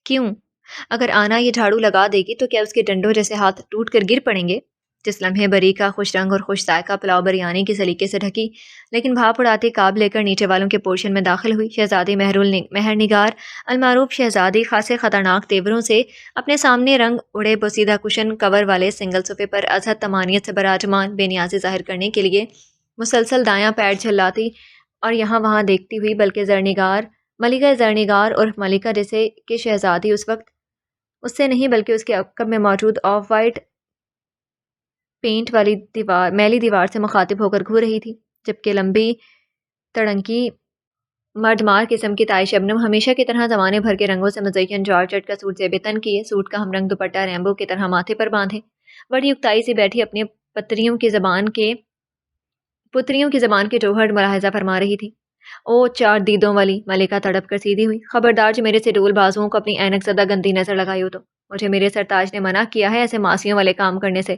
کیوں؟ اگر آنا یہ جھاڑو لگا دے گی تو کیا اس کے ڈنڈوں جیسے ہاتھ ٹوٹ کر گر پڑیں گے؟ جس لمحے بریکا خوش رنگ اور خوش ذائقہ پلاؤ بریانی کے سلیقے سے ڈھکی لیکن بھاپ اڑاتی کاب لے کر نیچے والوں کے پورشن میں داخل ہوئی، شہزادی مہر نگار المعروف شہزادی خاصے خطرناک تیوروں سے اپنے سامنے رنگ اڑے بوسیدہ کشن کور والے سنگل صوفے پر ازحد تمانیت سے براجمان بے نیازی ظاہر کرنے کے لیے مسلسل دایاں پیر جھلاتی اور یہاں وہاں دیکھتی ہوئی، بلکہ ملکہ زرنگار اور ملکہ جیسے کہ شہزادی اس وقت اس سے نہیں بلکہ اس کے عقب میں موجود آف وائٹ پینٹ والی میلی دیوار سے مخاطب ہو کر گھور رہی تھی، جبکہ لمبی تڑنکی مردمار قسم کی تائی شبنم ہمیشہ کی طرح زمانے بھر کے رنگوں سے مزین جارجٹ کا سوٹ زیب تن کیے، سوٹ کا ہم رنگ دوپٹہ ریمبو کی طرح ماتھے پر باندھے بڑی اکتائی سے بیٹھی اپنے پتریوں کی زبان کے جوہر ملاحظہ فرما رہی تھی۔ او چار دیدوں والی، ملکہ تڑپ کر سیدھی ہوئی، خبردار جو میرے سے ڈول بازوؤں کو اپنی اینک زدہ گندی نظر لگائی ہو تو مجھے میرے سرتاج نے منع کیا ہے ایسے ماسیوں والے کام کرنے سے،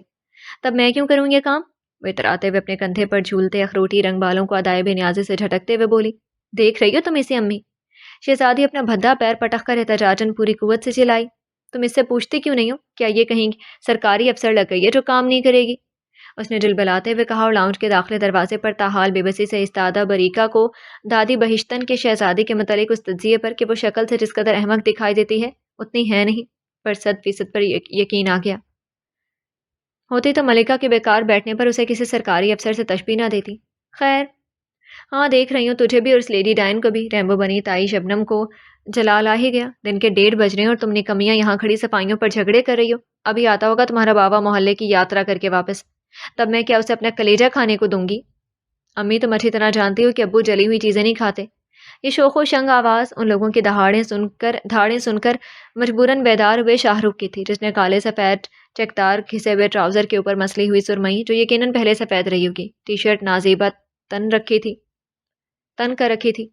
تب میں کیوں کروں یہ کام؟ وہ اتراتے ہوئے اپنے کندھے پر جھولتے اخروٹی رنگ بالوں کو ادائے بے نیازی سے جھٹکتے ہوئے بولی، دیکھ رہی ہو تم اسے امی؟ شہزادی اپنا بھدا پیر پٹک کر احتجاجن پوری قوت سے چلائی، تم اس سے پوچھتی کیوں نہیں ہو؟ کیا یہ کہیں سرکاری افسر لگ گئی ہے جو کام نہیں کرے گی؟ اس نے جلبلاتے ہوئے کہا اور لاؤنج کے داخلے دروازے پر تاحال بے بسی سے استادہ بریکا کو دادی بہشتن کے شہزادی کے متعلق اس تجزیے پر کہ وہ شکل سے جس قدر احمق دکھائی دیتی ہے اتنی ہے نہیں پر 100% پر یقین آ گیا۔ ہوتی تو ملکہ کے بیکار بیٹھنے پر اسے کسی سرکاری افسر سے تشبیہ نہ دیتی۔ خیر ہاں دیکھ رہی ہوں تجھے بھی اور اس لیڈی ڈائن کو بھی، ریمبو بنی تائی شبنم کو جلال آ ہی گیا، دن کے 1:30 بج رہے ہیں اور تم نے کمیاں یہاں کھڑی صفائیوں پر جھگڑے کر رہی ہو، ابھی آتا ہوگا تمہارا بابا محلے کی یاترا کر کے واپس، تب میں کیا اسے اپنا کلیجہ کھانے کو دوں گی؟ امی تم اچھی طرح جانتی ہو کہ ابو جلی ہوئی چیزیں نہیں کھاتے۔ یہ شوخ و شنگ آواز ان لوگوں کی دھاڑیں سن کر مجبوراً بیدار ہوئے شاہ رخ کی تھی، جس نے کالے سفید چکدار گھسے ہوئے ٹراؤزر کے اوپر مسلی ہوئی سرمئی جو یقیناً پہلے سفید رہی ہوگی ٹی شرٹ نازیبہ تن کر رکھی تھی،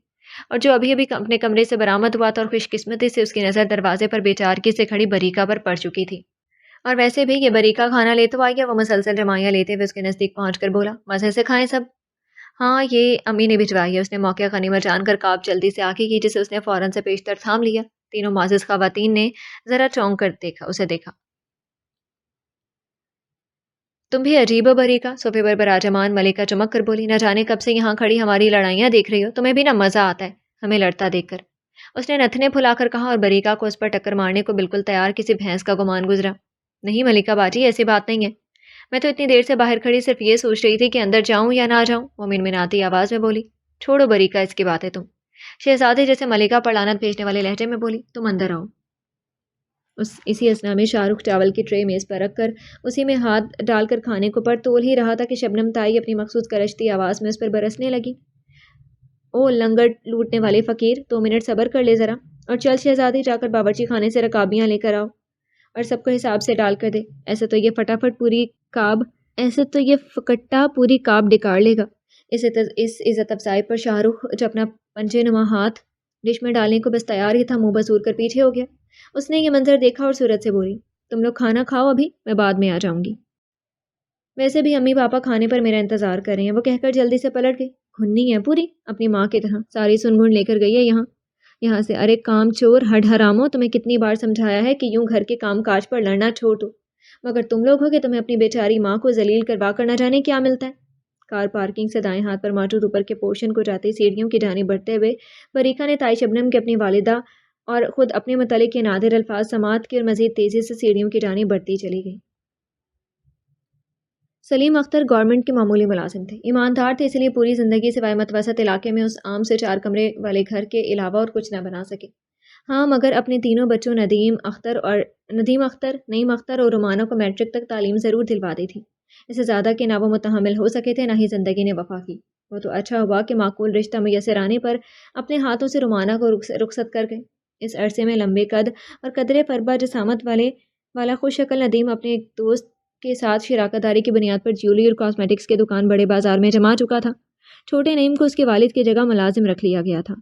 اور جو ابھی ابھی اپنے کمرے سے برآمد ہوا تھا اور خوش قسمتی سے اس کی نظر دروازے پر بیچارگی سے کھڑی بریکا پر پڑ چکی تھی۔ اور ویسے بھی یہ بریکا کھانا لے تو آئی ہے، وہ مسلسل جمائیاں لیتے ہوئے اس کے نزدیک پہنچ کر بولا، مزے سے کھائیں سب؟ ہاں یہ امی نے بھجوائی ہے، اس نے موقع غنیمت جان کر کاب جلدی سے آگے کی جسے اس نے فوراً سے پیشتر تھام لیا۔ تینوں معزز خواتین نے ذرا چونک کر اسے دیکھا۔ تم بھی عجیب ہو بریکا، صوفے پر براجمان ملکہ چمک کر بولی، نہ جانے کب سے یہاں کھڑی ہماری لڑائیاں دیکھ رہی ہو، تمہیں بھی نہ مزہ آتا ہے ہمیں لڑتا دیکھ کر؟ اس نے نتھنے پھلا کر کہا اور بریکا کو اس پر ٹکر مارنے کو بالکل تیار کسی بھینس کا گمان گزرا۔ نہیں ملکہ باجی ایسی بات نہیں ہے، میں تو اتنی دیر سے باہر کھڑی صرف یہ سوچ رہی تھی کہ اندر جاؤں یا نہ جاؤں، وہ منمناتی آواز میں بولی۔ چھوڑو بریکا اس کی باتیں، تم شہزادی جیسے ملکہ پر لعنت بھیجنے والے لہجے میں بولی، تم اندر آؤ۔ اسی اثنا میں شاہ رخ چاول کی ٹرے میز پر رکھ کر اسی میں ہاتھ ڈال کر کھانے کو پر تول ہی رہا تھا کہ شبنم تائی اپنی مخصوص کرشتی آواز میں اس پر برسنے لگی۔ او لنگر لوٹنے والے فقیر، 2 منٹ صبر کر لے ذرا، اور چل شہزادی جا کر باورچی خانے سے رکابیاں لے کر آؤ اور سب کو حساب سے ڈال کر دے، ایسے تو یہ فکٹا پوری کاب ڈکاڑ لے گا۔ اس عزت افزائی پر شاہ رخ جو اپنا پنجے نما ہاتھ ڈش میں ڈالنے کو بس تیار ہی تھا، منہ بسور کر پیچھے ہو گیا۔ اس نے یہ منظر دیکھا اور صورت سے بولی، تم لوگ کھانا کھاؤ ابھی، میں بعد میں آ جاؤں گی۔ ویسے بھی امی پاپا کھانے پر میرا انتظار کر رہے ہیں، وہ کہہ کر جلدی سے پلٹ گئی۔ گھنی ہے پوری، اپنی ماں کی طرح ساری سنگن لے کر گئی ہے یہاں سے۔ ارے کام چور ہڈ حرامو، تمہیں کتنی بار سمجھایا ہے کہ یوں گھر کے کام کاج پر لڑنا چھوڑ دو، مگر تم لوگ ہو کہ تمہیں اپنی بیچاری ماں کو ذلیل کروا کر نہ جانے کیا ملتا ہے۔ کار پارکنگ سے دائیں ہاتھ پر موجود اوپر کے پورشن کو جاتی سیڑھیوں کی جانب بڑھتے ہوئے بریکا نے تائی شبنم کے اپنی والدہ اور خود اپنے متعلق یہ نادر الفاظ سماعت کی اور مزید تیزی سے سیڑھیوں کی جانب بڑھتی چلی گئی۔ سلیم اختر گورنمنٹ کے معمولی ملازم تھے، ایماندار تھے، اس لیے پوری زندگی سوائے متوسط علاقے میں اس عام سے 4 کمرے والے گھر کے علاوہ اور کچھ نہ بنا سکے۔ ہاں مگر اپنے تینوں بچوں ندیم اختر، نعیم اختر اور رومانہ کو میٹرک تک تعلیم ضرور دلوا دی تھی، اس سے زیادہ کہ نہ وہ متحمل ہو سکے تھے نہ ہی زندگی نے وفا کی۔ وہ تو اچھا ہوا کہ معقول رشتہ میسر آنے پر اپنے ہاتھوں سے رومانہ کو رخصت کر گئے۔ اس عرصے میں لمبے قد اور قدرے فربا جسامت والا خوش شکل ندیم اپنے ایک دوست کے ساتھ شراکت داری کی بنیاد پر جیولری اور کاسمیٹکس کے دکان بڑے بازار میں جما چکا تھا۔ چھوٹے نعیم کو اس کے والد کی جگہ ملازم رکھ لیا گیا تھا۔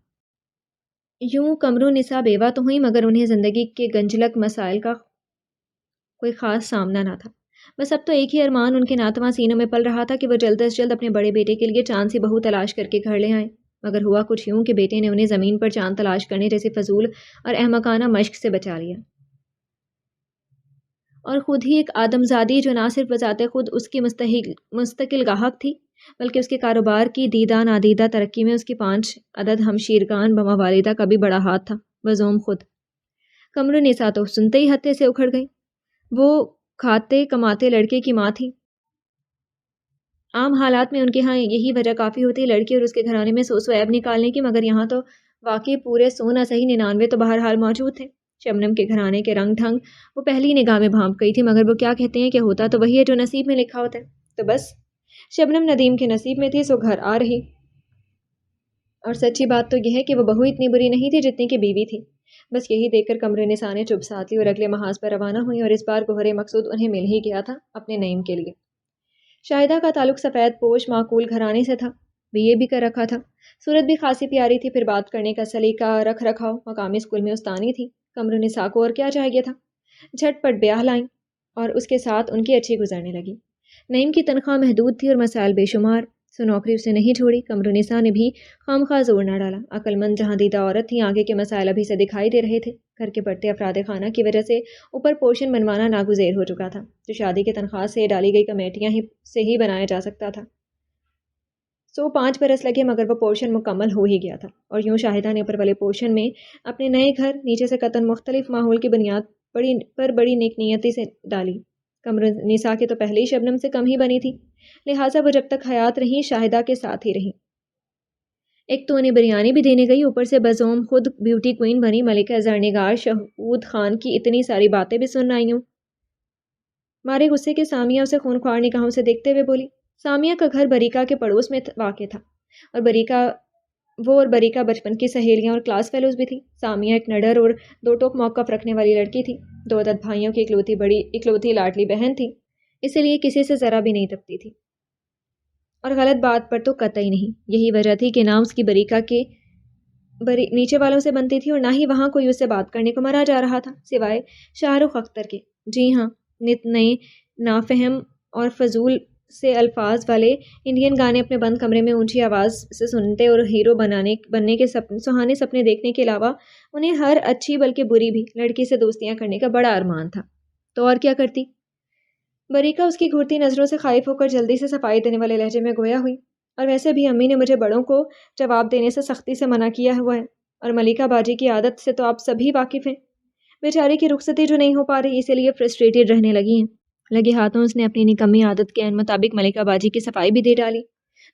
یوں قمر نساء بیوہ تو ہوئی مگر انہیں زندگی کے گنجلک مسائل کا کوئی خاص سامنا نہ تھا۔ بس اب تو ایک ہی ارمان ان کے ناتواں سینوں میں پل رہا تھا کہ وہ جلد از جلد اپنے بڑے بیٹے کے لیے چاند سی بہو تلاش کر کے گھر لے آئیں۔ مگر ہوا کچھ یوں کہ بیٹے نے انہیں زمین پر چاند تلاش کرنے جیسے فضول اور احمقانہ مشق سے بچا لیا، اور خود ہی ایک آدم زادی جو نہ صرف بذات خود اس کی مستقل گاہک تھی بلکہ اس کے کاروبار کی دیدہ نادیدہ ترقی میں اس کی 5 عدد ہمشیرگان بما والدہ کا بھی بڑا ہاتھ تھا، بزوم خود۔ قمر النساء تو سنتے ہی ہتھے سے اکھڑ گئی۔ وہ کھاتے کماتے لڑکے کی ماں تھی۔ عام حالات میں ان کے ہاں یہی وجہ کافی ہوتی لڑکی اور اس کے گھرانے میں سو عیب نکالنے کی، مگر یہاں تو واقعی پورے 100 نہ صحیح 99 تو بہرحال موجود تھے۔ شبنم کے گھرانے کے رنگ ڈھنگ وہ پہلی نگاہ میں بھانپ گئی تھی، مگر وہ کیا کہتے ہیں کہ ہوتا تو وہی ہے جو نصیب میں لکھا ہوتا ہے۔ تو بس شبنم ندیم کے نصیب میں تھی، سو گھر آ رہی۔ اور سچی بات تو یہ ہے کہ وہ بہو اتنی بری نہیں تھی جتنی کہ بیوی تھی۔ بس یہی دیکھ کر قمر نساء نے چپ ساتھ لی اور اگلے محاذ پر روانہ ہوئی، اور اس بار گوہر مقصود انہیں مل ہی گیا تھا اپنے نعیم کے لیے۔ شاہدہ کا تعلق سفید پوش معقول گھرانے سے تھا، BA بھی کر رکھا تھا، صورت بھی خاصی پیاری تھی، پھر بات کرنے کا سلیقہ، رکھ رکھاؤ، مقامی اسکول میں استانی تھی۔ قمر نساء کو اور کیا چاہیے تھا؟ جھٹ پٹ بیاہ لائیں اور اس کے ساتھ ان کی اچھی گزرنے لگی۔ نعیم کی تنخواہ محدود تھی اور مسائل بے شمار، سو نوکری اسے نہیں چھوڑی۔ قمر نساء نے بھی خواہ زور نہ ڈالا، عقل مند جہاں دیدہ عورت تھی، آگے کے مسائل ابھی سے دکھائی دے رہے تھے۔ گھر کے بڑھتے افراد خانہ کی وجہ سے اوپر پورشن بنوانا ناگزیر ہو چکا تھا، جو شادی کی تنخواہ سے ڈالی گئی کمیٹیاں سے ہی بنایا جا سکتا تھا۔ 5 برس لگے مگر وہ پورشن مکمل ہو ہی گیا تھا، اور یوں شاہدہ نے اوپر والے پورشن میں اپنے نئے گھر نیچے سے قطن مختلف ماحول کی بنیاد بڑی نیک نیتی سے ڈالی۔ قمر نساء کے تو پہلے ہی شبنم سے کم ہی بنی تھی، لہٰذا وہ جب تک حیات رہی شاہدہ کے ساتھ ہی رہی۔ ایک تو انہیں بریانی بھی دینے گئی، اوپر سے بزوم خود بیوٹی کوئین بنی۔ ملکہ زرنگار شہود خان کی اتنی ساری باتیں بھی سن آئی ہوں۔ مارے غصے کے سامیہ اسے خونخوار نگاہوں سے دیکھتے ہوئے بولی۔ سامیہ کا گھر بریکا کے پڑوس میں واقع تھا، اور بریکا بچپن کی سہیلیاں اور کلاس فیلوز بھی تھی۔ سامیہ ایک نڈر اور 2 ٹوک موقف رکھنے والی لڑکی تھی، 2 عدد بھائیوں کی اکلوتی لاڈلی بہن تھی، اسی لیے کسی سے ذرا بھی نہیں تپتی تھی، اور غلط بات پر تو قطعی نہیں۔ یہی وجہ تھی کہ نہ اس کی بریکا کے نیچے والوں سے بنتی تھی، اور نہ ہی وہاں کوئی اس سے بات کرنے کو مرا جا رہا تھا، سوائے شاہ رخ اختر کے۔ جی ہاں، نت نئے نافہم اور فضول سے الفاظ والے انڈین گانے اپنے بند کمرے میں اونچی آواز سے سنتے اور ہیرو بننے کے سہانے سپنے دیکھنے کے علاوہ انہیں ہر اچھی بلکہ بری بھی لڑکی سے دوستیاں کرنے کا بڑا ارمان تھا۔ تو اور کیا کرتی؟ بریکا اس کی گھورتی نظروں سے خائف ہو کر جلدی سے صفائی دینے والے لہجے میں گویا ہوئی۔ اور ویسے بھی امی نے مجھے بڑوں کو جواب دینے سے سختی سے منع کیا ہوا ہے، اور ملکہ باجی کی عادت سے تو آپ سبھی واقف ہیں۔ بیچاری کی رخصتی جو نہیں ہو پا رہی، اسی لیے فرسٹریٹڈ رہنے لگی ہیں۔ لگے ہاتھوں اس نے اپنی نکمی عادت کے عین مطابق ملکہ باجی کی صفائی بھی دے ڈالی۔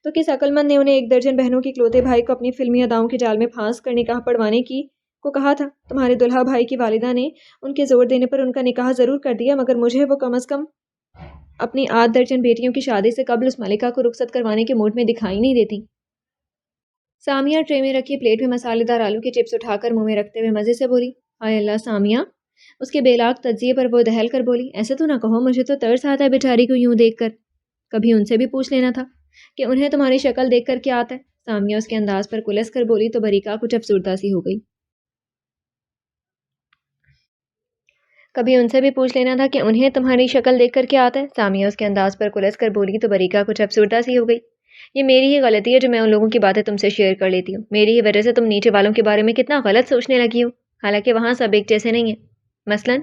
تو کس عقل مند نے انہیں 1 درجن بہنوں کے اکلوتے بھائی کو اپنی فلمی اداؤں کے جال میں پھانس کر نکاح پڑھوانے کو کہا تھا؟ تمہارے دلہا بھائی کی والدہ نے ان کے زور دینے پر ان کا نکاح ضرور کر دیا، مگر مجھے وہ کم از کم اپنی 8 درجن بیٹیوں کی شادی سے قبل اس ملکہ کو رخصت کروانے کے موڈ میں دکھائی نہیں دیتی۔ سامیہ ٹرے میں رکھی پلیٹ میں مسالے دار آلو کی چپس اٹھا کر منہ میں رکھتے ہوئے مزے سے بولی۔ ہائے اللہ سامیہ! اس کے بے لاگ تجزیے پر وہ دہل کر بولی، ایسے تو نہ کہو، مجھے تو ترس آتا ہے بیچاری کو یوں دیکھ کر۔ کبھی ان سے بھی پوچھ لینا تھا کہ انہیں تمہاری شکل دیکھ کر کیا آتا ہے۔ سامیہ اس کے انداز پر کلس کر بولی تو بریکا کچھ افسردہ سی ہو گئی۔ کبھی ان سے بھی پوچھ لینا تھا کہ انہیں تمہاری شکل دیکھ کر کیا آتا ہے۔ سامیہ اس کے انداز پر کلس کر بولی تو بریکا کچھ افسردہ سی ہو گئی۔ یہ میری ہی غلطی ہے جو میں ان لوگوں کی باتیں تم سے شیئر کر لیتی ہوں۔ میری ہی وجہ سے تم نیچے والوں کے بارے میں کتنا غلط سوچنے لگی ہو، حالانکہ وہاں سب ایک جیسے نہیں ہیں۔ مثلاً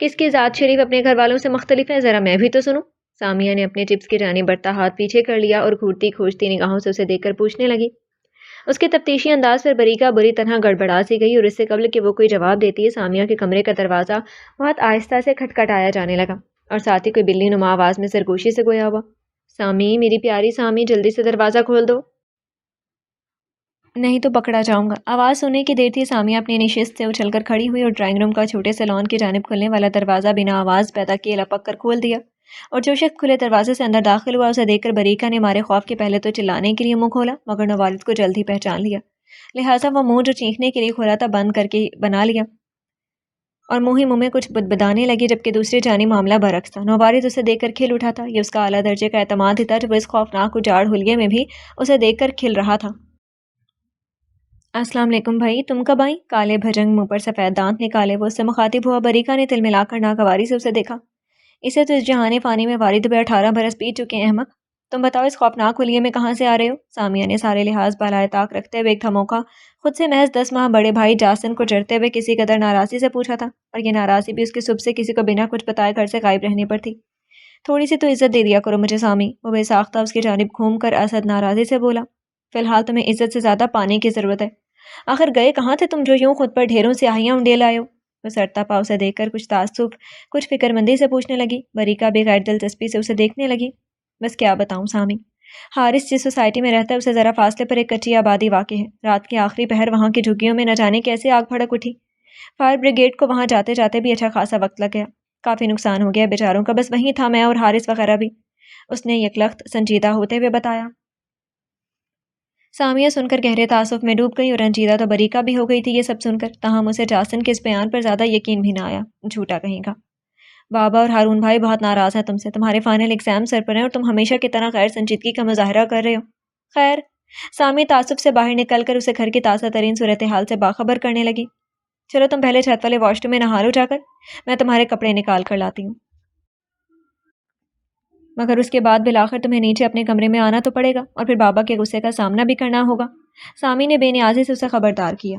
کس کی ذات شریف اپنے گھر والوں سے مختلف ہے، ذرا میں بھی تو سنوں۔ سامیہ نے اپنے چپس کی جانب بڑھتا ہاتھ پیچھے کر لیا اور گھورتی کھوجتی نگاہوں سے اسے دیکھ کر پوچھنے لگی۔ اس کے تفتیشی انداز پر بریکا بری طرح گڑبڑا سی گئی، اور اس سے قبل کہ وہ کوئی جواب دیتی ہے سامیہ کے کمرے کا دروازہ بہت آہستہ سے کھٹکھٹایا جانے لگا، اور ساتھ ہی کوئی بلی نما آواز میں سرگوشی سے گویا ہوا، سامی، میری پیاری سامی، جلدی سے دروازہ کھول دو، نہیں تو پکڑا جاؤں گا۔ آواز سننے کی دیر تھی، سامیہ اپنی نشست سے اچھل کر کھڑی ہوئی اور ڈرائنگ روم کا چھوٹے سے لان کی جانب کھلنے والا دروازہ بنا آواز پیدا کیے لپک کر کھول دیا، اور جو شخص کھلے دروازے سے اندر داخل ہوا اسے دیکھ کر بریکا نے مارے خوف کے پہلے تو چلانے کے لیے منہ کھولا، مگر نوالد کو جلد ہی پہچان لیا، لہٰذا وہ منہ جو چیخنے کے لیے کھولا تھا بند کر کے بنا لیا، اور منہ ہی منہ میں کچھ بدبدانے لگی، جبکہ دوسری جانب معاملہ برعکس تھا۔ نوالد اسے دیکھ کر کھل اٹھا تھا۔ یہ اس کا اعلیٰ درجے کا اعتماد ہی تھا جو وہ اس خوفناک اجاڑ حلیے میں بھی اسے دیکھ کر کھل رہا تھا۔ السلام علیکم بھائی، تم کب آئیں؟ کالے بھجنگ منہ پر سفید دانت نکالے وہ اس سے مخاطب ہوا۔ بریکا نے تل ملا کر ناگواری سے اسے دیکھا۔ اسے تو اس جہان فانی میں والد بھی 18 برس بیت چکے ہیں احمق، تم بتاؤ اس خوفناک حلیے میں کہاں سے آ رہے ہو؟ سامیہ نے سارے لحاظ بالائے طاق رکھتے ہوئے ایک دھموکا خود سے محض 10 ماہ بڑے بھائی جاسن کو چڑھتے ہوئے کسی قدر ناراضی سے پوچھا تھا، اور یہ ناراضی بھی اس کے صبح سے کسی کو بنا کچھ بتائے گھر سے غائب رہنے پر تھی۔ تھوڑی سی تو عزت دے دیا کرو مجھے سامی، وہ بے ساختہ اس کی جانب گھوم کر اسد ناراضی سے بولا۔ فی الحال تمہیں عزت سے زیادہ پانی کی ضرورت ہے۔ آخر گئے کہاں تھے تم جو یوں خود پر ڈھیروں سیاہیاں انڈیل آئے ہو؟ وہ سرتا پاؤ سے دیکھ کر کچھ تعصب کچھ فکر مندی سے پوچھنے لگی۔ بریکا بھی غیر دلچسپی سے اسے دیکھنے لگی۔ بس کیا بتاؤں سامی، حارث جس سوسائٹی میں رہتا ہے اسے ذرا فاصلے پر ایک کچی آبادی واقع ہے۔ رات کے آخری پہر وہاں کی جھگیوں میں نہ جانے کیسے آگ بھڑک اٹھی۔ فائر بریگیڈ کو وہاں جاتے جاتے بھی اچھا خاصا وقت لگ گیا، کافی نقصان ہو گیا بیچاروں کا، بس وہیں تھا میں اور حارث وغیرہ بھی، اس نے یکلخت سنجیدہ ہوتے ہوئے بتایا۔ سامیہ سن کر گہرے تعصب میں ڈوب گئی اور رنجیدہ تو بریکا بھی ہو گئی تھی یہ سب سن کر، تاہم اسے جاسن کے اس بیان پر زیادہ یقین بھی نہ آیا۔ جھوٹا کہیں گا، بابا اور ہارون بھائی بہت ناراض ہیں تم سے، تمہارے فائنل ایگزام سر پر ہیں اور تم ہمیشہ کی طرح غیر سنجیدگی کا مظاہرہ کر رہے ہو۔ خیر، سامی تعصب سے باہر نکل کر اسے گھر کی تازہ ترین صورتحال سے باخبر کرنے لگی۔ چلو تم پہلے چھت والے واش روم میں نہا لو جا کر، میں تمہارے کپڑے نکال کر لاتی ہوں، مگر اس کے بعد بالآخر تمہیں نیچے اپنے کمرے میں آنا تو پڑے گا اور پھر بابا کے غصے کا سامنا بھی کرنا ہوگا۔ سامی نے بے نیازی سے اسے خبردار کیا۔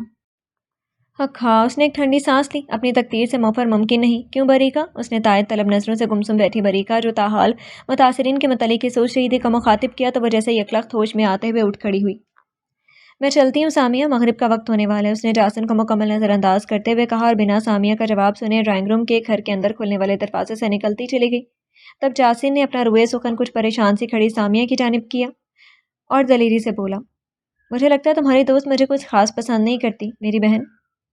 حق ہاں، اس نے ایک ٹھنڈی سانس لی، اپنی تقدیر سے موفر ممکن نہیں، کیوں بریکا؟ اس نے تائید طلب نظروں سے گمسم بیٹھی بریکا جو تاحال متاثرین کے متعلق ہی سوچ رہی تھی کو مخاطب کیا تو وہ جیسے یکلخت ہوش میں آتے ہوئے اٹھ کھڑی ہوئی۔ میں چلتی ہوں سامیہ، مغرب کا وقت ہونے والا ہے، اس نے جاسن کو مکمل نظر انداز کرتے ہوئے کہا اور بنا سامیہ کا جواب سنے ڈرائنگ روم کے گھر کے اندر کھلنے والے دروازے سے نکلتی چلی گئی۔ تب جاسن نے اپنا روئے سخن کچھ پریشان سی کھڑی سامیہ کی جانب کیا اور دلیری سے بولا، مجھے لگتا ہے تمہاری دوست مجھے کچھ خاص پسند نہیں کرتی میری بہن۔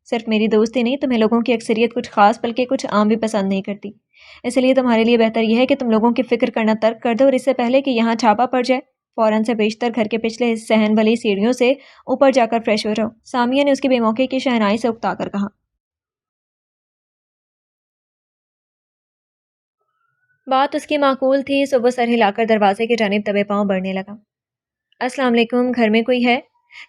صرف میری دوست ہی نہیں، تمہیں لوگوں کی اکثریت کچھ خاص بلکہ کچھ عام بھی پسند نہیں کرتی، اس لیے تمہارے لیے بہتر یہ ہے کہ تم لوگوں کی فکر کرنا ترک کر دو اور اس سے پہلے کہ یہاں چھاپا پڑ جائے فوراً سے بیشتر گھر کے پچھلے صحن والی سیڑھیوں سے اوپر جا کر فریش ہو جاؤ، سامیہ نے اس کی بے موقع کی شہنائی سے اکتا کر کہا۔ بات اس کی معقول تھی، صبح سر ہلا کر دروازے کی جانب دبے پاؤں بڑھنے لگا۔ السلام علیکم، گھر میں کوئی ہے؟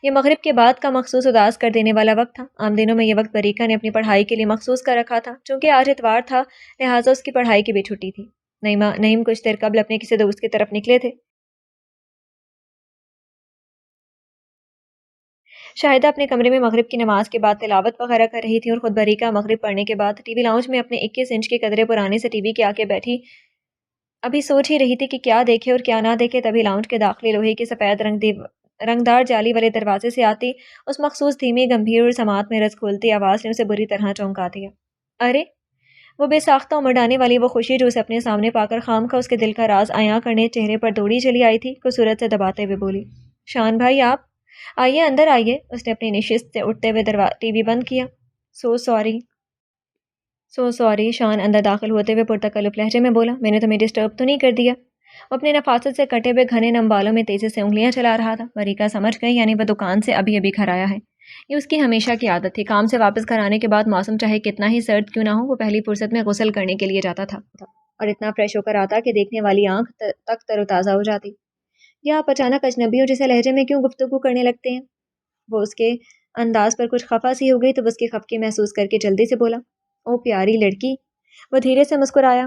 یہ مغرب کے بعد کا مخصوص اداس کر دینے والا وقت تھا۔ عام دنوں میں یہ وقت بریکا نے اپنی پڑھائی کے لیے مخصوص کر رکھا تھا، چونکہ آج اتوار تھا لہٰذا اس کی پڑھائی کی بھی چھٹی تھی۔ نعیم کچھ دیر قبل اپنے کسی دوست کی طرف نکلے تھے۔ شاہدہ اپنے کمرے میں مغرب کی نماز کے بعد تلاوت وغیرہ کر رہی تھی اور خود بریکا مغرب پڑھنے کے بعد ٹی وی لاؤنج میں اپنے 21 انچ کے قدرے پرانے سے ٹی وی کے آگے بیٹھی ابھی سوچ ہی رہی تھی کہ کیا دیکھے اور کیا نہ دیکھے، تبھی لاؤنج کے داخلے لوہے کی سفید رنگدار جالی والے دروازے سے آتی اس مخصوص دھیمی گمبھیر اور سماعت میں رس کھولتی آواز نے اسے بری طرح چونکا دیا۔ ارے وہ بے ساختہ امڑ آنے والی وہ خوشی جو اسے اپنے سامنے پا کر خام کا اس کے دل کا راز عیاں کرنے چہرے پر دوڑی چلی آئی تھی کو صورت سے دباتے ہوئے بولی، شان بھائی آپ آئیے، اندر آئیے۔ اس نے اپنی نشست سے اٹھتے ہوئے ٹی وی بند کیا۔ سو سوری، شان اندر داخل ہوتے ہوئے پرتکلف لہجے میں بولا، میں نے تمہیں ڈسٹرب تو نہیں کر دیا؟ وہ اپنے نفاست سے کٹے ہوئے گھنے نم بالوں میں تیزی سے انگلیاں چلا رہا تھا۔ بریکا سمجھ گئی، یعنی وہ دکان سے ابھی گھر آیا ہے۔ یہ اس کی ہمیشہ کی عادت تھی، کام سے واپس گھر آنے کے بعد موسم چاہے کتنا ہی سرد کیوں نہ ہو وہ پہلی فرصت میں غسل کرنے کے لیے جاتا تھا اور اتنا فریش ہو کر آتا کہ دیکھنے والی آنکھ تک تر و تازہ ہو جاتی۔ یا آپ اچانک اجنبیوں جیسے لہجے میں کیوں گفتگو کرنے لگتے ہیں؟ وہ اس کے انداز پر کچھ خفا سی ہو گئی تو اس کی خفگی محسوس کر کے جلدی سے بولا، او پیاری لڑکی۔ وہ دھیرے سے مسکرایا،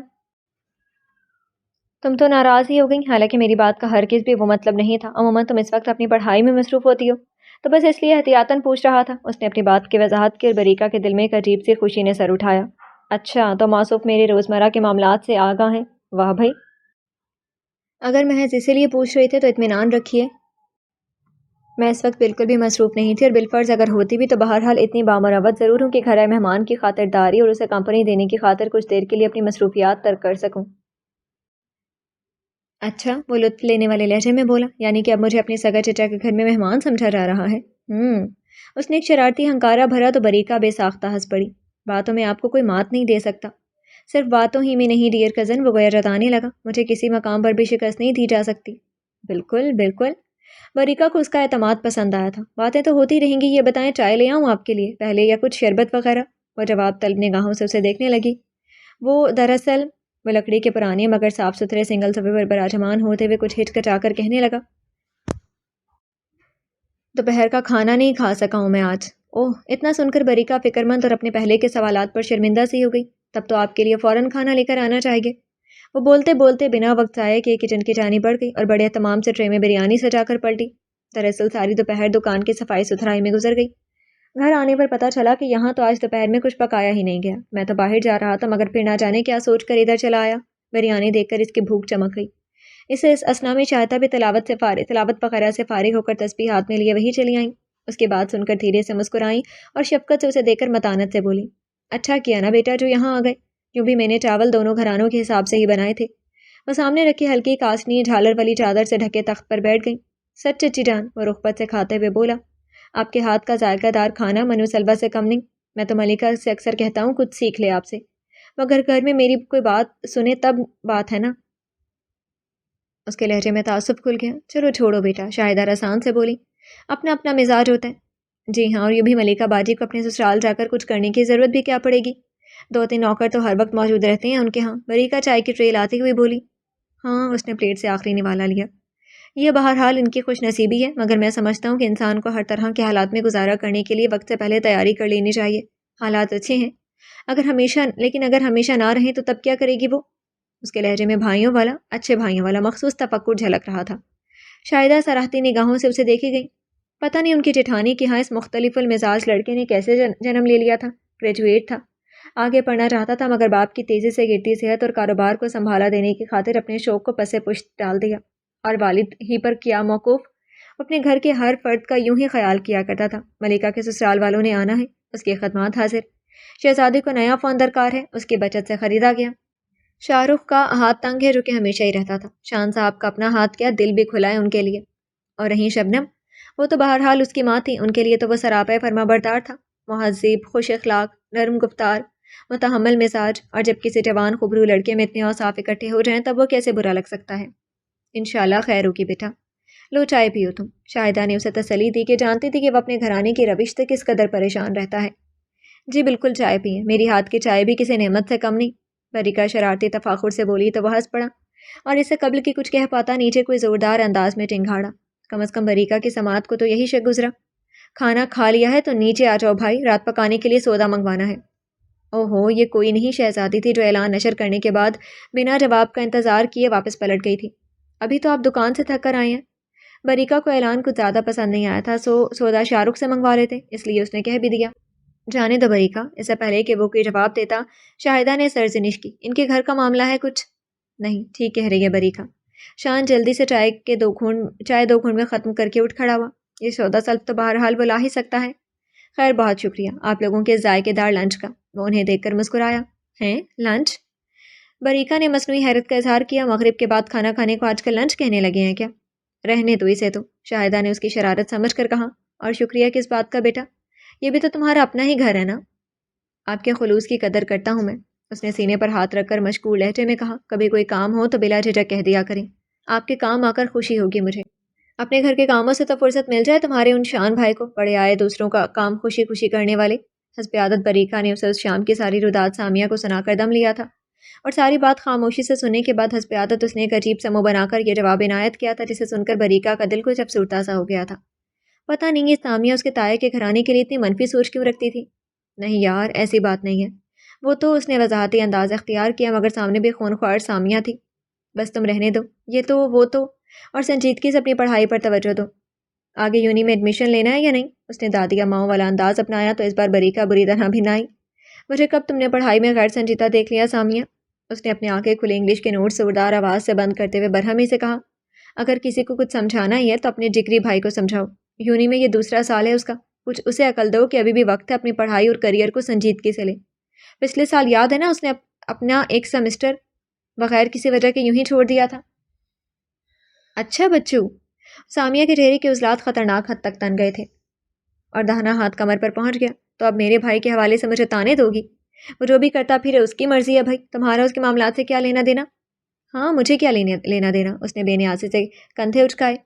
تم تو ناراض ہی ہو گئی، حالانکہ میری بات کا ہرگز بھی وہ مطلب نہیں تھا، عموماً تم اس وقت اپنی پڑھائی میں مصروف ہوتی ہو تو بس اس لیے احتیاطاً پوچھ رہا تھا۔ اس نے اپنی بات کی وضاحت کی اور بریکا کے دل میں ایک عجیب سی خوشی نے سر اٹھایا۔ اچھا، تو موصوف میرے روزمرہ کے معاملات سے آگاہ ہیں، واہ بھائی۔ اگر محض اسی لیے پوچھ رہے تھے تو اطمینان رکھیے، میں اس وقت بالکل بھی مصروف نہیں تھی اور بالفرض اگر ہوتی بھی تو بہرحال اتنی بامروت ضرور ہوں کہ گھر مہمان کی خاطرداری اور اسے کمپنی دینے کی خاطر کچھ دیر کے لیے اپنی مصروفیات ترک کر سکوں۔ اچھا، وہ لطف لینے والے لہجے میں بولا، یعنی کہ اب مجھے اپنے سگا چچا کے گھر میں مہمان سمجھا جا رہا ہے؟ اس نے ایک شرارتی ہنکارا بھرا تو بریکا بے ساختہ ہنس پڑی۔ باتوں میں آپ کو کوئی مات نہیں دے سکتا۔ صرف باتوں ہی میں نہیں ڈیئر کزن، وہ گویا جتانے لگا، مجھے کسی مقام پر بھی شکست نہیں دی جا سکتی۔ بالکل بالکل، بریکا کو اس کا اعتماد پسند آیا تھا۔ باتیں تو ہوتی رہیں گی، یہ بتائیں چائے لے آؤں آپ کے لیے پہلے یا کچھ شربت وغیرہ؟ وہ جواب طلب نگاہوں سے اسے دیکھنے لگی۔ وہ لکڑی کے پرانے مگر صاف ستھرے سنگل صفے پر براجمان ہوتے ہوئے کچھ ہچکچا کر کہنے لگا، دوپہر کا کھانا نہیں کھا سکا ہوں میں آج۔ اوہ، اتنا سن کر بریکا فکر مند اور اپنے پہلے کے سوالات پر شرمندہ سی ہو گئی۔ تب تو آپ کے لیے فوراً کھانا لے کر آنا چاہیے۔ وہ بولتے بولتے بنا وقت ضائع کیے کچن کی جانب بڑھ گئی اور بڑے اہتمام سے ٹرے میں بریانی سجا کر پلٹی۔ دراصل ساری دوپہر دکان کی صفائی ستھرائی میں گزر گئی۔ گھر آنے پر پتہ چلا کہ یہاں تو آج دوپہر میں کچھ پکایا ہی نہیں گیا۔ میں تو باہر جا رہا تھا مگر پھر نہ جانے کیا سوچ کر ادھر چلا آیا۔ بریانی دیکھ کر اس کی بھوک چمک گئی۔ اسے اس اسنا میں شائستہ بھی تلاوت وغیرہ سے فارغ ہو کر تسبیح ہاتھ میں لیے وہی چلی آئیں۔ اس کی بات سن کر دھیرے سے مسکرائیں اور شفقت سے اسے دیکھ کر متانت سے بولی، اچھا کیا نا بیٹا جو یہاں آ گئے، کیوں بھی میں نے چاول دونوں گھرانوں کے حساب سے ہی بنائے تھے۔ وہ سامنے رکھی ہلکی کاسنی جھالر والی چادر سے ڈھکے تخت پر بیٹھ گئیں۔ سچ چچی جان، وہ رغبت سے کھاتے ہوئے بولا، آپ کے ہاتھ کا ذائقہ دار کھانا منو سلوا سے کم نہیں۔ میں تو ملکہ سے اکثر کہتا ہوں کچھ سیکھ لے آپ سے، مگر گھر میں میری کوئی بات سنے تب بات ہے نا۔ اس کے لہجے میں تعصب کھل گیا۔ چلو چھوڑو بیٹا، شاہدہ رسان سے بولی، اپنا اپنا مزاج ہوتا ہے۔ جی ہاں، اور یہ بھی ملکہ باجی کو اپنے سسرال جا کر کچھ کرنے کی ضرورت بھی کیا پڑے گی، 2-3 نوکر تو ہر وقت موجود رہتے ہیں ان کے ہاں۔ بریکہ چائے کی ٹرے لاتی ہوئی بولی۔ ہاں، اس نے پلیٹ سے آخری نوالا لیا۔ یہ بہرحال ان کی خوش نصیبی ہے، مگر میں سمجھتا ہوں کہ انسان کو ہر طرح کے حالات میں گزارا کرنے کے لیے وقت سے پہلے تیاری کر لینی چاہیے۔ حالات اچھے ہیں لیکن اگر ہمیشہ نہ رہیں تو تب کیا کرے گی وہ؟ اس کے لہجے میں اچھے بھائیوں والا مخصوص تفکر جھلک رہا تھا۔ شاہدہ سراہتی نگاہوں سے اسے دیکھی گئی۔ پتہ نہیں ان کی جیٹھانی کے ہاں اس مختلف المزاج لڑکے نے کیسے جنم لے لیا تھا۔ گریجویٹ تھا، آگے پڑھنا چاہتا تھا، مگر باپ کی تیزی سے گرتی صحت اور کاروبار کو سنبھالا دینے کی خاطر اپنے شوق کو پس پشت ڈال دیا، اور والد ہی پر کیا موقوف اپنے گھر کے ہر فرد کا یوں ہی خیال کیا کرتا تھا۔ ملکہ کے سسرال والوں نے آنا ہے، اس کی خدمات حاضر۔ شہزادی کو نیا فون درکار ہے، اس کی بچت سے خریدا گیا۔ شاہ رخ کا ہاتھ تنگ ہے جو کہ ہمیشہ ہی رہتا تھا، شان صاحب کا اپنا ہاتھ کیا دل بھی کھلا ہے ان کے لیے۔ اور رہی شبنم، وہ تو بہرحال اس کی ماں تھی، ان کے لیے تو وہ سراپے فرما بردار تھا، مہذب، خوش اخلاق، نرم گفتار، متحمل مزاج، اور جب کسی جوان خوبرو لڑکے میں اتنے اوصاف اکٹھے ہو جائیں تب وہ کیسے برا لگ سکتا ہے۔ انشاءاللہ خیر ہوگی بیٹا، لو چائے پیو تم۔ شاہدہ نے اسے تسلی دی کہ جانتی تھی کہ وہ اپنے گھرانے کی روش سے کس قدر پریشان رہتا ہے۔ جی بالکل چائے پئیں، میری ہاتھ کی چائے بھی کسی نعمت سے کم نہیں۔ بریکہ شرارتی تفاخر سے بولی تو وہ ہنس پڑا، اور اسے قبل کی کچھ کہہ پاتا نیچے کوئی زوردار انداز میں چنگھاڑا۔ کم از کم بریکہ کی سماعت کو تو یہی شک گزرا۔ کھانا کھا لیا ہے تو نیچے آ جاؤ بھائی، رات پکانے کے لیے سودا منگوانا ہے۔ اوہو، یہ کوئی نہیں شہزادی تھی جو اعلان نشر کرنے کے بعد بنا جواب کا انتظار کیے واپس پلٹ گئی تھی۔ ابھی تو آپ دکان سے تھک کر آئے ہیں۔ بریکہ کو اعلان کچھ زیادہ پسند نہیں آیا تھا، سودا شاہ رخ سے منگوا لیتے، اس لیے اس نے کہہ بھی دیا۔ جانے دو بریکہ، اس سے پہلے کہ وہ کوئی جواب دیتا شاہدہ نے سرزنش کی، ان کے گھر کا معاملہ ہے کچھ؟ نہیں، ٹھیک کہہ رہی ہے بریکہ۔ شان جلدی سے چائے 2 گھونٹ میں ختم کر کے اٹھ کھڑا ہوا۔ یہ سودا سلف تو بہرحال وہ لا ہی سکتا ہے۔ خیر، بہت شکریہ آپ لوگوں کے ذائقے دار لنچ کا۔ وہ انہیں دیکھ کر مسکرایا۔ ہیں لنچ؟ بریکہ نے مصنوعی حیرت کا اظہار کیا۔ مغرب کے بعد کھانا کھانے کو آج کل لنچ کہنے لگے ہیں کیا؟ رہنے دو اسے تو، شاہدہ نے اس کی شرارت سمجھ کر کہا۔ اور شکریہ کس بات کا بیٹا، یہ بھی تو تمہارا اپنا ہی گھر ہے نا۔ آپ کے خلوص کی قدر کرتا ہوں میں، اس نے سینے پر ہاتھ رکھ کر مشکور لہجے میں کہا۔ کبھی کوئی کام ہو تو بلا جھجک کہہ دیا کریں، آپ کے کام آ کر خوشی ہوگی مجھے۔ اپنے گھر کے کاموں سے تو فرصت مل جائے تمہارے ان شان بھائی کو، پڑے آئے دوسروں کا کام خوشی خوشی کرنے والے۔ حسب عادت بریکہ نے اسے اس شام کی ساری رودات سامیہ کو سنا کر دم لیا تھا، اور ساری بات خاموشی سے سننے کے بعد حسب عادت اس نے ایک عجیب سا منہ بنا کر یہ جواب عنایت کیا تھا جسے سن کر بریکہ کا دل کچھ افسردہ سا ہو گیا تھا۔ پتہ نہیں یہ سامیہ اس کے تایا کے گھرانے کے لیے اتنی منفی سوچ کیوں رکھتی تھی۔ نہیں یار، ایسی بات نہیں ہے، وہ تو، اس نے وضاحتی انداز اختیار کیا، مگر سامنے بھی خونخوار سامیہ تھی۔ بس تم رہنے دو، یہ تو وہ تو، اور سنجیدگی سے اپنی پڑھائی پر توجہ دو۔ آگے یونی میں ایڈمیشن لینا ہے یا نہیں؟ اس نے دادیا ماؤں والا انداز اپنایا تو اس بار بریکہ بری طرح بھنائی۔ مجھے کب تم نے پڑھائی میں غیر سنجیدہ دیکھ لیا سامیہ؟ اس نے اپنی آنکھیں کھلے انگلش کے نوٹ زوردار آواز سے بند کرتے ہوئے برہمی سے کہا۔ اگر کسی کو کچھ سمجھانا ہی ہے تو اپنے جگری بھائی کو سمجھاؤ، یونی میں یہ 2 سال ہے اس کا، کچھ اسے عقل دو کہ ابھی بھی وقت ہے اپنی پڑھائی اور کریئر کو سنجیدگی سے لے۔ پچھلے سال یاد ہے نا اس نے اپنا ایک سمسٹر بغیر کسی وجہ کے یوں ہی چھوڑ دیا تھا۔ اچھا بچو، سامیہ کے چہرے کے عضلات خطرناک حد تک تن گئے تھے، اور دہنا ہاتھ کمر پر پہنچ گیا۔ تو اب میرے بھائی کے حوالے سے مجھے تانے دوگی؟ وہ جو بھی کرتا پھر اس کی مرضی ہے بھائی، تمہارا اس کے معاملات سے کیا لینا دینا؟ ہاں، مجھے کیا لینا دینا؟ اس نے بے نیازی سے کندھے اچکائے۔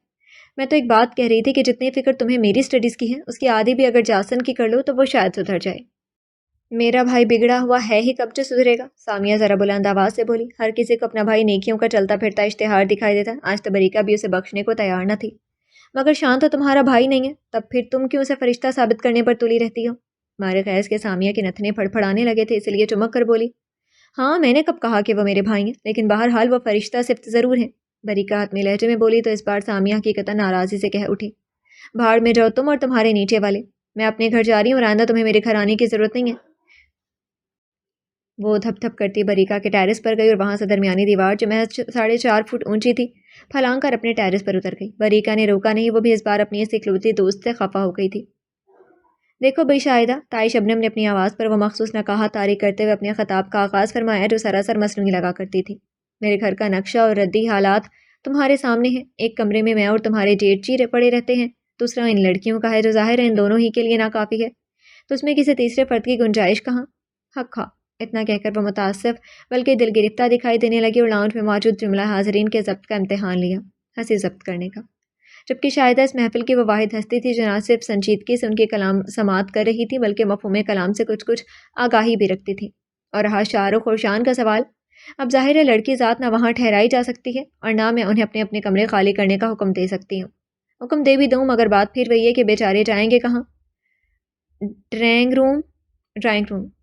میں تو ایک بات کہہ رہی تھی کہ جتنی فکر تمہیں میری اسٹڈیز کی ہے، اس کی آدھی بھی اگر جاسن کی کر لو تو وہ شاید سدھر جائے۔ میرا بھائی بگڑا ہوا ہے ہی، کب جو سدھرے گا؟ سامیہ ذرا بلند آواز سے بولی۔ ہر کسی کو اپنا بھائی نیکیوں کا چلتا پھرتا اشتہار دکھائی دیتا، آج تو بریکہ بھی اسے بخشنے کو تیار نہ تھی۔ مگر شان تو تمہارا بھائی نہیں ہے، تب پھر تم کیوں اسے فرشتہ ثابت کرنے پر تلی رہتی ہو؟ مارے خیز کے سامیہ کے نتنے پھڑپھڑانے لگے تھے، اس لیے چمک کر بولی۔ ہاں میں نے کب کہا کہ وہ میرے بھائی ہیں، لیکن بہرحال وہ فرشتہ صفت ضرور ہیں، بریکا حتمی لہجے میں بولی تو اس بار سامیہ حقیقتاً ناراضی سے کہہ اٹھی، بھاڑ میں جاؤ تم اور تمہارے نیچے والے، میں اپنے گھر جا رہی ہوں اور آئندہ تمہیں میرے گھر آنے کی ضرورت نہیں ہے۔ وہ دھپ دھپ کرتی بریکا کے ٹیرس پر گئی اور وہاں سے درمیانی دیوار جو محض 4.5 فٹ اونچی تھی پھلانگ کر اپنے ٹیرس پر اتر گئی۔ بریکا نے روکا نہیں، وہ بھی اس بار اپنی اس اکلوتی دوست سے خفا ہو گئی تھی۔ دیکھو بھئی شاہدہ، تائی شبنم نے اپنی آواز پر وہ مخصوص نقاہت طاری کرتے ہوئے اپنے خطاب کا آغاز فرمایا جو سراسر مصنوعی لگا کرتی تھی۔ میرے گھر کا نقشہ اور ردی حالات تمہارے سامنے ہیں، ایک کمرے میں اور تمہارے جیٹ جی پڑے رہتے ہیں، دوسرا ان لڑکیوں کا ہے جو ظاہر ہے ان دونوں ہی کے لیے ناکافی ہے، تو اس میں کسی تیسرے فرد کی گنجائش کہاں؟ حق ہا۔ اتنا کہہ کر وہ متاسف بلکہ دل گرفتہ دکھائی دینے لگی اور لاؤنج میں موجود جملہ حاضرین کے ضبط کا امتحان لیا، ہنسی ضبط کرنے کا، جبکہ شاہدہ اس محفل کی وہ واحد ہستی تھی جو نہ صرف سنجیدگی سے ان کے کلام سماعت کر رہی تھی بلکہ مفہوم کلام سے کچھ آگاہی بھی رکھتی تھی۔ اور رہا شاہ رخ اور شان کا سوال، اب ظاہر ہے لڑکی ذات نہ وہاں ٹھہرائی جا سکتی ہے اور نہ میں انہیں اپنے اپنے کمرے خالی کرنے کا حکم دے سکتی ہوں۔ حکم دے بھی دوں مگر بات پھر وہی ہے کہ بیچارے جائیں گے کہاں؟ ڈرائنگ روم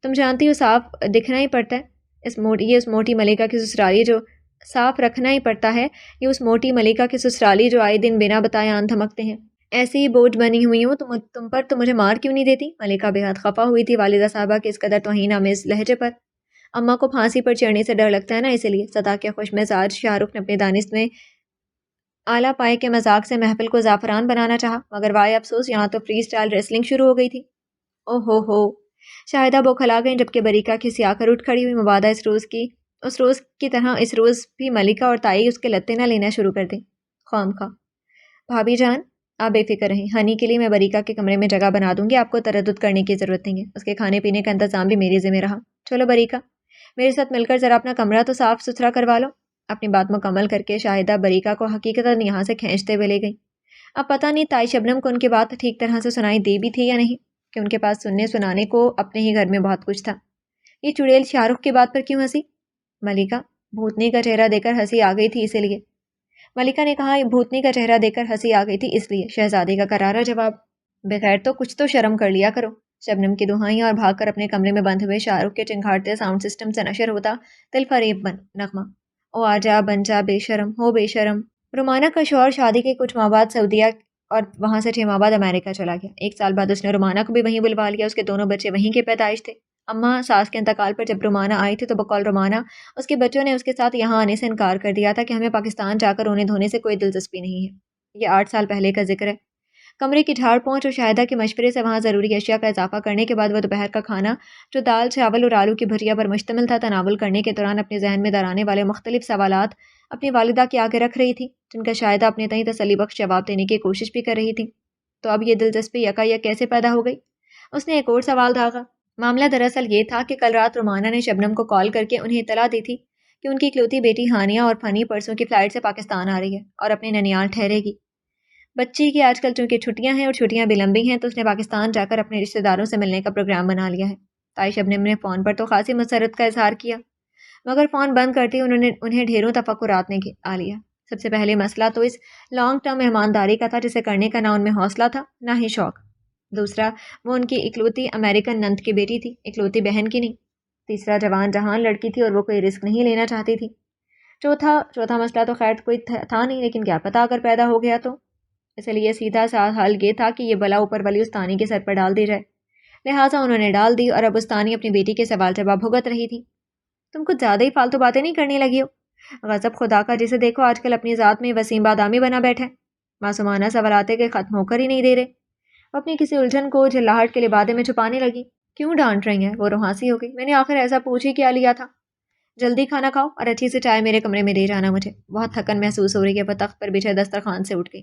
تم جانتی ہو صاف دکھنا ہی پڑتا ہے، یہ اس موٹی ملکہ کی سسرالی جو صاف رکھنا ہی پڑتا ہے، یہ اس موٹی ملکہ کی سسرالی جو آئے دن بنا بتائے آن دھمکتے ہیں۔ ایسی ہی بوجھ بنی ہوئی ہوں تم پر، تو مجھے مار کیوں نہیں دیتی؟ ملکہ بے حد خفا ہوئی تھی والدہ صاحبہ کے اس قدر توہین آمیز لہجے پر۔ اماں کو پھانسی پر چڑھنے سے ڈر لگتا ہے نا، اسی لیے صدا کے خوش مزاج شاہ رخ نے اپنے دانست میں اعلیٰ پائے کے مذاق سے محفل کو زعفران بنانا چاہا، مگر وائے افسوس یہاں تو فری سٹائل ریسلنگ شروع ہو گئی تھی۔ او ہو شاہدہ بوکھلا گئیں جبکہ بریکا کھسیا کر اٹھ کھڑی ہوئی، مبادہ اس روز کی طرح اس روز بھی ملکہ اور تائی اس کے لتے نہ لینا شروع کر دیں۔ خواہ بھابھی جان آپ بے فکر رہیں، ہنی کے لیے میں بریکا کے کمرے میں جگہ بنا دوں گی، آپ کو تردد کرنے کی ضرورت نہیں ہے، اس کے کھانے پینے کا انتظام بھی میری ذمہ رہا۔ چلو بریکا میرے ساتھ مل کر ذرا اپنا کمرہ تو صاف ستھرا کروا لو۔ اپنی بات مکمل کر کے شاہدہ بریکا کو حقیقتاً یہاں سے کھینچتے ہوئے لے گئی۔ اب پتہ نہیں تائی شبنم کو ان کی بات ٹھیک طرح سے سنائی دی بھی تھی یا نہیں، کہ ان کے پاس سنانے کو اپنے ہی گھر میں بہت کچھ تھا۔ یہ چڑیل شاہ رخ کی بات پر کیوں ہنسی؟ ملکہ بھوتنی کا چہرہ دے کر ہنسی آ گئی تھی اسی لیے۔ ملکہ نے کہا بھوتنی کا چہرہ دے کر ہنسی آ گئی تھی اس لیے، شہزادے کا کرارا جواب۔ بغیر تو کچھ تو شرم کر لیا کرو۔ شبنم کی دہائیاں اور بھاگ کر اپنے کمرے میں بند ہوئے شاہ رخ کے چنگھاڑتے ساؤنڈ سسٹم سے نشر ہوتا دل فریب نغمہ، او آجا بن جا بے شرم ہو بے شرم۔ رومانہ کا شوہر شادی کے کچھ ماہ بعد سعودیہ اور وہاں سے 6 ماہ بعد امریکہ چلا گیا۔ 1 سال بعد اس نے رومانہ کو بھی وہیں بلوا لیا، اس کے دونوں بچے وہیں کے پیدائش تھے۔ اماں ساس کے انتقال پر جب رومانہ آئی تھی تو بقول رومانہ اس کے بچوں نے اس کے ساتھ یہاں آنے سے انکار کر دیا تھا کہ ہمیں پاکستان جا کر انہیں دھونے سے کوئی دلچسپی نہیں ہے۔ یہ 8 سال پہلے کا ذکر ہے۔ کمرے کی جھاڑ پہنچ اور شاہدہ کے مشورے سے وہاں ضروری اشیاء کا اضافہ کرنے کے بعد وہ دوپہر کا کھانا جو دال چاول اور آلو کی بھجیا پر مشتمل تھا تناول کرنے کے دوران اپنے ذہن میں درانے والے مختلف سوالات اپنی والدہ کے آگے رکھ رہی تھی، جن کا شاہدہ اپنے تئیں تسلی بخش جواب دینے کی کوشش بھی کر رہی تھی۔ تو اب یہ دلچسپی یکایک کیسے پیدا ہو گئی؟ اس نے ایک اور سوال داغا۔ معاملہ دراصل یہ تھا کہ کل رات رومانہ نے شبنم کو کال کر کے انہیں اطلاع دی تھی کہ ان کی اکلوتی بیٹی ہانیہ اور فنی پرسوں کی فلائٹ سے پاکستان آ رہی ہے اور اپنے ننیال ٹھہرے گی۔ بچی کی آج کل چونکہ چھٹیاں ہیں اور چھٹیاں بھی لمبی ہیں تو اس نے پاکستان جا کر اپنے رشتہ داروں سے ملنے کا پروگرام بنا لیا ہے۔ تائی شبنم نے فون پر تو خاصی مسرت کا اظہار کیا مگر فون بند کرتی انہیں ڈھیروں تفکرات نے آ لیا۔ سب سے پہلے مسئلہ تو اس لانگ ٹرم مہمانداری کا تھا جسے کرنے کا نہ ان میں حوصلہ تھا نہ ہی شوق۔ دوسرا وہ ان کی اکلوتی امریکن نند کی بیٹی تھی، اکلوتی بہن کی نہیں۔ تیسرا جوان جہان لڑکی تھی اور وہ کوئی رسک نہیں لینا چاہتی تھی۔ چوتھا مسئلہ تو خیر کوئی تھا نہیں، لیکن کیا پتہ اگر پیدا ہو گیا تو؟ اس لیے سیدھا سا حل یہ تھا کہ یہ بلا اوپر والی استانی کے سر پر ڈال دی جائے۔ لہٰذا انہوں نے ڈال دی اور اب استانی اپنی بیٹی کے سوال جواب بھگت رہی تھی۔ تم کچھ زیادہ ہی فالتو باتیں نہیں کرنے لگی ہو؟ غضب خدا کا جسے دیکھو آج کل اپنی ذات میں وسیم بادامی بنا بیٹھے، معصومانہ سوالات کے ختم ہو کر ہی نہیں دے رہے۔ وہ اپنی کسی الجھن کو جھلاہٹ کے لبادے میں چھپانے لگی۔ کیوں ڈانٹ رہی ہیں؟ وہ روحانسی ہو گئی۔ میں نے آخر ایسا پوچھ ہی کیا لیا تھا؟ جلدی کھانا کھاؤ اور اچھی سے چائے میرے کمرے میں دے جانا، مجھے بہت تھکن محسوس ہو رہی ہے۔ وہ تخت پر بچھے دسترخوان سے اٹھ گئی۔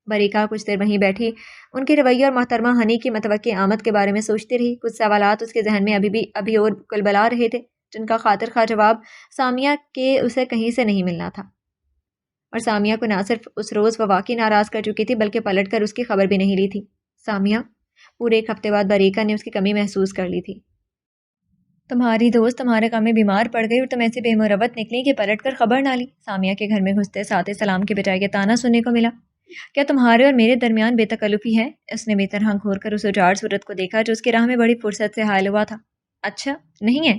بریکا کچھ دیر وہیں بیٹھی ان کے رویے اور محترمہ ہنی کی متوقع آمد کے بارے میں سوچتی رہی۔ کچھ سوالات اس کے ذہن میں ابھی اور کلبلا رہے تھے جن کا خاطر خواہ جواب سامیہ کے اسے کہیں سے نہیں ملنا تھا، اور سامیہ کو نہ صرف اس روز وہ واقعی ناراض کر چکی تھی بلکہ پلٹ کر اس کی خبر بھی نہیں لی تھی۔ سامیہ پورے 1 ہفتے بعد بریکا نے اس کی کمی محسوس کر لی تھی۔ تمہاری دوست تمہارے کام میں بیمار پڑ گئی اور تم ایسے بے مروت نکلی کہ پلٹ کر خبر نہ لی۔ سامیہ کے گھر میں گھستے ساتھ سلام کے بجائے یہ طعنہ سننے کو ملا، کیا تمہارے اور میرے درمیان بے تکلفی ہے؟ اس نے بے طرح گھور کر اس اجاڑ صورت کو دیکھا جو اس کی راہ میں بڑی فرصت سے حائل ہوا تھا۔ اچھا نہیں ہے؟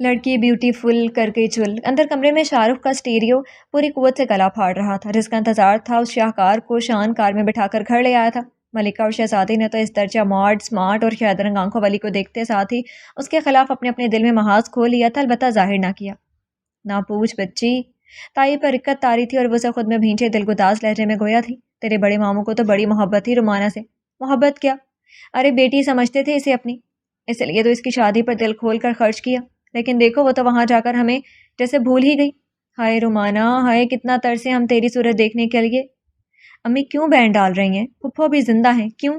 لڑکی بیوٹیفل کر گئی چل۔ اندر کمرے میں شاہ رخ کا اسٹیریو پوری قوت سے گلا پھاڑ رہا تھا۔ جس کا انتظار تھا اس شاہکار کو شان کار میں بٹھا کر گھر لے آیا تھا۔ ملکہ اور شہزادی نے تو اس درجہ ماڈ سمارٹ اور شہدرنگ آنکھوں والی کو دیکھتے ساتھ ہی اس کے خلاف اپنے اپنے دل میں محاذ کھول لیا تھا، البتہ ظاہر نہ کیا۔ نہ پوچھ بچی، تائی پر رکت تاری تھی اور وہ اسے خود میں بھینچے دلگداز لہجے میں گویا تھی، تیرے بڑے ماموں کو تو بڑی محبت تھی رومانہ سے۔ محبت کیا؟ ارے بیٹی سمجھتے تھے اسے اپنی، اس لیے تو اس کی شادی پر دل کھول کر خرچ کیا، لیکن دیکھو وہ تو وہاں جا کر ہمیں جیسے بھول ہی گئی۔ ہائے رومانہ، ہائے کتنا ترسے ہم تیری صورت دیکھنے کے لیے۔ امی کیوں بین ڈال رہی ہیں؟ پھپھو بھی زندہ ہیں، کیوں؟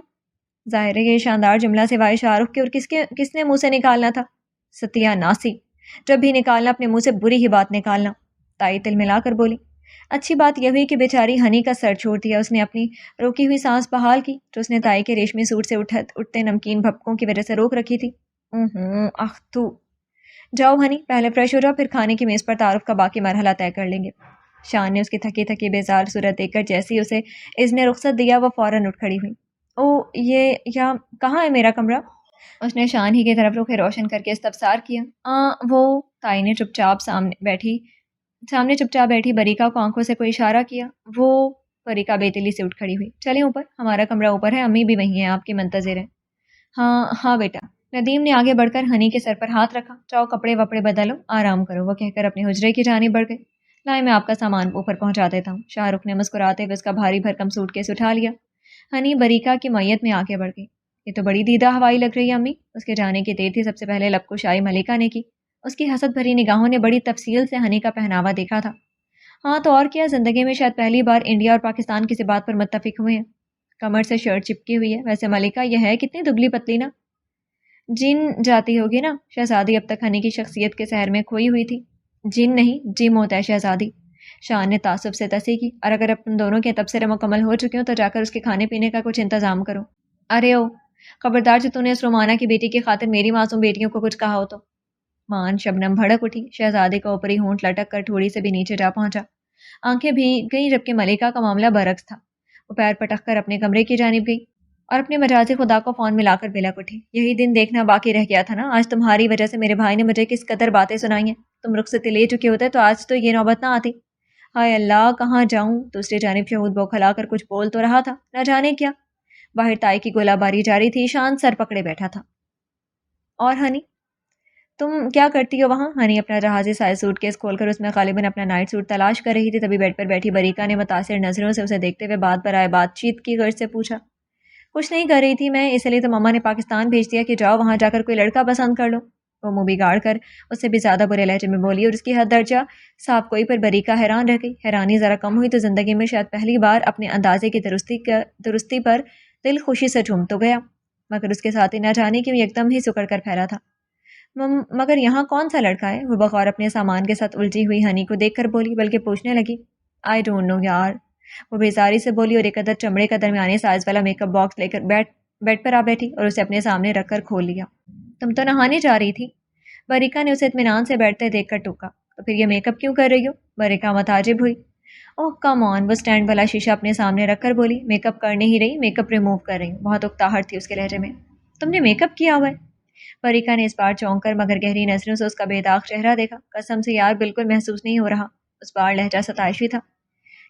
ظاہر ہے یہ شاندار جملہ سوائے شاہ رخ کے اور کس نے منہ سے نکالنا تھا؟ ستیہ ناسی، جب بھی نکالنا اپنے منہ سے بری ہی بات نکالنا۔ تائی تل ملا کر بولی۔ اچھی بات یہ ہوئی کہ بیچاری ہنی کا سر چھوڑ دیا، اس نے اپنی روکی ہوئی سانس بحال کی جو اس نے تائی کے ریشمی سوٹ سے اٹھتے نمکین بھپکوں کی وجہ سے روک رکھی تھی۔ اخ تو جاؤ ہنی، پہلے فریش ہو جاؤ، پھر کھانے کی میز پر تعارف کا باقی مرحلہ طے کر لیں گے۔ شان نے اس کی تھکی تھکی بیزار صورت دیکھ کر جیسے ہی اسے اذن رخصت دیا وہ فوراً اٹھ کھڑی ہوئی۔ او یہ کہاں ہے میرا کمرہ؟ اس نے شان ہی کی طرف رخ روشن کر کے استفسار کیا۔ وہ تائی نے سامنے چپ چاپ بیٹھی بریکا کو آنکھوں سے کوئی اشارہ کیا۔ وہ بریکا بے دلی سے اٹھ کھڑی ہوئی۔ چلیں اوپر، ہمارا کمرہ اوپر ہے، امی بھی وہیں ہیں، آپ کی منتظر ہیں۔ ہاں ہاں بیٹا۔ ندیم نے آگے بڑھ کر ہنی کے سر پر ہاتھ رکھا۔ جاؤ کپڑے وپڑے بدلو، آرام کرو، وہ کہہ کر اپنے حجرے کی جانب بڑھ گئے۔ لائے میں آپ کا سامان اوپر پہنچا دیتا ہوں۔ شاہ رخ نے مسکراتے ہوئے اس کا بھاری بھرکم سوٹ کیس اٹھا لیا۔ ہنی بریکا کی میت میں آگے بڑھ گئی۔ یہ تو بڑی دیدہ ہوائی لگ رہی ہے امی۔ اس کے جانے کی دیر تھی سب سے پہلے لب کشائی ملکہ نے کی۔ اس کی حسد بھری نگاہوں نے بڑی تفصیل سے ہنی کا پہناوا دیکھا تھا۔ ہاں تو اور کیا، زندگی میں شاید پہلی بار انڈیا اور پاکستان کسی بات پر متفق ہوئے ہیں۔ کمر سے شرٹ چپکی ہوئی ہے۔ ویسے ملکہ یہ ہے کتنی دبلی پتلی نا، جن جاتی ہوگی نا۔ شہزادی اب تک ہنی کی شخصیت کے سحر میں کھوئی ہوئی تھی۔ جن نہیں، جم ہوتا ہے شہزادی، شان نے تعصب سے تصحیح کی۔ اور اگر اپن دونوں کے تبصرے مکمل ہو چکے ہوں تو جا کر اس کے کھانے پینے کا کچھ انتظام کرو۔ ارے او خبردار، جو تو نے اس رومانہ کی بیٹی کی خاطر میری معصوم بیٹیوں کو کچھ کہا ہو تو۔ مان شبنم بھڑک اٹھی۔ شہزادے کا اوپری ہونٹ لٹک کر ٹھوڑی سے بھی نیچے جا پہنچا۔ آنکھیں بھیگ گئیں، جبکہ ملکہ کا معاملہ برعکس تھا۔ وہ پیر پٹک کر اپنے کمرے کی جانب گئی اور اپنے مجازی خدا کو فون ملا کر بلک اٹھی۔ یہی دن دیکھنا باقی رہ گیا تھا نا، آج تمہاری وجہ سے میرے بھائی نے مجھے کس قدر باتیں سنائی ہیں۔ تم رخصتی لے چکے ہوتے تو آج تو یہ نوبت نہ آتی۔ ہائے اللہ، کہاں جاؤں؟ دوسری جانب شہود بوکھلا کر کچھ بول تو رہا تھا، نہ جانے کیا۔ باہر تائی کی گولہ باری جاری تھی، شان سر پکڑے بیٹھا تھا۔ اور ہنی تم کیا کرتی ہو وہاں؟ ہنی اپنا جہازی سائز سوٹ کیس کھول کر اس میں غالباً اپنا نائٹ سوٹ تلاش کر رہی تھی، تبھی بیڈ پر بیٹھی بریکا نے متاثر نظروں سے اسے دیکھتے ہوئے بات برائے بات چیت کی غرض سے پوچھا۔ کچھ نہیں کر رہی تھی میں، اس لیے تو ماما نے پاکستان بھیج دیا کہ جاؤ وہاں جا کر کوئی لڑکا پسند کر لو۔ وہ منہ بگاڑ کر اس سے بھی زیادہ برے لہجے میں بولی اور اس کی حد درجہ صاف کوئی پر بریکا حیران رہ گئی۔ حیرانی ذرا کم ہوئی تو زندگی میں شاید پہلی بار اپنے اندازے کی درستی پر دل خوشی سے جھوم تو گیا، مگر اس کے ساتھ ہی نہ جانے کیوں ایک دم ہی سکڑ کر پھیلا تھا۔ مگر یہاں کون سا لڑکا ہے؟ وہ بغور اپنے سامان کے ساتھ الجھی ہوئی ہنی کو دیکھ کر بولی، بلکہ پوچھنے لگی آئی ڈونٹ نو یار۔ وہ بیزاری سے بولی اور ایک عدد چمڑے کا درمیانے سائز والا میک اپ باکس لے کر بیڈ پر آ بیٹھی اور اسے اپنے سامنے رکھ کر کھول لیا۔ تم تو نہانے جا رہی تھی؟ بریکا نے اسے اطمینان سے بیٹھتے دیکھ کر ٹوکا۔ تو پھر یہ میک اپ کیوں کر رہی ہو؟ بریکا متعجب ہوئی۔ اوہ کم آن، وہ اسٹینڈ والا شیشہ اپنے سامنے رکھ کر بولی، میک اپ کرنے ہی رہی، میک اپ ریموو کر رہی ہوں۔ بہت اکتاہٹ تھی اس کے لہجے میں۔ تم نے میک اپ کیا ہوا ہے؟ بریکا نے اس بار چونک کر مگر گہری نظروں سے اس کا بے داغ چہرہ دیکھا۔ قسم سے یار بالکل محسوس نہیں ہو رہا۔ اس بار لہجہ ستائشی تھا۔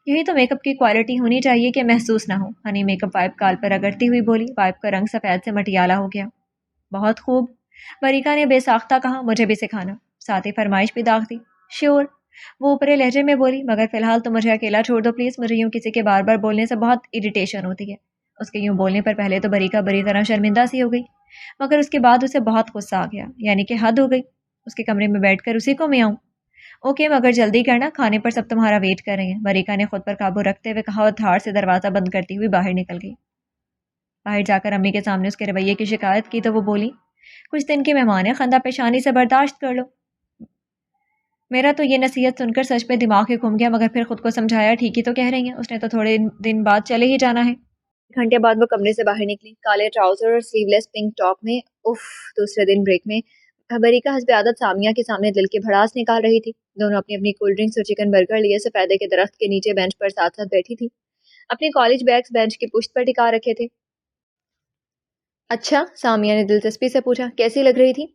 یہی تو میک اپ کی کوالٹی ہونی چاہیے کہ محسوس نہ ہو۔ ہنی میک اپ وائپ گال پر رگڑتی ہوئی بولی۔ وائپ کا رنگ سفید سے مٹیالہ ہو گیا۔ بہت خوب، بریکا نے بے ساختہ کہا، مجھے بھی سکھانا۔ ساتھ ہی فرمائش بھی داغ دی۔ شیور، وہ اوپرے لہجے میں بولی، مگر فی الحال تو مجھے اکیلا چھوڑ دو پلیز، مجھے یوں کسی کے بار بار بولنے سے بہت اریٹیشن ہوتی ہے۔ اس کے یوں بولنے پر پہلے تو بریکا بری طرح شرمندہ سی ہو گئی، مگر اس کے بعد اسے بہت غصہ آ گیا، یعنی کہ حد ہو گئی۔ اس کے کمرے میں بیٹھ کر اسی کو میں آؤں؟ اوکے مگر جلدی کرنا، کھانے پر سب تمہارا ویٹ کر رہے ہیں، بریکا نے خود پر قابو رکھتے ہوئے کہا اور دھاڑ سے دروازہ بند کرتی ہوئی باہر نکل گئی۔ باہر جا کر امی کے سامنے اس کے رویے کی شکایت کی تو وہ بولی، کچھ دن کے مہمان ہیں، خندہ پیشانی سے برداشت کر لو۔ میرا تو یہ نصیحت سن کر سچ پہ دماغ ہی گھوم گیا، مگر پھر خود کو سمجھایا ٹھیک ہی تو کہہ رہی ہیں، اس نے تو تھوڑے دن بعد چلے ہی جانا ہے۔ گھنٹے بعد وہ کمرے سے باہر نکلی، کالے ٹراؤزر اور سلیو لیس پنک ٹاپ میں۔ دوسرے دن بریک میں بریکا حسب عادت سامیہ کے سامنے دل کی بھڑاس نکال رہی تھی۔ دونوں اپنی اپنی کولڈ ڈرنکس اور چکن برگر لیے سفیدے کے درخت کے نیچے بینچ پر ساتھ ساتھ بیٹھی تھی۔ اپنے کالج بیگز بینچ کی پشت پر ٹکا رکھے تھے۔ اچھا، سامیہ نے دلچسپی سے پوچھا، کیسی لگ رہی تھی؟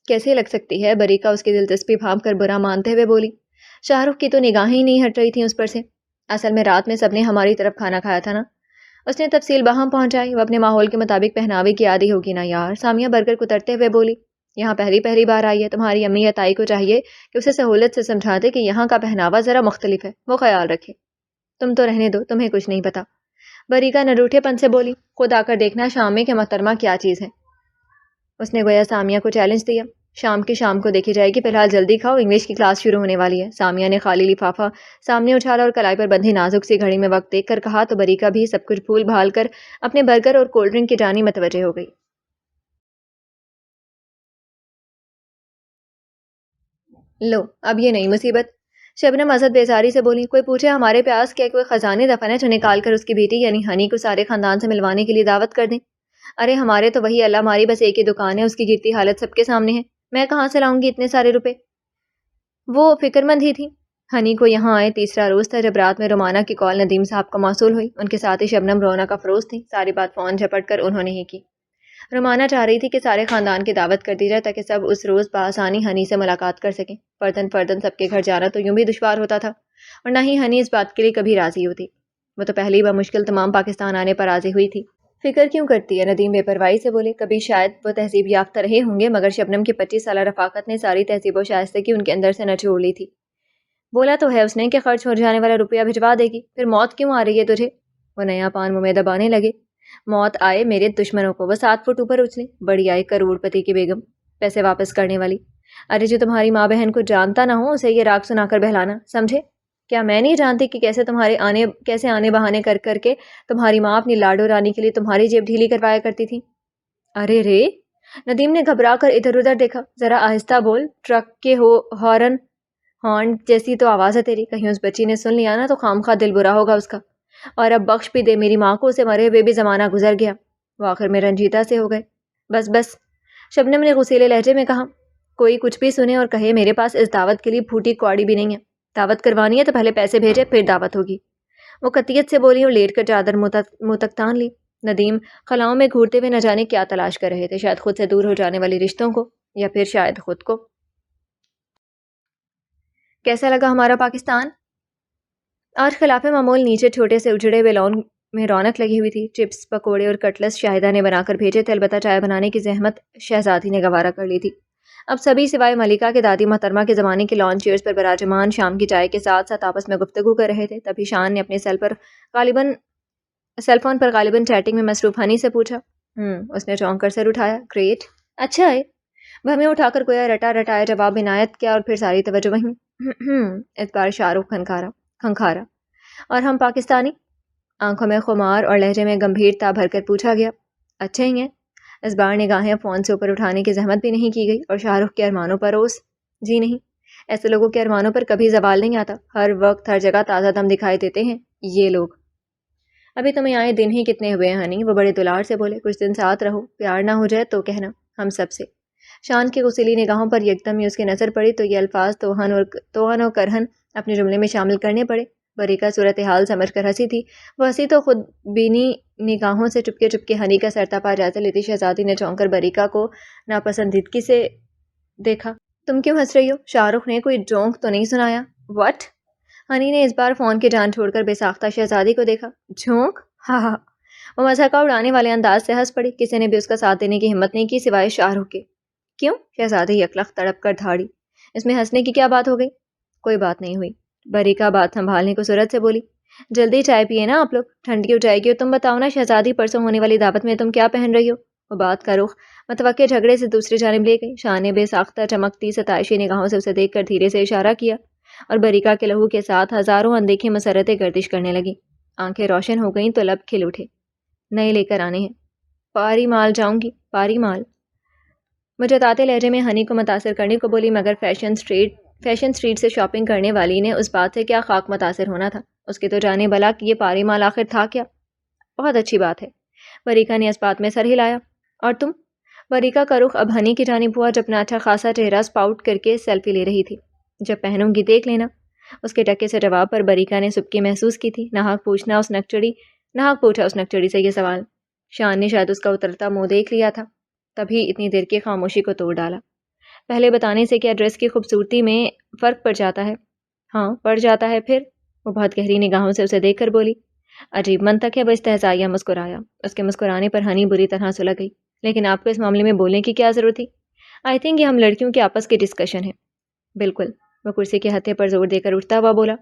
کیسے لگ سکتی ہے؟ بریکا اس کی دلچسپی بھانپ کر برا مانتے ہوئے بولی۔ شاہ رخ کی تو نگاہیں ہی نہیں ہٹ رہی تھیں اس پر سے۔ اصل میں رات میں سب نے ہماری طرف کھانا کھایا تھا نا۔ اس نے تفصیل باہم پہنچائی۔ وہ اپنے ماحول کے مطابق پہناوے کی عادی ہوگی نا یار، سامیہ برگر کترتے ہوئے بولی۔ یہاں پہلی بار آئی ہے، تمہاری امی یا تائی کو چاہیے کہ اسے سہولت سے سمجھا دے کہ یہاں کا پہناوا ذرا مختلف ہے، وہ خیال رکھے۔ تم تو رہنے دو، تمہیں کچھ نہیں پتا، بریکا نروٹھے پن سے بولی۔ خود آ کر دیکھنا شام میں کہ محترمہ کیا چیز ہے۔ اس نے گویا سامیہ کو چیلنج دیا۔ شام کو دیکھی جائے گی، فی الحال جلدی کھاؤ، انگلش کی کلاس شروع ہونے والی ہے۔ سامیہ نے خالی لفافہ سامنے اٹھالا اور کلائی پر بندھی نازک سی گھڑی میں وقت دیکھ کر کہا تو بریکا بھی سب کچھ بھول بھال کر اپنے برگر اور کولڈ ڈرنک کی جانی متوجہ ہو گئی۔ لو اب یہ نئی مصیبت، شبنم ازد بیزاری سے بولی۔ کوئی پوچھے ہمارے پیاس کیا کوئی خزانے دفن ہے جو نکال کر اس کی بیٹی یعنی ہنی کو سارے خاندان سے ملوانے کے لیے دعوت کر دیں؟ ارے ہمارے تو وہی اللہ ماری بس ایک ہی دکان ہے، اس کی گرتی حالت سب کے سامنے ہے، میں کہاں سے لاؤں گی اتنے سارے روپے؟ وہ فکر مند ہی تھی۔ ہنی کو یہاں آئے تیسرا روز تھا جب رات میں رومانہ کی کال ندیم صاحب کو موصول ہوئی۔ ان کے ساتھ ہی شبنم رونق افروز تھی۔ ساری بات فون جھپٹ کر انہوں نے ہی کی۔ رومانہ چاہ رہی تھی کہ سارے خاندان کی دعوت کر دی جائے تاکہ سب اس روز بآسانی ہنی سے ملاقات کر سکیں۔ فردن سب کے گھر جانا تو یوں بھی دشوار ہوتا تھا، اور نہ ہی ہنی اس بات کے لیے کبھی راضی ہوتی۔ وہ تو پہلی بمشکل تمام پاکستان آنے پر راضی ہوئی تھی۔ فکر کیوں کرتی ہے؟ ندیم بے پرواہی سے بولے۔ کبھی شاید وہ تہذیب یافتہ رہے ہوں گے، مگر شبنم کی 25 سالہ رفاقت نے ساری تہذیب و شائستگی ان کے اندر سے نچوڑ لی تھی۔ بولا تو ہے اس نے کہ خرچ ہو جانے والا روپیہ بھجوا دے گی، پھر موت کیوں آ رہی ہے تجھے؟ وہ نیا پان منہ میں دبانے لگے۔ موت آئے میرے دشمنوں کو، وہ 7 فٹ اوپر اچھلے، بڑی آئی کروڑ پتی کی بیگم، پیسے واپس کرنے والی۔ ارے جو تمہاری ماں بہن کو جانتا نہ ہو اسے یہ راگ سنا کر بہلانا، سمجھے؟ کیا میں نہیں جانتی کہ کیسے آنے بہانے کر کر کے تمہاری ماں اپنی لاڈو رانی کے لیے تمہاری جیب ڈھیلی کروایا کرتی تھی؟ ارے رے، ندیم نے گھبرا کر ادھر ادھر دیکھا۔ ذرا آہستہ بول، ٹرک کے ہارن جیسی تو آواز ہے تیری، کہیں اس بچی نے سن لیا نا تو خامخواہ دل برا ہوگا اس کا۔ اور اب بخش بھی دے میری ماں کو، اسے مرے ہوئے بھی زمانہ گزر گیا۔ وہ آخر میں رنجیدہ سے ہو گئے۔ بس شبنم نے غصیلے لہجے میں کہا۔ کوئی کچھ بھی سنے اور کہے میرے پاس اس دعوت کے لیے پھوٹی کوڑی بھی نہیں ہے، دعوت کروانی ہے تو پہلے پیسے بھیجے پھر دعوت ہوگی۔ وہ قطعیت سے بولی اور لیٹ کر چادر منہ تک تان لی۔ ندیم خلاؤں میں گھورتے ہوئے نہ جانے کیا تلاش کر رہے تھے، شاید خود سے دور ہو جانے والی رشتوں کو، یا پھر شاید خود کو۔ کیسا لگا ہمارا پاکستان؟ آج خلاف معمول نیچے چھوٹے سے اجڑے ہوئے لان میں رونق لگی ہوئی تھی۔ چپس، پکوڑے اور کٹلس شاہدہ نے بنا کر بھیجے تھے، البتہ چائے بنانے کی زحمت شہزادی نے گوارا کر لی تھی۔ اب سبھی سوائے ملکہ کے دادی محترمہ کے زمانے کے لان چیئرز پر براجمان شام کی چائے کے ساتھ ساتھ آپس میں گفتگو کر رہے تھے۔ تبھی شان نے اپنے سیل فون پر غالباً چیٹنگ میں مصروف ہنی سے پوچھا۔ اس نے چونک کر سر اٹھایا۔ گریٹ، اچھا ہے۔ وہ ہمیں اٹھا کر گویا رٹایا جواب عنایت کیا اور پھر ساری توجہ وہیں۔ اس بار شاہ رخ کھنکھارا۔ اور ہم پاکستانی؟ آنکھوں میں خمار اور لہجے میں گمبھیرتا بھر کر پوچھا گیا۔ اچھے ہی ہیں۔ اس بار نگاہیں فون سے اوپر اٹھانے کی زحمت بھی نہیں کی گئی، اور شاہ رخ کے ارمانوں پر روس؟ جی نہیں، ایسے لوگوں کے ارمانوں پر کبھی زوال نہیں آتا، ہر وقت ہر جگہ تازہ دم دکھائی دیتے ہیں یہ لوگ۔ ابھی تمہیں آئے دن ہی کتنے ہوئے ہیں ہنی؟ وہ بڑے دلار سے بولے۔ کچھ دن ساتھ رہو، پیار نہ ہو جائے تو کہنا، ہم سب سے۔ شان کی غسیلی نگاہوں پر یکدم ہی اس کی نظر پڑی تو یہ الفاظ توہن اور کرہن اپنے جملے میں شامل کرنے پڑے۔ بریکا صورتحال سمجھ کر ہنسی تھی۔ وہ ہنسی تو خود بینی نگاہوں سے چپکے ہنی کا سرتاپا جائزہ لیتی شہزادی نے چونک کر بریکا کو ناپسندیدگی سے دیکھا۔ تم کیوں ہنس رہی ہو؟ شاہ رخ نے کوئی جونک تو نہیں سنایا؟ وٹ؟ ہنی نے اس بار فون کی جان چھوڑ کر بے ساختہ شہزادی کو دیکھا۔ جھونک؟ ہاں۔ وہ مضحکہ اڑانے والے انداز سے ہنس پڑی۔ کسی نے بھی اس کا ساتھ دینے کی ہمت نہیں کی سوائے شاہ رخ کے۔ کیوں؟ شہزادی یکلخت تڑپ کر دھاڑی۔ اس میں ہنسنے کی کیا بات ہو گئی؟ کوئی بات نہیں ہوئی، بریکا بات سنبھالنے کو صورت سے بولی۔ جلدی چائے پیے نا آپ لوگ، ٹھنڈ کی ہو جائے گی۔ اور تم بتاؤ نا شہزادی، پرسوں ہونے والی دعوت میں تم کیا پہن رہی ہو؟ وہ بات کا رخ متوقع جھگڑے سے دوسری جانب لے گئی۔ شاہ نے بے ساختہ چمکتی ستائشی نگاہوں سے اسے دیکھ کر دھیرے سے اشارہ کیا، اور بریکا کے لہو کے ساتھ ہزاروں اندیکھی مسرتیں گردش کرنے لگیں۔ آنکھیں روشن ہو گئیں تو لب کھل اٹھے۔ نئے لے کر آنے ہیں۔ پاری مال جاؤں گی، پاری مال؟ مجھے تاتے لہجے میں ہنی کو متاثر کرنے کو بولی، مگر فیشن سٹریٹ سے شاپنگ کرنے والی نے اس بات سے کیا خاک متاثر ہونا تھا؟ اس کی تو جانے بلا کہ یہ پاری مال آخر تھا کیا؟ بہت اچھی بات ہے۔ بریکا نے اس بات میں سر ہلایا۔ اور تم؟ بریکا کا رخ اب ہنی کی جانب ہوا جو اپنا اچھا خاصا چہرہ سپاؤٹ کر کے سیلفی لے رہی تھی۔ جب پہنوں گی دیکھ لینا۔ اس کے ٹکے سے جواب پر بریکا نے سبکی محسوس کی تھی۔ ناحق پوچھا اس نکچڑی سے یہ سوال۔ شان نے شاید اس کا اترتا منہ دیکھ لیا تھا، تبھی اتنی دیر کی خاموشی کو توڑ ڈالا۔ پہلے بتانے سے کیا ڈریس کی خوبصورتی میں فرق پڑ جاتا ہے؟ ہاں پڑ جاتا ہے پھر؟ وہ بہت گہری نگاہوں سے اسے دیکھ کر بولی۔ عجیب منطق ہے، وہ استہزائیہ مسکرایا۔ اس کے مسکرانے پر ہنی بری طرح سلگ گئی۔ لیکن آپ کو اس معاملے میں بولنے کی کیا ضرورت تھی؟ آئی تھنک یہ ہم لڑکیوں کی آپس کی ڈسکشن ہے۔ بالکل، وہ کرسی کے ہتھے پر زور دے کر اٹھتا ہوا بولا۔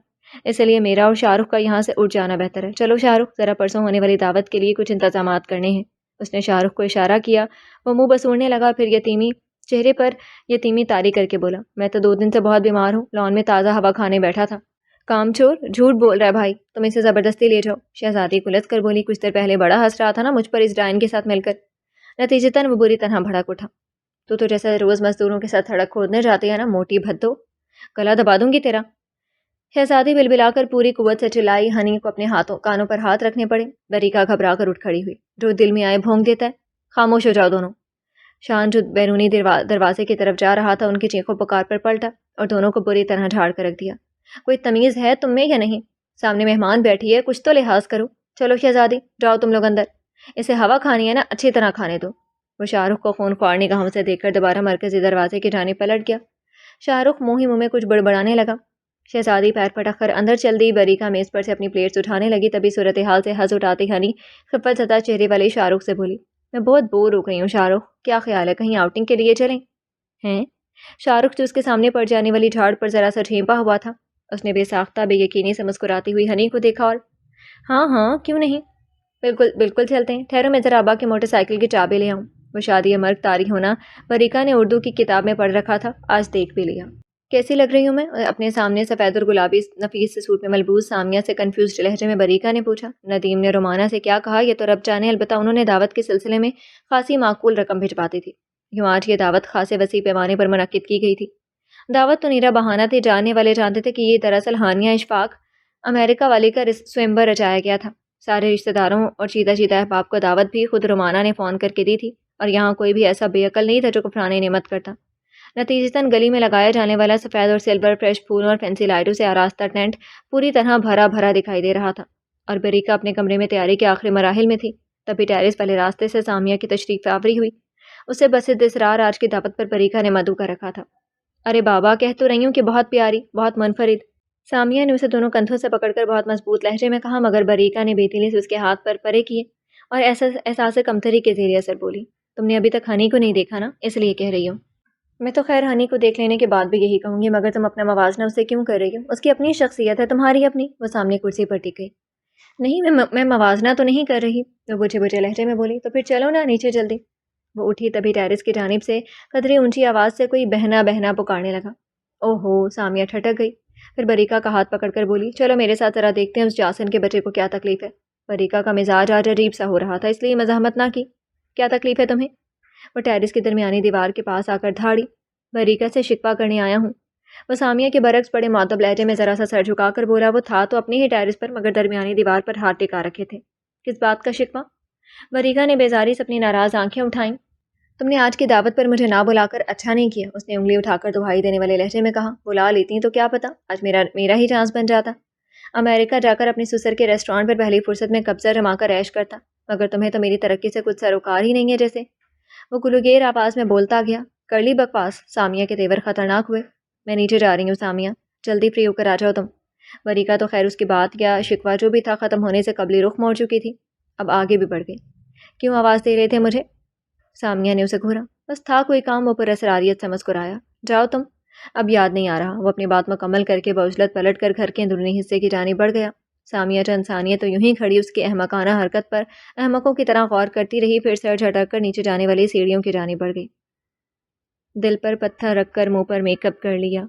اس لیے میرا اور شاہ رخ کا یہاں سے اٹھ جانا بہتر ہے۔ چلو شاہ رخ، ذرا پرسوں ہونے والی دعوت کے لیے کچھ انتظامات کرنے ہیں۔ اس نے شاہ رخ کو اشارہ کیا۔ وہ منہ بسوڑنے لگا، پھر یتیمی چہرے پر یتیمی طاری کر کے بولا، میں تو 2 دن سے بہت بیمار ہوں، لان میں تازہ ہوا کھانے بیٹھا تھا۔ کام چور، جھوٹ بول رہا ہے بھائی، تم اسے زبردستی لے جاؤ۔ شہزادی کلس کر بولی، کچھ دیر پہلے بڑا ہنس رہا تھا نا مجھ پر اس ڈائن کے ساتھ مل کر۔ نتیجتاً وہ بری طرح بھڑک اٹھا۔ تو جیسے روز مزدوروں کے ساتھ سڑک کھودنے جاتے ہیں نا، موٹی بھدو، گلا دبا دوں گی تیرا۔ شہزادی بلبلا کر پوری قوت سے چلائی۔ ہنی کو اپنے کانوں پر ہاتھ رکھنے پڑے۔ بریکا گھبرا کر اٹھ کھڑی ہوئی۔ جو دل میں آئے بھونک دیتا ہے، خاموش ہو جاؤ دونوں۔ شان جو بیرونی دروازے کی طرف جا رہا تھا ان کی چیخوں پکار پر پلٹا اور دونوں کو بری طرح جھاڑ کر رکھ دیا۔ کوئی تمیز ہے تم میں یا نہیں؟ سامنے مہمان بیٹھی ہے، کچھ تو لحاظ کرو۔ چلو شہزادی، جاؤ تم لوگ اندر، اسے ہوا کھانی ہے نا، اچھی طرح کھانے دو۔ وہ شاہ رخ کو خون خوار نگاہوں سے دیکھ کر دوبارہ مرکزی دروازے کی جانب پلٹ گیا۔ شاہ رخ منہ ہی منہ میں کچھ بڑبڑانے لگا۔ شہزادی پیر پٹک کر اندر چل دی۔ بریکا میز پر سے اپنی پلیٹس اٹھانے لگی، تبھی صورتحال سے ہنس اٹھاتی ہنی خفت زدہ چہرے والے شاہ رخ سے بولی، میں بہت بور ہو گئی ہوں شاہ رخ، کیا خیال ہے کہیں آؤٹنگ کے لیے چلیں؟ ہیں؟ شاہ رخ جو اس کے سامنے پڑ جانے والی جھاڑ پر ذرا سا جھیپا ہوا تھا، اس نے بے ساختہ بے یقینی سے مسکراتی ہوئی ہنی کو دیکھا اور ہاں ہاں کیوں نہیں، بالکل بالکل چلتے ہیں، ٹھہرو میں ذرا ابا کی موٹر سائیکل کی چابی لے آؤں۔ وہ شادی مرگ طاری ہونا بریکا نے اردو کی کتاب میں پڑھ رکھا تھا، آج دیکھ بھی لیا۔ کیسی لگ رہی ہوں میں؟ اپنے سامنے سفید اور گلابی نفیس سے سوٹ میں ملبوس سامیہ سے کنفیوزڈ لہجے میں بریکا نے پوچھا۔ ندیم نے رومانہ سے کیا کہا یہ تو رب جانے، البتہ انہوں نے دعوت کے سلسلے میں خاصی معقول رقم بھجواتی تھی۔ یوں آج یہ دعوت خاصے وسیع پیمانے پر منعقد کی گئی تھی۔ دعوت تو نیرا بہانہ تھی، جاننے والے جانتے تھے کہ یہ دراصل ہانیہ اشفاق امریکہ والی کا سوئمبر رچایا گیا تھا۔ سارے رشتہ داروں اور چیدہ چیدہ احباب کو دعوت بھی خود رومانہ نے فون کر کے دی تھی، اور یہاں کوئی بھی ایسا بے عقل نہیں تھا جو کفران نعمت کرتا۔ نتیجتاً گلی میں لگایا جانے والا سفید اور سلور فریش پھولوں اور فینسی لائٹوں سے آراستہ ٹینٹ پوری طرح بھرا بھرا دکھائی دے رہا تھا، اور بریکا اپنے کمرے میں تیاری کے آخری مراحل میں تھی۔ تبھی ٹیرس والے راستے سے سامیہ کی تشریف آوری ہوئی۔ اسے بسد اسرار آج کی دعوت پر بریکا نے مدعو کر رکھا تھا۔ ارے بابا، کہہ تو رہی ہوں کہ بہت پیاری، بہت منفرد۔ سامیہ نے اسے دونوں کندھوں سے پکڑ کر بہت مضبوط لہجے میں کہا، مگر بریکا نے بے دلی سے اس کے ہاتھ پر پرے کیے اور احساس کمتری کے زیر اثر بولی، تم نے ابھی تک ہنی کو نہیں دیکھا نا، اس لیے کہہ رہی ہوں۔ میں تو خیر ہنی کو دیکھ لینے کے بعد بھی یہی کہوں گی، مگر تم اپنا موازنہ اسے کیوں کر رہی ہو؟ اس کی اپنی شخصیت ہے، تمہاری اپنی۔ وہ سامنے کرسی پر ٹک گئی۔ نہیں، میں موازنہ تو نہیں کر رہی، وہ بوجھے بوجھے لہجے میں بولی۔ تو پھر چلو نا نیچے جلدی۔ وہ اٹھی، تبھی ٹیرس کی جانب سے قدرے اونچی آواز سے کوئی بہنا بہنا پکارنے لگا۔ اوہو، سامیہ ٹھٹک گئی، پھر بریکا کا ہاتھ پکڑ کر بولی، چلو میرے ساتھ ذرا دیکھتے ہیں اس جاسن کے بچے کو کیا تکلیف ہے۔ بریکا کا مزاج آج عجیب سا ہو رہا تھا، اس لیے مزاحمت نہ کی۔ کیا تکلیف ہے تمہیں؟ وہ ٹیرس کی درمیانی دیوار کے پاس آ کر دھاڑی۔ بریکا سے شکوہ کرنے آیا ہوں۔ وہ سامیہ کے برعکس بڑے معدب لہجے میں ذرا سا سر جھکا کر بولا۔ وہ تھا تو اپنے ہی ٹیرس پر، مگر درمیانی دیوار پر ہاتھ ٹکا رکھے تھے۔ کس بات کا شکوہ؟ بریکا نے بیزاری سے اپنی ناراض آنکھیں اٹھائیں۔ تم نے آج کی دعوت پر مجھے نہ بلا کر اچھا نہیں کیا، اس نے انگلی اٹھا کر دہائی دینے والے لہجے میں کہا۔ بلا لیتی تو کیا پتا آج میرا ہی چانس بن جاتا، امریکہ جا کر اپنی سسر کے ریسٹورانٹ پر پہلی فرصت میں قبضہ جما کر عیش کرتا، مگر تمہیں تو میری ترقی سے کچھ سروکار ہی نہیں ہے جیسے۔ وہ گلوگیر آواز میں بولتا گیا۔ کر لی بکواس؟ سامیہ کے تیور خطرناک ہوئے۔ میں نیچے جا رہی ہوں سامیہ، جلدی فری ہو کر آ جاؤ تم۔ بریکا تو خیر اس کی بات یا شکوہ جو بھی تھا ختم ہونے سے قبل ہی رخ موڑ چکی تھی، اب آگے بھی بڑھ گئی۔ کیوں آواز دے رہے تھے مجھے؟ سامیہ نے اسے گھورا۔ بس تھا کوئی کام، وہ پر اسراریت سے مسکرایا۔ جاؤ تم، اب یاد نہیں آ رہا۔ وہ اپنی بات مکمل کر کے بعجلت پلٹ کر گھر کے اندرونی حصے کی جانب بڑھ گیا۔ سامیہ چند ثانیے تو یوں ہی کھڑی اس کی احمقانہ حرکت پر احمقوں کی طرح غور کرتی رہی، پھر سر جھٹک کر نیچے جانے والی سیڑھیوں کی جانب بڑھ گئی۔ دل پر پتھر رکھ کر منہ پر میک اپ کر لیا۔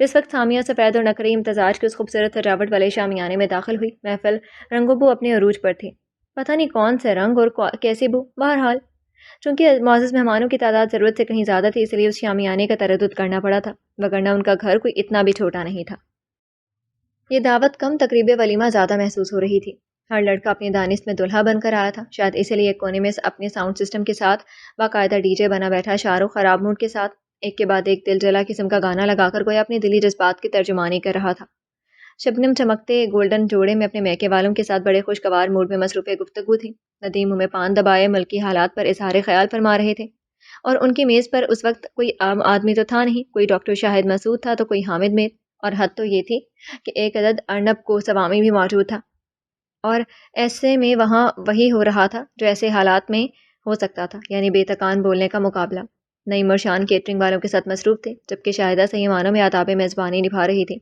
جس وقت سامیہ سفید اور نقرئی امتزاج کے اس خوبصورت سجاوٹ والے شامیانے میں داخل ہوئی، محفل رنگ و بو اپنے عروج پر تھی۔ پتہ نہیں کون سے رنگ اور کیسی بو، بہرحال چونکہ معزز مہمانوں کی تعداد ضرورت سے کہیں زیادہ تھی، اس لیے اس شامیانے کا تردد کرنا پڑا تھا، وگرنہ ان کا گھر کوئی اتنا بھی چھوٹا نہیں تھا۔ یہ دعوت کم، تقریب ولیمہ زیادہ محسوس ہو رہی تھی۔ ہر لڑکا اپنی دانست میں دلہا بن کر آیا تھا، شاید اسی لیے ایک کونے میں اپنے ساؤنڈ سسٹم کے ساتھ باقاعدہ ڈی جے بنا بیٹھا شاہ رخ خراب موڈ کے ساتھ ایک کے بعد ایک دل جلا قسم کا گانا لگا کر گویا اپنی دلی جذبات کی ترجمانی کر رہا تھا۔ شبنم چمکتے گولڈن جوڑے میں اپنے میکے والوں کے ساتھ بڑے خوشگوار موڈ میں مصروف گفتگو تھی۔ ندیم منہ میں پان دبائے ملکی حالات پر اظہار خیال فرما رہے تھے۔ اور ان کی میز پر اس وقت کوئی عام آدمی تو تھا نہیں، کوئی ڈاکٹر شاہد مسعود تھا تو کوئی حامد میر، اور حد تو یہ تھی کہ ایک عدد ارنب کو سوامی بھی موجود تھا، اور ایسے میں وہاں وہی ہو رہا تھا جو ایسے حالات میں ہو سکتا تھا، یعنی بے تکان بولنے کا مقابلہ۔ نعیم اور شان کیٹرنگ والوں کے ساتھ مصروف تھے، جبکہ شاہدہ صحیح معنوں میں آداب میزبانی نبھا رہی تھی۔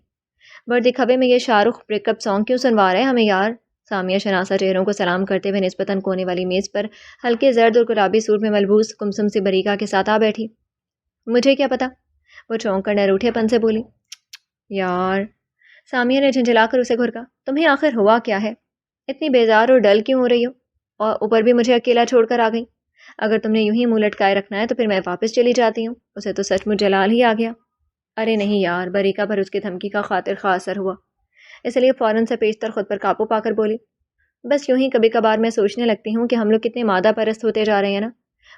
وردی کھبے میں یہ Shah Rukh break up song کیوں سنوا رہے ہیں ہمیں یار؟ سامیہ شناسہ چہروں کو سلام کرتے ہوئے نسبتاً کونے والی میز پر ہلکے زرد اور گلابی سوٹ میں ملبوس کمسم سی بریکا کے ساتھ آ بیٹھی۔ مجھے کیا پتا، وہ چونک کر نروٹھے پن سے بولی۔ یار، سامیہ نے جھنجھلا کر اسے گھرکا، تمہیں آخر ہوا کیا ہے؟ اتنی بیزار اور ڈل کیوں ہو رہی ہو؟ اور اوپر بھی مجھے اکیلا چھوڑ کر آ گئی۔ اگر تم نے یوں ہی منہ لٹکائے رکھنا ہے تو پھر میں واپس چلی جاتی ہوں۔ اسے تو سچ مچ جلال ہی آ گیا۔ ارے نہیں یار، بریکا پر اس کی دھمکی کا خاطر خواہ اثر ہوا، اس لیے فوراً سے پیشتر خود پر قابو پا کر بولی، بس یوں ہی کبھی کبھار میں سوچنے لگتی ہوں کہ ہم لوگ کتنے مادہ پرست ہوتے جا رہے ہیں نا۔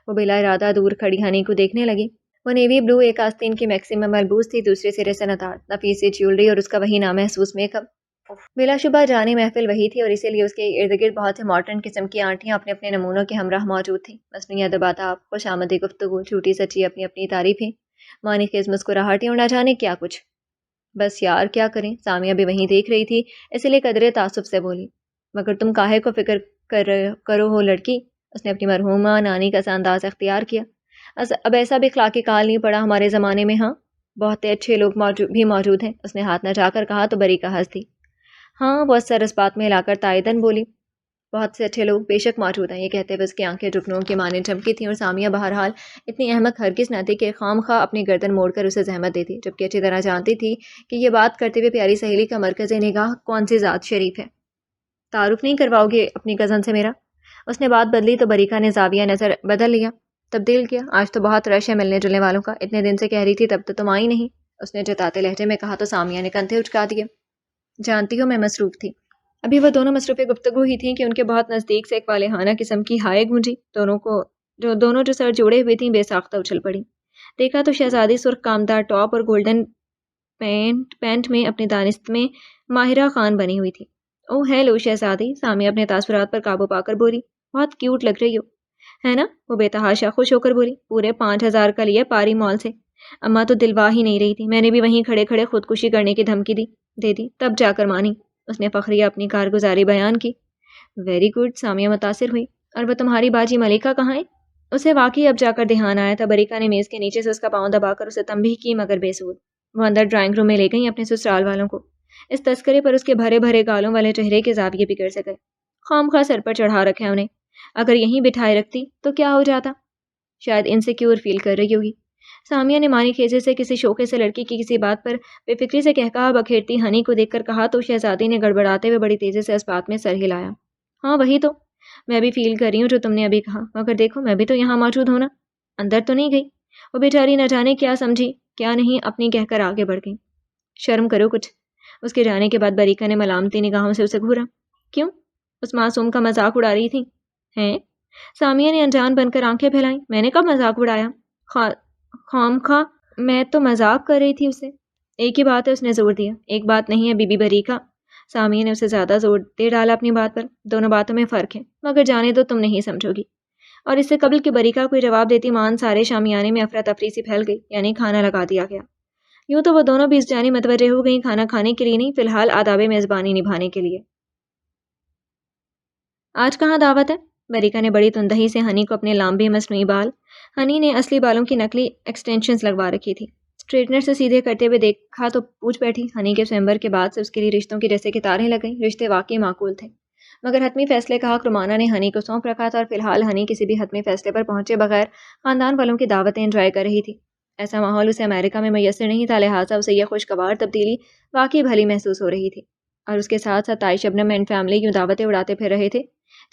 وہ بلا ارادہ دور کھڑی ہنی کو دیکھنے لگی۔ وہ نیوی بلو ایک آستین کی میکسی میں ملبوس تھی، دوسرے سرے سے نتار نفیس سی جیولری اور اس کا وہی نامحسوس میک اپ۔ بلا شبہ جانی محفل وہی تھی، اور اسی لیے اس کے ارد گرد بہت سے ماڈرن قسم کی آنٹیاں اپنے اپنے نمونوں کے ہمراہ موجود تھیں۔ مصنوعی ادباتاب، خوش آمدی گفتگو، جھوٹی سچی اپنی اپنی تعریفیں، معنی خیز مسکراہٹیں اور نہ جانے کیا کچھ۔ بس یار کیا کریں، سامیہ بھی وہیں دیکھ رہی تھی، اسی لیے قدرے تعصب سے بولی، مگر تم کاہے کو فکر کرو ہو لڑکی؟ اس نے اپنی مرحومہ نانی کا سا انداز اختیار کیا۔ اب ایسا بھی اخلاقی کال نہیں پڑا ہمارے زمانے میں، ہاں بہت اچھے لوگ بھی موجود ہیں۔ اس نے ہاتھ نہ جا کر کہا تو بریکا ہنس دی۔ ہاں، وہ سر اس بات میں ہلا کر تائیدن بولی، بہت سے اچھے لوگ بے شک موجود ہیں۔ یہ کہتے ہوئے اس کی آنکھیں جگنوں کی مانند چمکی تھیں، اور سامیہ بہرحال اتنی احمق ہرگز نہ تھی کہ خام خواہ اپنی گردن موڑ کر اسے زحمت دیتی، جبکہ اچھی طرح جانتی تھی کہ یہ بات کرتے ہوئے پیاری سہیلی کا مرکز نگاہ کون سی ذات شریف ہے۔ تعارف نہیں کرواؤ گے اپنی کزن سے میرا؟ اس نے بات بدلی تو بریکا نے زاویہ نظر بدل لیا، تبدیل کیا۔ آج تو بہت رش ہے ملنے جلنے والوں کا، اتنے دن سے کہہ رہی تھی تب تو تم آئی نہیں، اس نے جتاتے لہجے میں کہا تو سامیہ نے کندھے اچکا دیے۔ جانتی ہو میں مصروف تھی۔ ابھی وہ دونوں مصروف گفتگو ہی تھیں کہ ان کے بہت نزدیک سے ایک والہانہ قسم کی ہائے گونجی، دونوں جو سر جوڑے ہوئے تھیں بے ساختہ اچھل پڑی۔ دیکھا تو شہزادی سرخ کامدار ٹاپ اور گولڈن پینٹ میں اپنی دانست میں ماہرہ خان بنی ہوئی تھی۔ اوہ ہیلو شہزادی، سامیہ اپنے تاثرات پر قابو پا کر بولی، بہت کیوٹ لگ رہی ہو، ہے نا؟ وہ بے تحاشا خوش ہو کر بولی، پورے 5000 کا لیا پاری مال سے، اماں تو دلوا ہی نہیں رہی تھی، میں نے بھی وہیں کھڑے کھڑے خودکشی کرنے کی دھمکی دے دی، تب جا کر مانی۔ اس نے فخریہ اپنی کارگزاری بیان کی۔ ویری گڈ، سامیہ متاثر ہوئی، اور وہ تمہاری باجی ملیکا کہاں ہے؟ اسے واقعی اب جا کر دھیان آیا تھا۔ بریکا نے میز کے نیچے سے اس کا پاؤں دبا کر اسے تنبیہ کی، مگر بے سود۔ وہ اندر ڈرائنگ روم میں لے گئیں اپنے سسرال والوں کو۔ اس تذکرے پر اس کے بھرے بھرے گالوں والے چہرے کے زاویے بگڑ سے گئے۔ خام خواہ سر پر چڑھا رکھا ہے انہیں، اگر یہیں بٹھائے رکھتی تو کیا ہو جاتا؟ شاید انسیکیور فیل کر رہی ہوگی۔ سامیہ نے مانی خیزے سے کسی شوخے سے لڑکی کی کسی بات پر بے فکری سے کہا بکھیرتی ہنی کو دیکھ کر کہا تو شہزادی نے گڑبڑاتے ہوئے بڑی تیزی سے اس بات میں سر ہلایا۔ ہاں وہی تو میں بھی فیل کر رہی ہوں جو تم نے ابھی کہا، مگر دیکھو میں بھی تو یہاں موجود ہوں نا، اندر تو نہیں گئی۔ وہ بیچاری نہ جانے کیا سمجھی کیا نہیں اپنی کہہ کر آگے بڑھ گئی۔ شرم کرو کچھ۔ اس کے جانے کے بعد بریکا نے ملامتی نگاہوں سے اسے گھورا۔ کیوں؟ اس معصوم کا مذاق اڑا رہی تھی ہیں؟ سامیہ نے انجان بن کر آنکھیں پھیلائیں۔ میں نے کب مذاق اڑایا؟ خام خواہ میں تو مذاق کر رہی تھی اسے۔ ایک ہی بات ہے، اس نے زور دیا۔ ایک بات نہیں ہے بی بی بریکا۔ سامیہ نے اسے زیادہ زور دے ڈالا اپنی بات پر۔ دونوں باتوں میں فرق ہے، مگر جانے دو، تم نہیں سمجھو گی۔ اور اس سے قبل کہ بریکا کوئی جواب دیتی مان سارے شامیانے میں افراتفری سی پھیل گئی، یعنی کھانا لگا دیا گیا۔ یوں تو وہ دونوں بھی اس جانب متوجہ ہو گئیں، کھانا کھانے کے لیے نہیں، فی الحال آداب میزبانی نبھانے کے لیے۔ آج کہاں دعوت ہے؟ بریکا نے بڑی تندہی سے ہنی کو اپنے لامبے مصنوعی بال، ہنی نے اصلی بالوں کی نقلی ایکسٹینشنز لگوا رکھی تھی، اسٹریٹنر سے سیدھے کرتے ہوئے دیکھا تو پوچھ بیٹھی۔ ہنی کے سوئمبر کے بعد سے اس کے لیے رشتوں کی جیسے کہ تاریں لگیں۔ رشتے واقعی معقول تھے، مگر حتمی فیصلے کا حق رومانہ نے ہنی کو سونپ رکھا تھا، اور فی الحال ہنی کسی بھی حتمی فیصلے پر پہنچے بغیر خاندان والوں کی دعوتیں انجوائے کر رہی تھی۔ ایسا ماحول اسے امریکہ میں میسر نہیں تھا، لہٰذا اسے یہ خوشگوار تبدیلی واقعی بھلی محسوس ہو رہی تھی، اور اس کے ساتھ ساتھ طائی شبنم اینڈ فیملی یوں دعوتیں اڑاتے پھر رہے تھے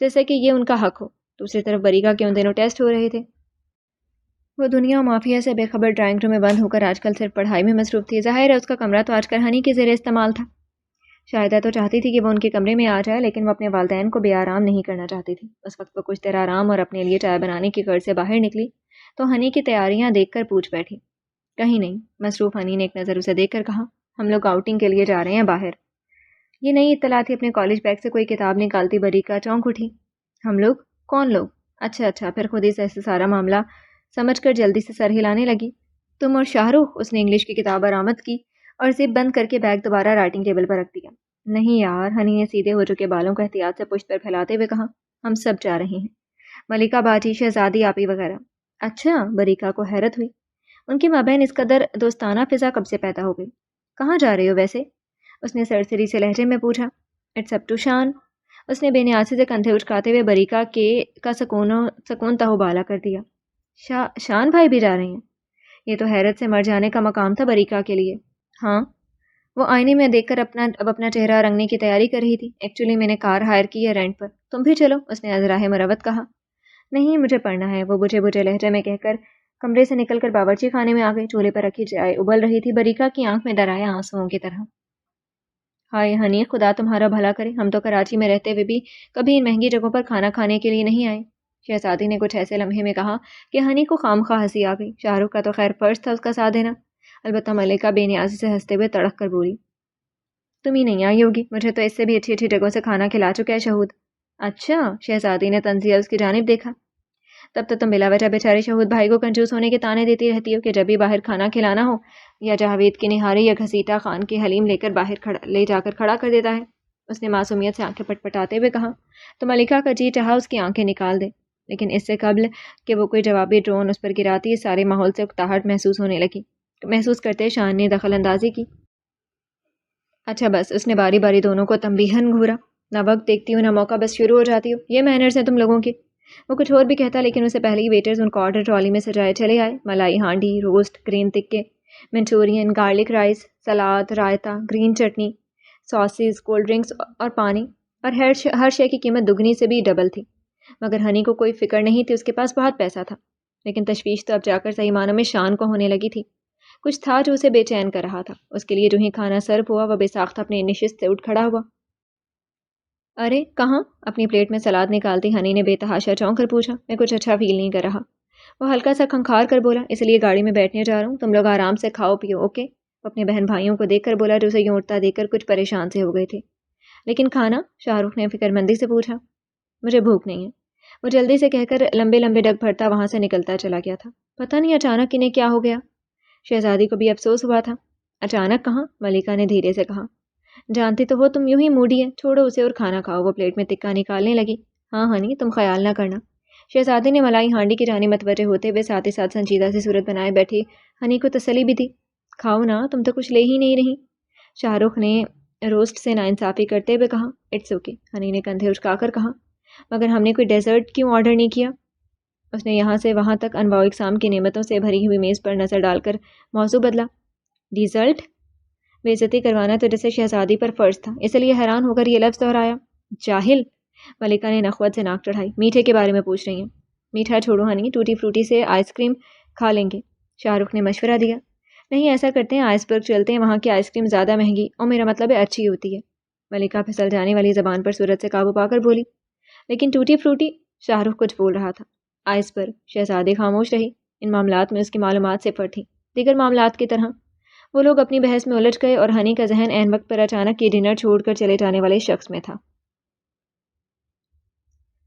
جیسے کہ یہ ان کا حق ہو۔ دوسری طرف بریکا کے ان دنوں ٹیسٹ ہو رہے تھے۔ وہ دنیا و مافیا سے بے خبر ڈرائنگ روم میں بند ہو کر آج کل صرف پڑھائی میں مصروف تھی۔ ظاہر ہے اس کا کمرہ تو آج کل ہنی کے زیر استعمال تھا۔ شاہدہ تو چاہتی تھی کہ وہ ان کے کمرے میں آ جائے، لیکن وہ اپنے والدین کو بے آرام نہیں کرنا چاہتی تھی۔ اس وقت وہ کچھ دیر آرام اور اپنے لیے چائے بنانے کی غرض سے باہر نکلی تو ہنی کی تیاریاں دیکھ کر پوچھ بیٹھی۔ کہیں نہیں، مصروف ہنی نے ایک نظر اسے دیکھ کر کہا، ہم لوگ آؤٹنگ کے لیے جا رہے ہیں باہر۔ یہ نئی اطلاع تھی۔ اپنے کالج بیگ سے کوئی کتاب نکالتی بریکا چونک اٹھی۔ ہم لوگ؟ کون لوگ؟ اچھا، پھر خود ہی سے سارا معاملہ سمجھ کر جلدی سے سر ہلانے لگی۔ تم اور شاہ رخ؟ اس نے انگلش کی کتاب برآمد کی اور زپ بند کر کے بیگ دوبارہ رائٹنگ ٹیبل پر رکھ دیا۔ نہیں یار، ہنی نے سیدھے ہو چکے بالوں کو احتیاط سے پشت پر پھیلاتے ہوئے کہا، ہم سب جا رہے ہیں، ملکہ باجی، شہزادی آپی وغیرہ۔ اچھا؟ بریکا کو حیرت ہوئی۔ ان کے مابین اس قدر دوستانہ فضا کب سے پیدا ہو گئی؟ کہاں جا رہے ہو ویسے؟ اس نے سرسری سے لہجے میں پوچھا۔ اٹس اپ ٹو شان۔ اس نے بے نیازی سے کندھے اچکاتے ہوئے بریکا کا سکون تہوبالا کر دیا۔ شان بھائی بھی جا رہے ہیں؟ یہ تو حیرت سے مر جانے کا مقام تھا بریکا کے لیے۔ ہاں، وہ آئینے میں دیکھ کر اب اپنا چہرہ رنگنے کی تیاری کر رہی تھی۔ ایکچولی میں نے کار ہائر کی ہے رینٹ پر، تم بھی چلو، اس نے ازراہ مروت کہا۔ نہیں، مجھے پڑھنا ہے، وہ بجھے بجھے لہجے میں کہہ کر کمرے سے نکل کر باورچی خانے میں آ گئی۔ چولہے پر رکھی چائے ابل رہی تھی، بریکا کی آنکھ میں درایا آنسوؤں کی طرح۔ ہائے ہنی، خدا تمہارا بھلا کرے، ہم تو کراچی میں رہتے ہوئے بھی کبھی ان مہنگی جگہوں پر کھانا کھانے کے لیے نہیں آئے۔ شہزادی نے کچھ ایسے لمحے میں کہا کہ ہنی کو خواہ ہنسی آ گئی۔ شاہ رخ کا تو خیر فرض تھا اس کا ساتھ دینا، البتہ ملکہ بے نیازی سے ہنستے ہوئے تڑک کر بولی، تم ہی نہیں آئی ہوگی، مجھے تو اس سے بھی اچھی اچھی جگہوں سے کھانا کھلا چکا ہے شہود۔ اچھا؟ شہزادی نے تنزیہ اس کی جانب دیکھا۔ تب تو تم بلا وجہ بیچارے شہود بھائی کو کنجوس ہونے کے تانے دیتی رہتی ہو کہ جب بھی باہر کھانا کھلانا ہو یا جاوید کی نہاری یا گھسیٹا خان کے حلیم لے کر باہر لے جا کر کھڑا کر دیتا ہے۔ اس نے معصومیت سے آنکھیں پٹ پٹاتے ہوئے کہا۔ تو ملکہ کا جی چاہا اس کی آنکھیں نکال دے، لیکن اس سے قبل کہ وہ کوئی جوابی ڈرون اس پر گراتی، اس سارے ماحول سے اکتاہٹ محسوس کرتے شان نے دخل اندازی کی۔ اچھا بس، اس نے باری باری دونوں کو تنبیہاً گھورا، نہ وقت دیکھتی ہو نہ موقع، بس شروع ہو جاتی ہو، یہ مینرز ہیں تم لوگوں کے۔ وہ کچھ اور بھی کہتا، لیکن اسے پہلے ہی ویٹرز ان کو آرڈر ٹرالی میں سجائے چلے آئے۔ ملائی ہانڈی، روسٹ، گرین تکے، Manchurian, garlic rice, salad, raita, green chutney, sauces, cold drinks اور پانی، اور ہر شے کی قیمت دگنی سے بھی ڈبل تھی۔ مگر ہنی کو کوئی فکر نہیں تھی، اس کے پاس بہت پیسہ تھا، لیکن تشویش تو اب جا کر صحیح معنوں میں شان کو ہونے لگی تھی۔ کچھ تھا جو اسے بے چین کر رہا تھا۔ اس کے لیے جو ہی کھانا سرو ہوا، وہ بے ساختہ اپنی نشست سے اٹھ کھڑا ہوا۔ ارے کہاں؟ اپنی پلیٹ میں سلاد نکالتی ہنی نے بے تحاشا چونک کر پوچھا۔ میں کچھ اچھا فیل نہیں کر رہا، وہ ہلکا سا کھنکھار کر بولا، اس لیے گاڑی میں بیٹھنے جا رہا ہوں، تم لوگ آرام سے کھاؤ پیو، اوکے؟ وہ اپنے بہن بھائیوں کو دیکھ کر بولا جو اسے یوں اٹھتا دیکھ کر کچھ پریشان سے ہو گئے تھے۔ لیکن کھانا؟ شاہ رخ نے فکر مندی سے پوچھا۔ مجھے بھوک نہیں ہے، وہ جلدی سے کہہ کر لمبے لمبے ڈگ بھرتا وہاں سے نکلتا چلا گیا تھا۔ پتہ نہیں اچانک انہیں کیا ہو گیا، شہزادی کو بھی افسوس ہوا تھا۔ اچانک کہاں؟ ملکہ نے دھیرے سے کہا۔ جانتی تو ہو تم یوں ہی موڈی ہے، چھوڑو اسے اور کھانا کھاؤ۔ وہ پلیٹ میں تکہ نکالنے لگی۔ ہاں ہنی، تم خیال نہ کرنا۔ شہزادی نے ملائی ہانڈی کی جانب متوجہ ہوتے ہوئے ساتھ ہی ساتھ سنجیدہ سی صورت بنائے بیٹھی ہنی کو تسلی بھی دی۔ کھاؤ نا، تم تو کچھ لے ہی نہیں رہی۔ شاہ رخ نے روسٹ سے ناانصافی کرتے ہوئے کہا۔ اٹس اوکے، ہنی نے کندھے اچکا کر کہا۔ مگر ہم نے کوئی ڈیزرٹ کیوں آرڈر نہیں کیا؟ اس نے یہاں سے وہاں تک انواع اقسام کی نعمتوں سے بھری ہوئی میز پر نظر ڈال کر موضوع بدلا۔ ڈیزرٹ؟ بے عزتی کروانا تو جیسے شہزادی پر فرض تھا، اس لیے حیران ہو کر یہ لفظ دہرایا۔ جاہل! ملکہ نے نخوت سے ناک چڑھائی۔ میٹھے کے بارے میں پوچھ رہی ہیں؟ میٹھا چھوڑو ہنی، ٹوٹی فروٹی سے آئس کریم کھا لیں گے، شاہ رخ نے مشورہ دیا۔ نہیں، ایسا کرتے ہیں، آئس برگ چلتے ہیں، وہاں کی آئس کریم زیادہ مہنگی اور میرا مطلب ہے اچھی ہوتی ہے۔ ملکہ پھسل جانے والی زبان پر صورت سے قابو پا کر بولی۔ لیکن ٹوٹی فروٹی؟ شاہ رخ کچھ بول رہا تھا۔ آئس برگ؟ شہزادی خاموش رہی۔ ان معاملات میں اس کی معلومات صفر تھیں، دیگر معاملات کی طرح۔ وہ لوگ اپنی بحث میں الجھ گئے اور ہنی کا ذہن عین وقت پر اچانک یہ ڈنر چھوڑ کر چلے جانے والے شخص میں تھا۔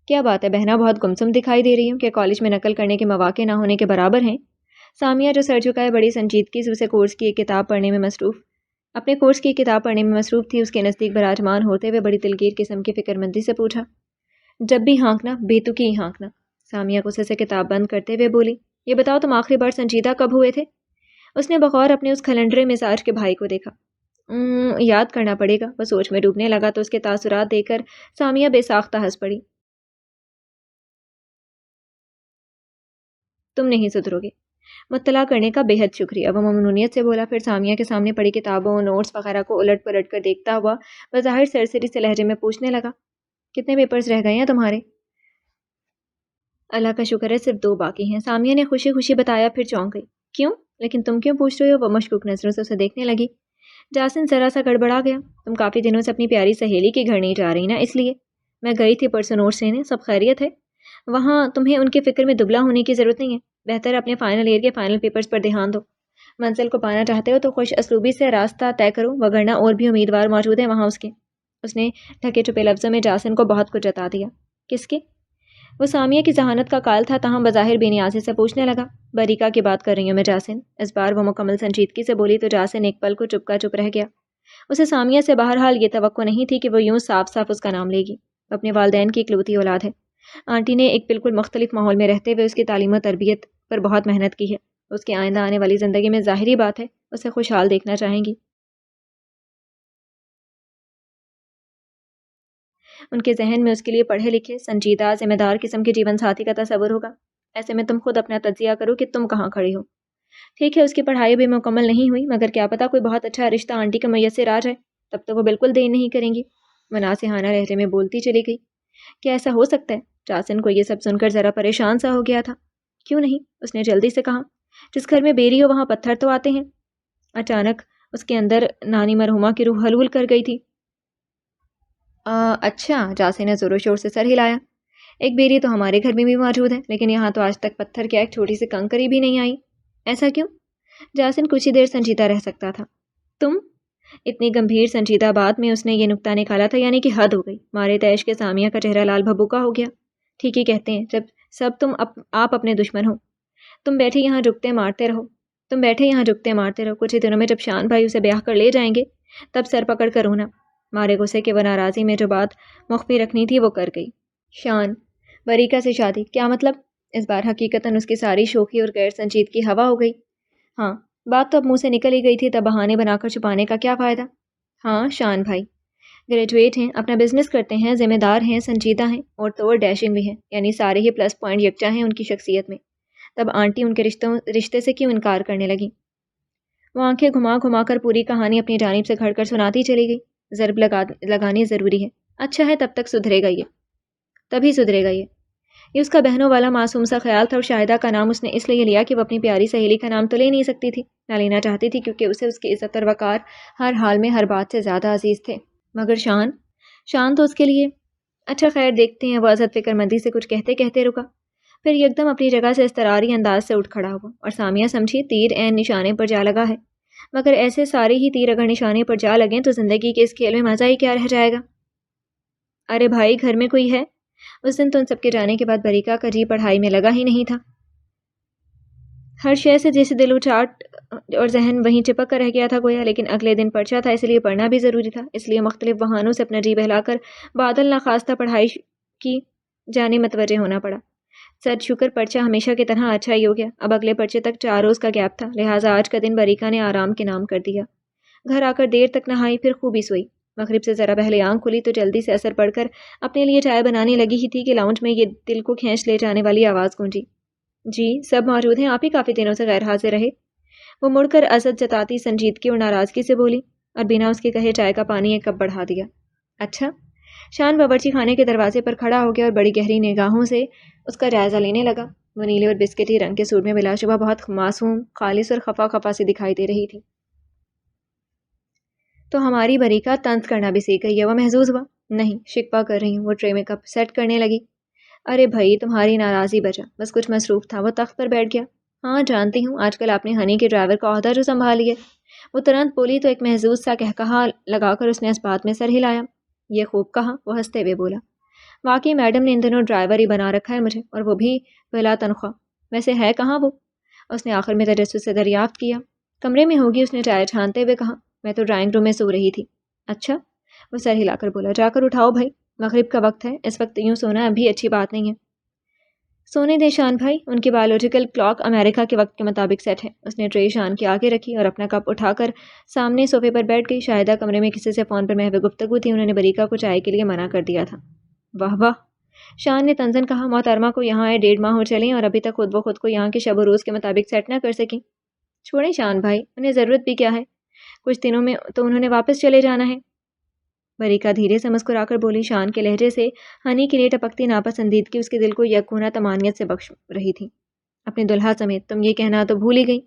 کیا بات ہے بہنا، بہت گمسم دکھائی دے رہی ہوں، کہ کالج میں نقل کرنے کے مواقع نہ ہونے کے برابر ہیں؟ سامیہ جو سر جھکائے بڑی سنجیدگی سے اپنے کورس کی کتاب پڑھنے میں مصروف تھی، اس کے نزدیک براجمان ہوتے ہوئے بڑی دلگیر قسم کی فکر مندی سے پوچھا۔ جب بھی ہانکنا، بےتکی ہی ہانکنا۔ سامیہ غصے سے کتاب بند کرتے ہوئے بولی۔ یہ بتاؤ تم آخری بار سنجیدہ کب ہوئے تھے؟ اس نے بغور اپنے اس کھلنڈرے مزاج کے بھائی کو دیکھا۔ یاد کرنا پڑے گا۔ وہ سوچ میں ڈوبنے لگا تو اس کے تاثرات دیکھ کر سامیہ بے ساختہ ہنس پڑی۔ تم نہیں سدھرو گے۔ مطلع کرنے کا بے حد شکریہ، وہ ممنونیت سے بولا، پھر سامیہ کے سامنے پڑی کتابوں، نوٹس وغیرہ کو الٹ پلٹ کر دیکھتا ہوا بظاہر سرسری سے لہجے میں پوچھنے لگا، کتنے پیپرز رہ گئے ہیں تمہارے؟ اللہ کا شکر ہے صرف 2 باقی ہیں، سامیہ نے خوشی خوشی بتایا، پھر چونک گئی۔ کیوں؟ لیکن تم کیوں پوچھ رہے ہو؟ وہ مشکوک نظروں سے اسے دیکھنے لگی۔ جاسن ذرا سا گڑبڑا گیا۔ تم کافی دنوں سے اپنی پیاری سہیلی کے گھر نہیں جا رہی نا، اس لیے میں گئی تھی پرسوں نوٹس لینے، سب خیریت ہے وہاں؟ تمہیں ان کی فکر میں دبلا ہونے کی ضرورت نہیں ہے، بہتر اپنے فائنل ایئر کے فائنل پیپرز پر دھیان دو۔ منزل کو پانا چاہتے ہو تو خوش اسلوبی سے راستہ طے کرو، وگرنہ اور بھی امیدوار موجود ہیں وہاں اس کے۔ اس نے ڈھکے چھپے لفظوں میں جاسن کو بہت کچھ جتا دیا۔ کس کے؟ وہ سامیہ کی ذہانت کا قائل تھا، تاہم بظاہر بے نیازی سے پوچھنے لگا، بریکا کی بات کر رہی ہوں میں جاسن۔ اس بار وہ مکمل سنجیدگی سے بولی تو جاسن ایک پل کو چپ کا چپ رہ گیا۔ اسے سامیہ سے بہرحال یہ توقع نہیں تھی کہ وہ یوں صاف صاف اس کا نام لے گی۔ وہ اپنے والدین کی اکلوتی اولاد ہے۔ آنٹی نے ایک بالکل مختلف ماحول میں رہتے ہوئے اس کی تعلیم و تربیت پر بہت محنت کی ہے۔ اس کی آئندہ آنے والی زندگی میں ظاہری بات ہے اسے خوشحال دیکھنا چاہیں گی۔ ان کے ذہن میں اس کے لیے پڑھے لکھے، سنجیدہ، ذمہ دار قسم کے جیون ساتھی کا تصور ہوگا۔ ایسے میں تم خود اپنا تجزیہ کرو کہ تم کہاں کھڑی ہو۔ ٹھیک ہے، اس کی پڑھائی بھی مکمل نہیں ہوئی، مگر کیا پتا کوئی بہت اچھا رشتہ آنٹی کا میسر آ جائے، تب تو وہ بالکل دیر نہیں کریں گی۔ وہ ناصحانہ لہجے میں بولتی چلی گئی۔ کیا ایسا ہو سکتا ہے؟ جاسن کو یہ سب سن کر ذرا پریشان سا ہو گیا تھا۔ کیوں نہیں؟ اس نے جلدی سے کہا۔ جس گھر میں بیری ہو وہاں پتھر تو آتے ہیں۔ اچانک اس کے اندر نانی مرحومہ کی روح حلول کر گئی تھی۔ اچھا، جاسن نے زور و شور سے سر ہلایا۔ ایک بیری تو ہمارے گھر میں بھی موجود ہے، لیکن یہاں تو آج تک پتھر کیا ایک چھوٹی سی کنکری بھی نہیں آئی۔ ایسا کیوں؟ جاسن کچھ ہی دیر سنجیدہ رہ سکتا تھا۔ تم؟ اتنی گمبھیر سنجیدہ بات میں اس نے یہ نکتہ نکالا تھا، یعنی کہ حد ہو گئی۔ مارے تیش کے سامیہ کا چہرہ لال بھبوکا ہو گیا۔ ٹھیک ہی کہتے ہیں، جب سب آپ اپنے دشمن ہو۔ تم بیٹھے یہاں جھکتے مارتے رہو۔ کچھ ہی دنوں میں جب شان بھائی اسے بیاہ کر لے جائیں گے، تب سر پکڑ کر رونا۔ مارے غصے کے وہ ناراضی میں جو بات مخفی رکھنی تھی وہ کر گئی۔ شان، بریکا سے شادی، کیا مطلب؟ اس بار حقیقتاً اس کی ساری شوخی اور غیر سنجیدگی ہوا ہو گئی۔ ہاں، بات تو اب منہ سے نکل ہی گئی تھی، تب بہانے بنا کر چھپانے کا کیا فائدہ؟ ہاں، شان بھائی گریجویٹ ہیں، اپنا بزنس کرتے ہیں، ذمہ دار ہیں، سنجیدہ ہیں، اور تو اور ڈیشنگ بھی ہیں، یعنی سارے ہی پلس پوائنٹ یکجا ہیں ان کی شخصیت میں۔ تب آنٹی ان کے رشتے سے کیوں انکار کرنے لگی؟ وہ آنکھیں گھما گھما کر پوری کہانی اپنی جانب سے گھڑ کر سناتی چلی گئی۔ ضرب لگانی ضروری ہے۔ اچھا ہے، تب تک سدھرے گا یہ، تبھی سدھرے گا یہ اس کا بہنوں والا معصوم سا خیال تھا، اور شاہدہ کا نام اس نے اس لیے لیا کہ وہ اپنی پیاری سہیلی کا نام تو لے نہیں سکتی تھی، نہ لینا چاہتی تھی، کیونکہ اسے اس کی عزت اور وقار ہر حال میں ہر بات سے زیادہ عزیز تھے۔ مگر شان تو اس کے لیے… اچھا خیر، دیکھتے ہیں۔ وہ عزت فکر مندی سے کچھ کہتے کہتے رکا، پھر یکدم اپنی جگہ سے اضطراری انداز سے اٹھ کھڑا ہوا، اور سامیہ سمجھی تیر عین نشانے پر جا لگا ہے۔ مگر ایسے سارے ہی تیر اگر نشانے پر جا لگیں تو زندگی کے اس کھیل میں مزہ ہی کیا رہ جائے گا؟ ارے بھائی، گھر میں کوئی ہے؟ اس دن تو ان سب کے جانے کے بعد بریکا کا جی پڑھائی میں لگا ہی نہیں تھا۔ ہر شے سے جیسے دل و چاٹ اور ذہن وہیں چپک کر رہ گیا تھا گویا، لیکن اگلے دن پرچہ تھا، اس لیے پڑھنا بھی ضروری تھا، اس لیے مختلف بہانوں سے اپنا جی بہلا کر بادل ناخواستہ پڑھائی کی جانب متوجہ ہونا پڑا۔ سچ شکر پرچہ ہمیشہ کی طرح اچھا ہی ہو گیا۔ اب اگلے پرچے تک 4 روز کا گیپ تھا، لہٰذا آج کا دن بریکا نے آرام کے نام کر دیا۔ گھر آ کر دیر تک نہائی، پھر خوبی سوئی۔ مغرب سے ذرا پہلے آنکھ کھلی تو جلدی سے اثر پڑ کر اپنے لیے چائے بنانے لگی ہی تھی کہ لاؤنج میں یہ دل کو کھینچ لے جانے والی آواز گونجی۔ جی سب موجود ہیں، آپ ہی کافی دنوں سے غیر حاضر رہے۔ وہ مڑ کر عزت جتاتی سنجیدگی اور ناراضگی سے بولی، اور بنا اس کے کہے چائے کا پانی 1 کپ بڑھا دیا۔ اچھا؟ شان باورچی خانے کے دروازے پر کھڑا ہو گیا اور بڑی گہری نگاہوں سے اس کا جائزہ لینے لگا۔ وہ نیلے اور بسکٹی رنگ کے سوٹ میں بلا شبہ بہت معصوم، خالص اور خفا خفا سی دکھائی دے رہی تھی۔ تو ہماری بریکا طنز کرنا بھی سیکھ گئی ہے، وہ محظوظ ہوا۔ نہیں، شکوہ کر رہی ہوں۔ وہ ٹرے میں کپ سیٹ کرنے لگی۔ ارے بھائی، تمہاری ناراضی بچا، بس کچھ مصروف تھا۔ وہ تخت پر بیٹھ گیا۔ ہاں جانتی ہوں، آج کل آپ نے ہنی کے ڈرائیور کا عہدہ جو سنبھال لیا۔ وہ ترنت بولی تو ایک محظوظ سا کہکہا لگا کر اس نے اس بات میں سر ہلایا۔ یہ خوب کہا، وہ ہنستے ہوئے بولا۔ واقعی میڈم نے ان دنوں ڈرائیور ہی بنا رکھا ہے مجھے، اور وہ بھی بلا تنخواہ۔ ویسے ہے کہاں وہ؟ اس نے آخر میں تجسس سے دریافت کیا۔ کمرے میں ہوگی، اس نے چائے چھانتے ہوئے کہا۔ میں تو ڈرائنگ روم میں سو رہی تھی۔ اچھا؟ وہ سر ہلا کر بولا۔ جا کر اٹھاؤ بھائی، مغرب کا وقت ہے، اس وقت یوں سونا ابھی اچھی بات نہیں ہے۔ سونے دے شان بھائی، ان کی بایولوجیکل کلاک امریکہ کے وقت کے مطابق سیٹ ہے۔ اس نے ٹرے شان کے آگے رکھی اور اپنا کپ اٹھا کر سامنے صوفے پر بیٹھ گئی۔ شاہدہ کمرے میں کسی سے فون پر محو گفتگو تھی، انہوں نے بریکا کو چائے کے لیے منع کر دیا تھا۔ واہ واہ، شان نے طنزاً کہا۔ محترمہ کو یہاں آئے 1.5 ماہ ہو چلیں اور ابھی تک خود کو یہاں کے شب و روز کے مطابق سیٹ نہ کر سکیں۔ چھوڑیں شان بھائی، انہیں ضرورت بھی کیا ہے، کچھ دنوں میں تو انہوں نے واپس چلے جانا ہے۔ بریکا دھیرے سے مسکرا کر بولی۔ شان کے لہجے سے ہنی کے لیے ٹپکتی ناپسندیدگی اس کے دل کو یکگونا طمانینت سے بخش رہی تھی۔ اپنے دلہا سمیت تم یہ کہنا تو بھول ہی گئی،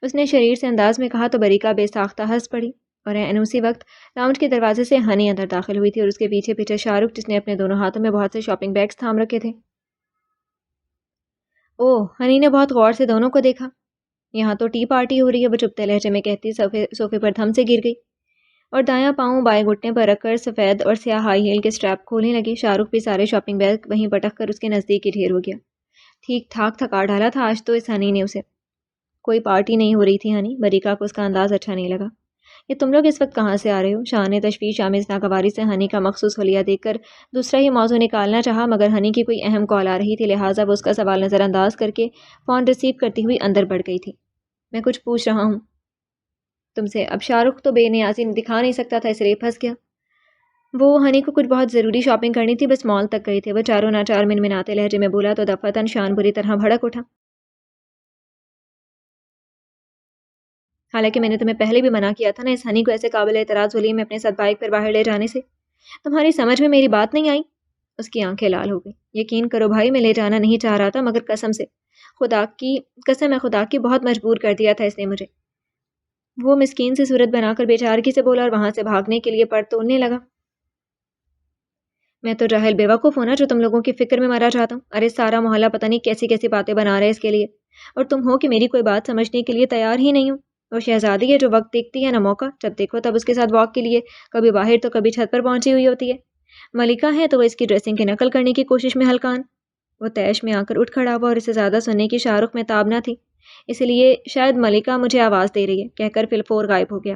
اس نے شریر سے انداز میں کہا تو بریکا بے ساختہ ہنس پڑی، اور اسی وقت لاؤنج کے دروازے سے ہنی اندر داخل ہوئی تھی، اور اس کے پیچھے پیچھے شاہ رخ، جس نے اپنے دونوں ہاتھوں میں بہت سے شاپنگ بیگز تھام رکھے تھے۔ اوہ، ہنی نے بہت غور سے دونوں کو دیکھا۔ یہاں تو ٹی پارٹی ہو رہی ہے، وہ چپتے لہجے میں کہتی صوفے پر دھم سے گر گئی۔ اور دایاں پاؤں بائیں گھٹنے پر رکھ کر سفید اور سیاہ ہائی ہیل کے اسٹریپ کھولنے لگی۔ شاہ رخ بھی سارے شاپنگ بیگ وہیں پٹک کر اس کے نزدیک ہی ڈھیر ہو گیا۔ ٹھیک ٹھاک تھکا ڈالا تھا آج تو اس ہنی نے اسے۔ کوئی پارٹی نہیں ہو رہی تھی ہنی؟ مریکا کو اس کا انداز اچھا نہیں لگا۔ یہ تم لوگ اس وقت کہاں سے آ رہے ہو؟ شاہ نے تشویش آمیز ناگواری سے ہنی کا مخصوص حلیہ دیکھ کر دوسرا ہی موضوع نکالنا چاہا، مگر ہنی کی کوئی اہم کال آ رہی تھی، لہٰذا وہ اس کا سوال نظر انداز کر کے فون ریسیو کرتی ہوئی اندر بڑھ گئی تھی۔ میں کچھ پوچھ رہا ہوں تم سے۔ اب شاہ رخ تو بے نیازی دکھا نہیں سکتا تھا، اس لیے پھنس گیا۔ وہ ہنی کو کچھ بہت ضروری شاپنگ کرنی تھی، بس مال تک گئی تھے۔ وہ چاروں ناچار منمناتے لہجے میں بولا تو دفعتاً شان بری طرح بھڑک اٹھا۔ حالانکہ میں نے تمہیں پہلے بھی منع کیا تھا نا اس ہنی کو ایسے قابل اعتراض ولیم میں اپنے ساتھ بائک پر باہر لے جانے سے۔ تمہاری سمجھ میں میری بات نہیں آئی؟ اس کی آنکھیں لال ہو گئی۔ یقین کرو بھائی، میں لے جانا نہیں چاہ رہا تھا، مگر قسم سے، خدا کی قسم ہے، خدا کی، بہت مجبور کر دیا تھا اس نے مجھے۔ وہ مسکین سی صورت بنا کر بیچارگی سے بولا اور وہاں سے بھاگنے کے لیے پر توڑنے لگا۔ میں تو جاہل بیوقوف ہوں نا جو تم لوگوں کی فکر میں مرا چاہتا ہوں۔ ارے سارا محلہ پتہ نہیں کیسی کیسی باتیں بنا رہے اس کے لیے، اور تم ہو کہ میری کوئی بات سمجھنے کے لیے تیار ہی نہیں ہو۔ وہ شہزادی ہے جو وقت دیکھتی ہے نہ موقع، جب دیکھو تب اس کے ساتھ واک کے لیے کبھی باہر تو کبھی چھت پر پہنچی ہوئی ہوتی ہے۔ ملکہ ہے تو وہ اس کی ڈریسنگ کی نقل کرنے کی کوشش میں ہلکان۔ وہ تیش میں آ کر اٹھ کھڑا ہوا اور اسے زیادہ سننے کی شاہ رخ میں تاب نہ تھی، اس لیے شاید ملکہ مجھے آواز دے رہی ہے کہہ کر فی الفور غائب ہو گیا۔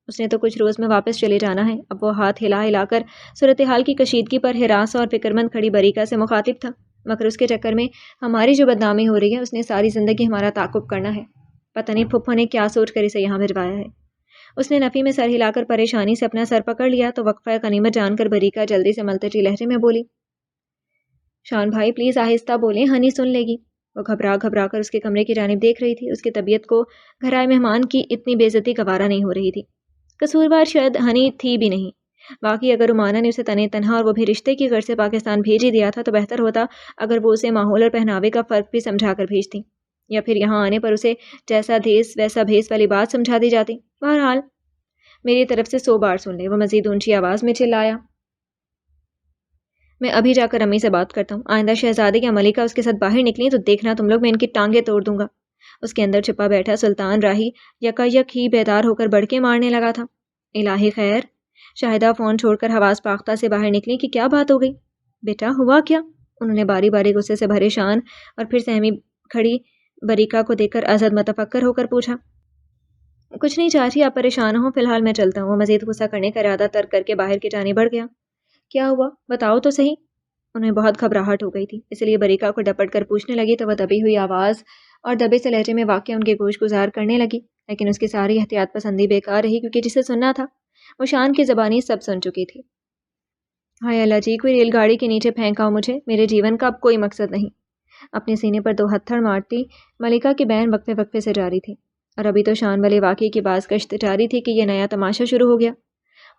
اس نے تو کچھ روز میں واپس چلے جانا ہے۔ اب وہ ہاتھ ہلا ہلا کر صورتحال کی کشیدگی پر ہراس اور فکرمند کھڑی بریکا سے مخاطب تھا، مگر اس کے چکر میں ہماری جو بدنامی ہو رہی ہے اس نے ساری زندگی ہمارا تعاقب کرنا ہے۔ پتہ نہیں پھپھو نے کیا سوچ کر اسے یہاں بھجوایا ہے۔ اس نے نفی میں سر ہلا کر پریشانی سے اپنا سر پکڑ لیا تو وقفہ غنیمت جان کر بریکا جلدی سے ملتجی لہجے میں بولی، شان بھائی پلیز آہستہ بولیں، ہنی سن لے گی۔ وہ گھبرا گھبرا کر اس کے کمرے کی جانب دیکھ رہی تھی۔ اس کی طبیعت کو گھرائے مہمان کی اتنی بے عزتی گوارا نہیں ہو رہی تھی۔ قصوروار شاید ہنی تھی بھی نہیں، باقی اگر عمانہ نے اسے تنے تنہا اور وہ بھی رشتے کی غرض سے پاکستان بھیج ہی دیا تھا تو بہتر ہوتا اگر وہ اسے ماحول اور پہناوے کا فرق بھی سمجھا کر بھیجتی، یا پھر یہاں آنے پر اسے جیسا دھیس ویسا بھیس والی بات سمجھا دی جاتی۔ بہرحال میری طرف سے 100 بار سن لے۔ وہ مزید اونچی آواز میں چلایا، میں ابھی جا کر امی سے بات کرتا ہوں، آئندہ شہزادی یا ملکہ اس کے ساتھ باہر نکلی تو دیکھنا تم لوگ میں ان کی ٹانگیں توڑ دوں گا۔ اس کے اندر چھپا بیٹھا سلطان راہی یکایک ہی بیدار ہو کر بڑکے مارنے لگا تھا۔ الہی خیر! شاہدہ فون چھوڑ کر حواس پاختہ سے باہر نکلی کہ کیا بات ہو گئی؟ بیٹا ہوا کیا؟ انہوں نے باری باری غصے سے بھرے شان اور پھر سہمی کھڑی بریکا کو دیکھ کر ازد متفکر ہو کر پوچھا۔ کچھ نہیں چاچی، آپ پریشان ہوں، فی الحال میں چلتا ہوں۔ وہ مزید غصہ کرنے کا ارادہ ترک کر کے باہر کی جانب بڑھ گیا۔ کیا ہوا بتاؤ تو صحیح۔ انہیں بہت گھبراہٹ ہو گئی تھی، اس لیے بریکا کو ڈپٹ کر پوچھنے لگی تو وہ دبی ہوئی آواز اور دبے سے لہجے میں واقعہ ان کے گوش گزار کرنے لگی، لیکن اس کی ساری احتیاط پسندی بیکار رہی کیونکہ جسے سننا تھا وہ شان کی زبانی سب سن چکی تھی۔ ہائے اللہ جی، کوئی ریل گاڑی کے نیچے پھینکا مجھے، میرے جیون کا اب کوئی مقصد نہیں۔ اپنے سینے پر 2 ہتھڑ مارتی ملکہ کی بہن وقفے وقفے سے جاری تھی، اور ابھی تو شان والے واقعے کی باز گشت جاری تھی کہ یہ نیا تماشا شروع ہو گیا۔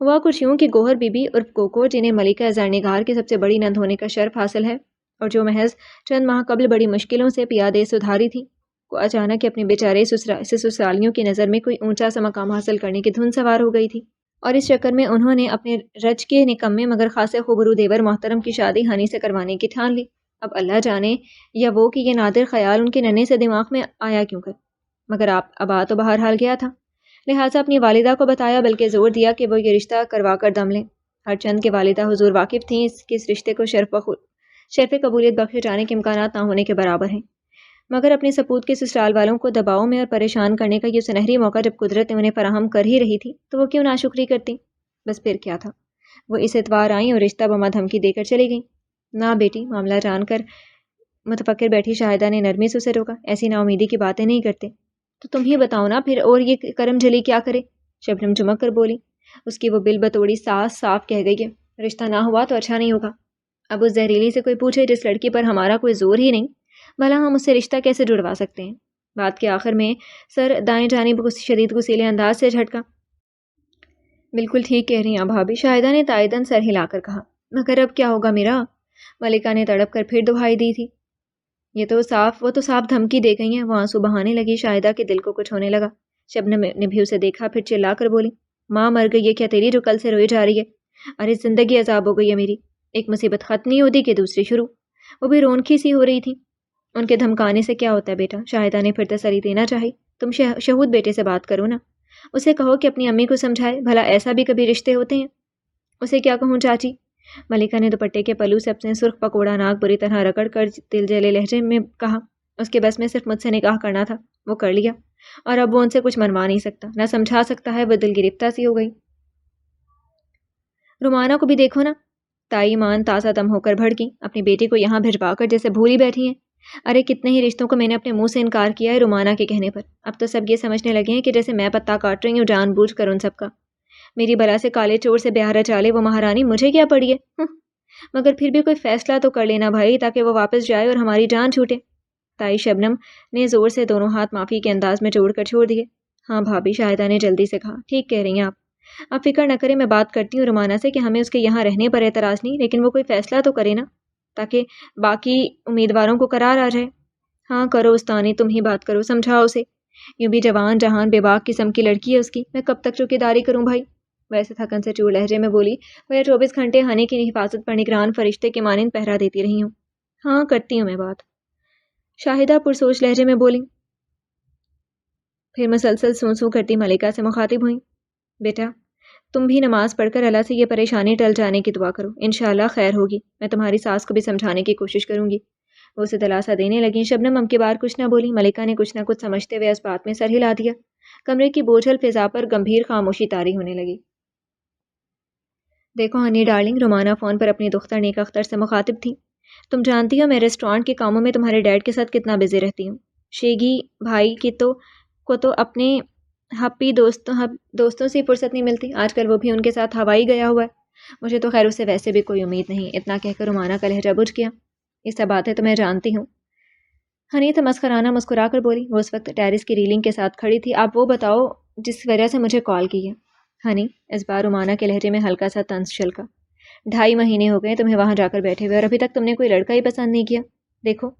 ہوا کچھ یوں کہ گوہر بی بی عرف کوکو، جنہیں ملکہ زرنگار کی سب سے بڑی نند ہونے کا شرف حاصل ہے اور جو محض چند ماہ قبل بڑی مشکلوں سے پیادے سدھاری تھی، کو اچانک اپنے بیچارے سسرالیوں کی نظر میں کوئی اونچا سا مقام حاصل کرنے کی دھن سوار ہو گئی تھی، اور اس چکر میں انہوں نے اپنے رج کے نکمے مگر خاصے خوبرو دیور محترم کی شادی ہنی سے کروانے کی ٹھان لی۔ اب اللہ جانے یا وہ کہ یہ نادر خیال ان کے ننے سے دماغ میں آیا کیوں کر، مگر ابا تو بہرحال گیا تھا، لہٰذا اپنی والدہ کو بتایا، بلکہ زور دیا کہ وہ یہ رشتہ کروا کر دم لیں۔ ہر چند کے والدہ حضور واقف تھیں اس رشتے کو شرف قبولیت بخشے جانے کے امکانات نہ ہونے کے برابر ہیں، مگر اپنے سپوت کے سسرال والوں کو دباؤ میں اور پریشان کرنے کا یہ سنہری موقع جب قدرت نے انہیں فراہم کر ہی رہی تھی تو وہ کیوں ناشکری کرتی؟ بس پھر کیا تھا، وہ اس اتوار آئیں اور رشتہ بما دھمکی دے کر چلی گئیں۔ نہ بیٹی، معاملہ جان کر متفکر بیٹھی شاہدہ نے نرمی سے اسے روکا، ایسی نا امیدی کی باتیں نہیں کرتے، تو تم ہی بتاؤ نا پھر، اور یہ کرم جلی کیا کرے؟ شبنم چمک کر بولی۔ اس کی وہ بل بتوڑی ساس صاف کہہ گئی ہے، رشتہ نہ ہوا تو اچھا نہیں ہوگا۔ اب اس زہریلی سے کوئی پوچھے جس لڑکی پر ہمارا کوئی زور ہی نہیں، بھلا ہم اس سے رشتہ کیسے جڑوا سکتے ہیں؟ بات کے آخر میں سر دائیں جانب شدید غصیلے انداز سے جھٹکا۔ بالکل ٹھیک کہہ رہی ہیں بھابھی، شاہدہ نے تائیدن سر ہلا کر کہا۔ مگر اب کیا ہوگا میرا؟ ملکہ نے تڑپ کر پھر دہائی دی تھی۔ وہ تو صاف دھمکی دے گئی ہیں۔ وہ آنسو بہانے لگی۔ شاہدہ کے دل کو کچھ ہونے لگا۔ شبنم نے بھی اسے دیکھا، پھر چلا کر بولی، ماں مر گئی ہے کیا تیری جو کل سے روئی جا رہی ہے؟ ارے زندگی عذاب ہو گئی ہے میری، ایک مصیبت ختم نہیں ہوتی کہ دوسری شروع۔ وہ بھی رونقی سی ہو رہی تھی۔ ان کے دھمکانے سے کیا ہوتا ہے بیٹا؟ شاہدہ نے پھر تسلی دینا چاہی، تم شہود بیٹے سے بات کرو نا۔ اسے کہو کہ اپنی امی کو سمجھائے، بھلا ایسا بھی کبھی رشتے ہوتے ہیں؟ اسے کیا کہوں چاچی؟ ملکہ نے دوپٹے کے پلو سے اپنے سرخ پکوڑا ناک بری طرح رگڑ کر دل جلے لہجے میں کہا۔ اس کے بس میں صرف مجھ سے نکاح کرنا تھا، وہ کر لیا، اور اب وہ ان سے کچھ منوا نہیں سکتا، نہ سمجھا سکتا ہے۔ وہ دل گرفتہ سی ہو گئی۔ رومانہ کو بھی دیکھو نا، تائی مان تازہ دم ہو کر بھڑکی، اپنی بیٹی کو یہاں بھجوا کر جیسے بھولی بیٹھی ہیں۔ ارے کتنے ہی رشتوں کو میں نے اپنے منہ سے انکار کیا ہے رومانہ کے کہنے پر، اب تو سب یہ سمجھنے لگے ہیں کہ جیسے میں پتہ کاٹ رہی ہوں جان بوجھ کر ان سب کا۔ میری بلا سے کالے چور سے بیاہ رچا لے وہ مہارانی، مجھے کیا پڑی ہے؟ مگر پھر بھی کوئی فیصلہ تو کر لینا بھائی، تاکہ وہ واپس جائے اور ہماری جان چھوٹے۔ تائی شبنم نے زور سے دونوں ہاتھ معافی کے انداز میں جوڑ کر چھوڑ دیے۔ ہاں بھابھی، شاہدہ نے جلدی سے کہا، ٹھیک کہہ رہی ہیں آپ فکر نہ کریں، میں بات کرتی ہوں رومانہ سے کہ ہمیں اس کے یہاں رہنے پر اعتراض نہیں، لیکن وہ کوئی فیصلہ تو کرے نا، تاکہ باقی امیدواروں کو قرار آ جائے۔ ہاں کرو استانی، تم ہی بات کرو، سمجھاؤ اسے، یوں بھی جوان جہان بے باک قسم کی لڑکی ہے اس کی، میں کب تک چوکیداری کروں بھائی؟ ویسے تھکن سے چور لہجے میں بولی، وہ 24 گھنٹے ہنی کی حفاظت پر نگران فرشتے کے مانند پہرا دیتی رہی ہوں۔ ہاں کرتی ہوں میں بات، شاہدہ پرسوچ لہجے میں بولی۔ پھر مسلسل سوں سوں کرتی ملکہ سے مخاطب ہوئیں، بیٹا تم بھی نماز پڑھ کر اللہ سے یہ پریشانی ٹل جانے کی دعا کرو، انشاءاللہ خیر ہوگی، میں تمہاری ساس کو بھی سمجھانے کی کوشش کروں گی۔ وہ اسے دلاسا دینے لگیں۔ شبنم اب کی بار کچھ نہ بولی۔ ملکہ نے کچھ نہ کچھ سمجھتے ہوئے اس بات میں سر ہلا دیا۔ کمرے کی بوجھل فضا پر گمبھیر خاموشی طاری ہونے لگی۔ دیکھو ہنی ڈارلنگ، رومانہ فون پر اپنی دختر نیکا اختر سے مخاطب تھی، تم جانتی ہو میں ریسٹورانٹ کے کاموں میں تمہارے ڈیڈ کے ساتھ کتنا بزی رہتی ہوں۔ شیگی بھائی کی کو تو اپنے ہپی دوستوں سے فرصت نہیں ملتی، آج کل وہ بھی ان کے ساتھ ہوائی گیا ہوا ہے۔ مجھے تو خیر اس سے ویسے بھی کوئی امید نہیں۔ اتنا کہہ کر رومانہ کا لہجہ بجھ گیا۔ یہ سب باتیں تو میں جانتی ہوں، ہنی تمسخرانہ مسکرا کر بولی۔ وہ اس وقت ٹیرس کی ریلنگ کے ساتھ کھڑی تھی۔ آپ وہ بتاؤ جس وجہ سے مجھے کال کی ہے۔ ہنی، اس بار رومانہ کے لہجے میں ہلکا سا طنز چھلکا، 2.5 مہینے ہو گئے تمہیں وہاں جا کر بیٹھے ہوئے اور ابھی تک تم نے کوئی لڑکا ہی پسند نہیں کیا۔ دیکھو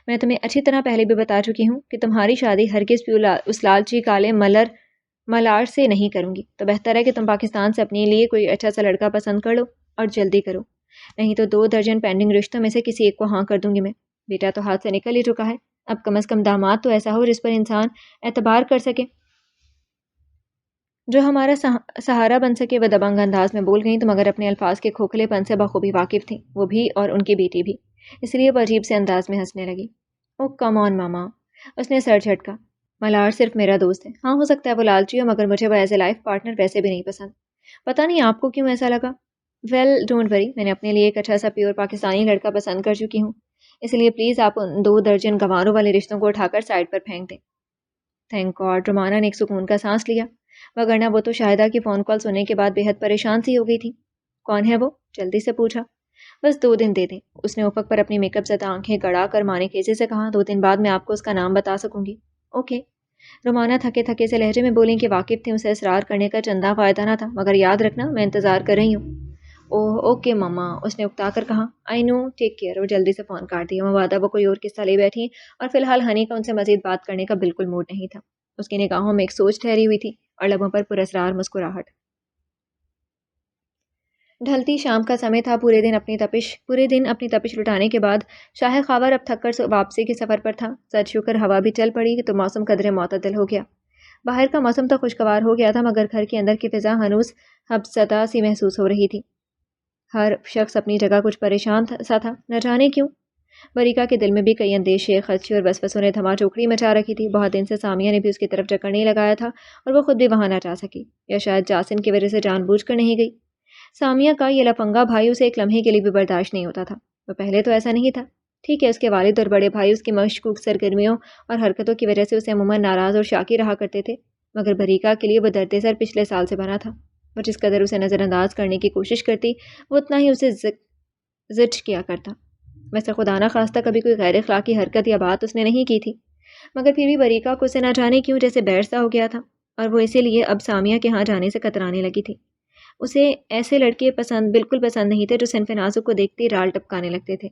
میں تمہیں اچھی طرح پہلے بھی بتا چکی ہوں کہ تمہاری شادی ہرگز بھی اس لالچی کالے ملار سے نہیں کروں گی، تو بہتر ہے کہ تم پاکستان سے اپنے لیے کوئی اچھا سا لڑکا پسند کر لو اور جلدی کرو، نہیں تو 2 درجن پینڈنگ رشتوں میں سے کسی ایک کو ہاں کر دوں گی میں۔ بیٹا تو ہاتھ سے نکل ہی چکا ہے، اب کم از کم داماد تو ایسا ہو جس پر انسان اعتبار کر سکے، جو ہمارا سہارا بن سکے۔ وہ دبنگ انداز میں بول گئیں تو مگر اپنے الفاظ کے کھوکھلے پن سے بخوبی واقف تھیں وہ بھی اور ان کی بیٹی بھی، اس لیے وہ عجیب سے انداز میں ہنسنے لگی۔ او کم آن ماما، اس نے سر جھٹکا، ملار صرف میرا دوست ہے، ہاں ہو سکتا ہے وہ لالچی ہو مگر مجھے وہ ایز اے لائف پارٹنر ویسے بھی نہیں پسند۔ پتہ نہیں آپ کو کیوں ایسا لگا؟ ویل ڈونٹ وری، میں نے اپنے لیے ایک اچھا سا پیور پاکستانی لڑکا پسند کر چکی ہوں، اس لیے پلیز آپ ان 2 درجن گنواروں والے رشتوں کو اٹھا کر سائڈ پر پھینک دیں۔ تھینک گاڈ، رومانہ نے ایک سکون کا سانس لیا، وگرنہ وہ تو شاہدہ کی فون کال سننے کے بعد بے حد پریشان سی ہو گئی تھی۔ کون ہے وہ؟ جلدی سے پوچھا۔ بس 2 دن دے دیں، اس نے افق پر اپنی میک اپ زدہ آنکھیں گڑا کر مانے کیسے سے کہا، 2 دن بعد میں آپ کو اس کا نام بتا سکوں گی۔ اوکے، رومانہ تھکے تھکے سے لہجے میں بولیں کہ واقف تھے اسے اصرار کرنے کا چندہ فائدہ نہ تھا، مگر یاد رکھنا میں انتظار کر رہی ہوں۔ اوہ اوکے ماما، اس نے اکتا کر کہا، آئی نو، ٹیک کیئر۔ وہ جلدی سے فون کاٹ دیا۔ مبادہ وہ کوئی اور قصہ لے بیٹھی اور فی الحال ہنی کا ان سے مزید بات کرنے کا بالکل موڈ نہیں تھا۔ اس کی نگاہوں میں ایک سوچ ٹھہری ہوئی تھی اور لبوں پر پراسرار مسکراہٹ۔ ڈھلتی شام کا سمے تھا۔ پورے دن اپنی تپش لٹانے کے بعد شاہ خاور اب تھک کر واپسی کے سفر پر تھا۔ سد شکر ہوا بھی چل پڑی تو موسم قدرے معتدل ہو گیا۔ باہر کا موسم تو خوشگوار ہو گیا تھا مگر گھر کے اندر کی فضا ہنوز حبسطہ سی محسوس ہو رہی تھی۔ ہر شخص اپنی جگہ کچھ پریشان سا تھا، نہ جانے کیوں۔ بریکا کے دل میں بھی کئی اندیشے، خدشے اور وسوسوں نے دھما چوکڑی مچا رکھی تھی۔ بہت دن سے سامیہ نے بھی اس کی طرف چکر نہیں لگایا تھا اور وہ خود بھی وہاں نہ جا سکی، یا شاید جاسن کی وجہ سے جان بوجھ کر نہیں گئی۔ سامیہ کا یہ لفنگا بھائی اسے ایک لمحے کے لیے بھی برداشت نہیں ہوتا تھا۔ وہ پہلے تو ایسا نہیں تھا، ٹھیک ہے اس کے والد اور بڑے بھائی اس کی مشکوک سرگرمیوں اور حرکتوں کی وجہ سے اسے عموماً ناراض اور شاکی رہا کرتے تھے، مگر بریکا کے لیے وہ درد سر پچھلے سال سے بنا تھا۔ وہ جس قدر اسے نظر انداز کرنے کی کوشش کرتی وہ اتنا ہی اسے زج کیا کرتا۔ ویسے خدا نہ خواستہ کبھی کوئی غیر اخلاقی حرکت یا بات اس نے نہیں کی تھی، مگر پھر بھی بریکا کو اسے نہ جانے کیوں جیسے بیر سا ہو گیا تھا، اور وہ اسی لیے اب سامیہ کے ہاں جانے سے کترانے لگی تھی۔ اسے ایسے لڑکے بالکل پسند نہیں تھے جو صنف نازک کو دیکھتے ہی رال ٹپکانے لگتے تھے۔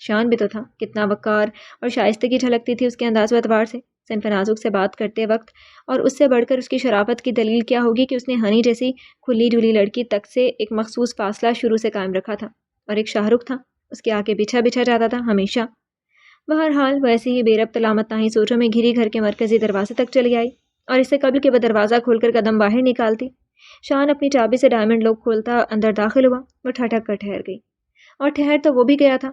شان بھی تو تھا، کتنا وقار اور شائستگی جھلکتی تھی اس کے انداز و اعتبار سے صنف نازک سے بات کرتے وقت، اور اس سے بڑھ کر اس کی شرافت کی دلیل کیا ہوگی کہ اس نے ہنی جیسی کھلی ڈھلی لڑکی تک سے ایک مخصوص فاصلہ شروع سے قائم رکھا تھا، اور ایک شاہ رخ تھا اس کے آگے بچھا جاتا تھا ہمیشہ۔ بہرحال وہ ایسی ہی بے ربط لامتناہی سوچوں میں گھری گھر کے مرکزی دروازے تک چلی آئی۔ اور اس سے قبل کہ وہ دروازہ کھول کر قدم باہر نکالتی، شان اپنی چابی سے ڈائمنڈ لوک کھولتا اندر داخل ہوا۔ وہ ٹھٹک کر ٹھہر گئی، اور ٹھہر تو وہ بھی گیا تھا۔